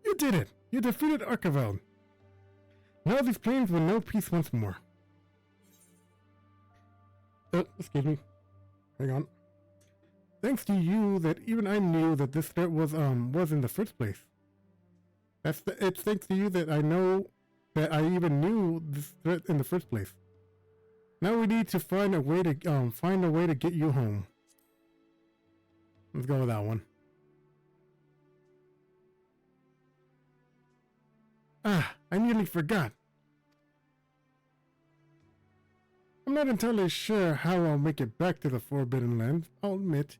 You did it! You defeated Archiveld. Now these plains will know peace once more. Oh, excuse me. Hang on. Thanks to you that even I knew that this threat was in the first place. It's thanks to you that I know that I even knew this threat in the first place. Now we need to find a way to get you home. Let's go with that one. Ah, I nearly forgot. I'm not entirely sure how I'll make it back to the Forbidden Lands, I'll admit,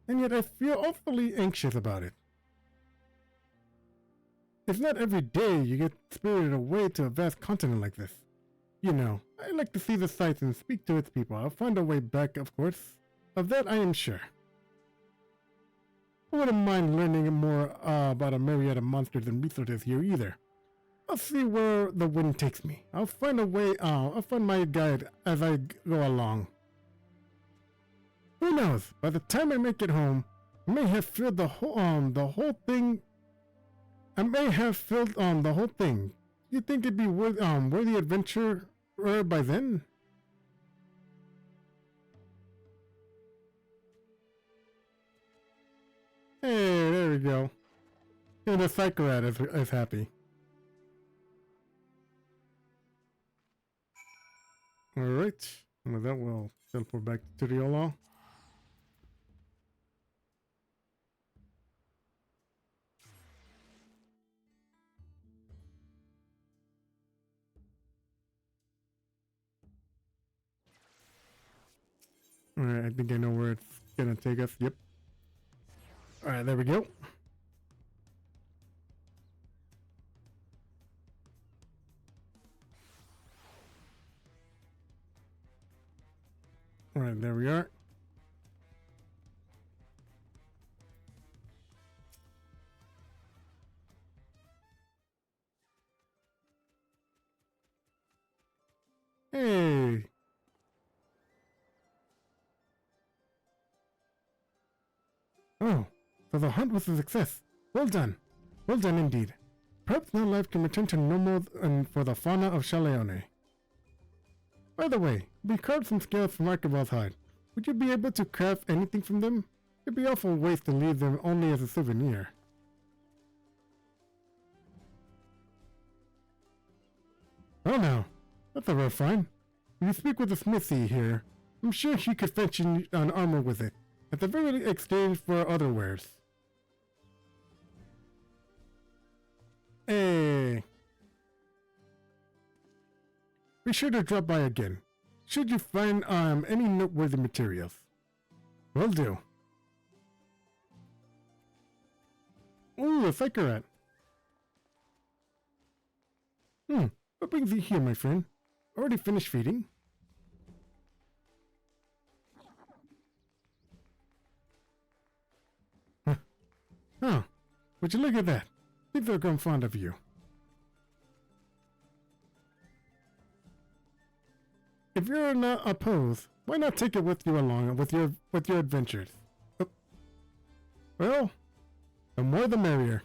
and yet I feel awfully anxious about it. It's not every day you get spirited away to a vast continent like this. You know, I like to see the sights and speak to its people. I'll find a way back, of course. Of that I am sure. I wouldn't mind learning more about a myriad of monsters and resources here either. I'll see where the wind takes me. I'll find a way. I'll find my guide as I go along. Who knows? By the time I make it home, I may have filled the whole thing. I may have filled the whole thing. You think it'd be worthy adventure by then? Hey, there we go. And the Psychorat is happy. Alright, with that we'll teleport back to Riola. Alright, I think I know where it's gonna take us. Yep. Alright, there we go. Alright, there we are. Hey! Oh, so the hunt was a success. Well done. Well done indeed. Perhaps now life can return to normal for the fauna of Chaleone. By the way, we carved some scales from Archibald's hide. Would you be able to craft anything from them? It'd be awful waste to leave them only as a souvenir. Oh no, that's a rough fine. If you speak with the smithy here, I'm sure he could fetch you an armor with it, at the very least exchange for other wares. Hey! Be sure to drop by again, should you find any noteworthy materials. Will do. Ooh, a psycho rat. What brings you here, my friend? Already finished feeding? Huh. Would you look at that? Think they're grown fond of you. If you're not opposed, why not take it with you along with your adventures? Oh. Well, the more the merrier.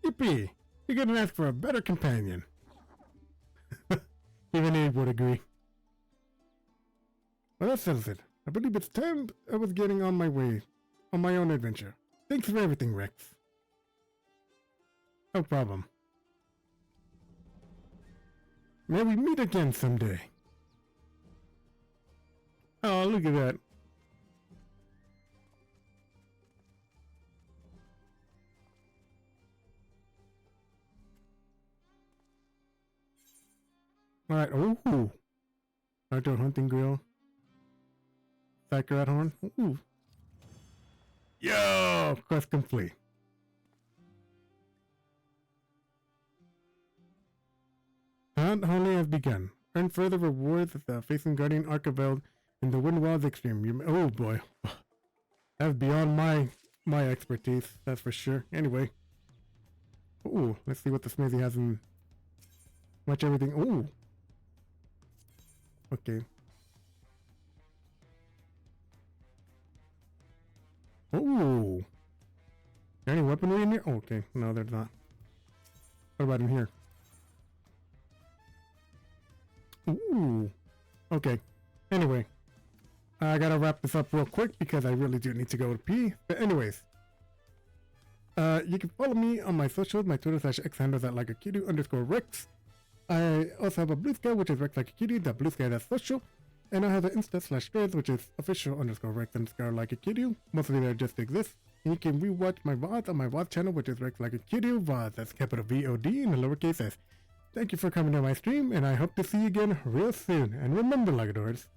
Yippee! You couldn't ask for a better companion. Even Abe would agree. Well, that settles it. I believe it's time I was getting on my way, on my own adventure. Thanks for everything, Rex. No problem. May we meet again someday. Oh, look at that. Alright, ooh. Outdoor hunting grill. Psycho rat horn. Ooh. Yo! Quest complete. Hunt only has begun. Earn further rewards with the Facing Guardian Archiveld in the Wind Wilds Extreme. Oh boy. That's beyond my expertise, that's for sure. Anyway. Ooh, let's see what the smithy has in much everything. Ooh. Okay. Ooh. Any weaponry in here? Oh, okay. No, there's not. What about in here? Ooh. Okay. Anyway. I gotta wrap this up real quick because I really do need to go to pee. But anyways. You can follow me on my socials. My Twitter /X handle is at @likeakitty_Rex. I also have a Blue Sky, which is Rex Like a Kitty. That Blue Sky, that's social. And I have an Insta /Threads, which is official_Rex_ Like a Kitty. Mostly there just exists. And you can rewatch my VODs on my VOD channel, which is Rex Like a Kitty. VODs, that's capital VOD in the lowercase s. Thank you for coming to my stream, and I hope to see you again real soon. And remember, Lugadors,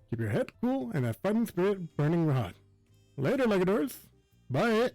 keep your head cool and that fighting spirit burning hot. Later, Lugadors. Bye.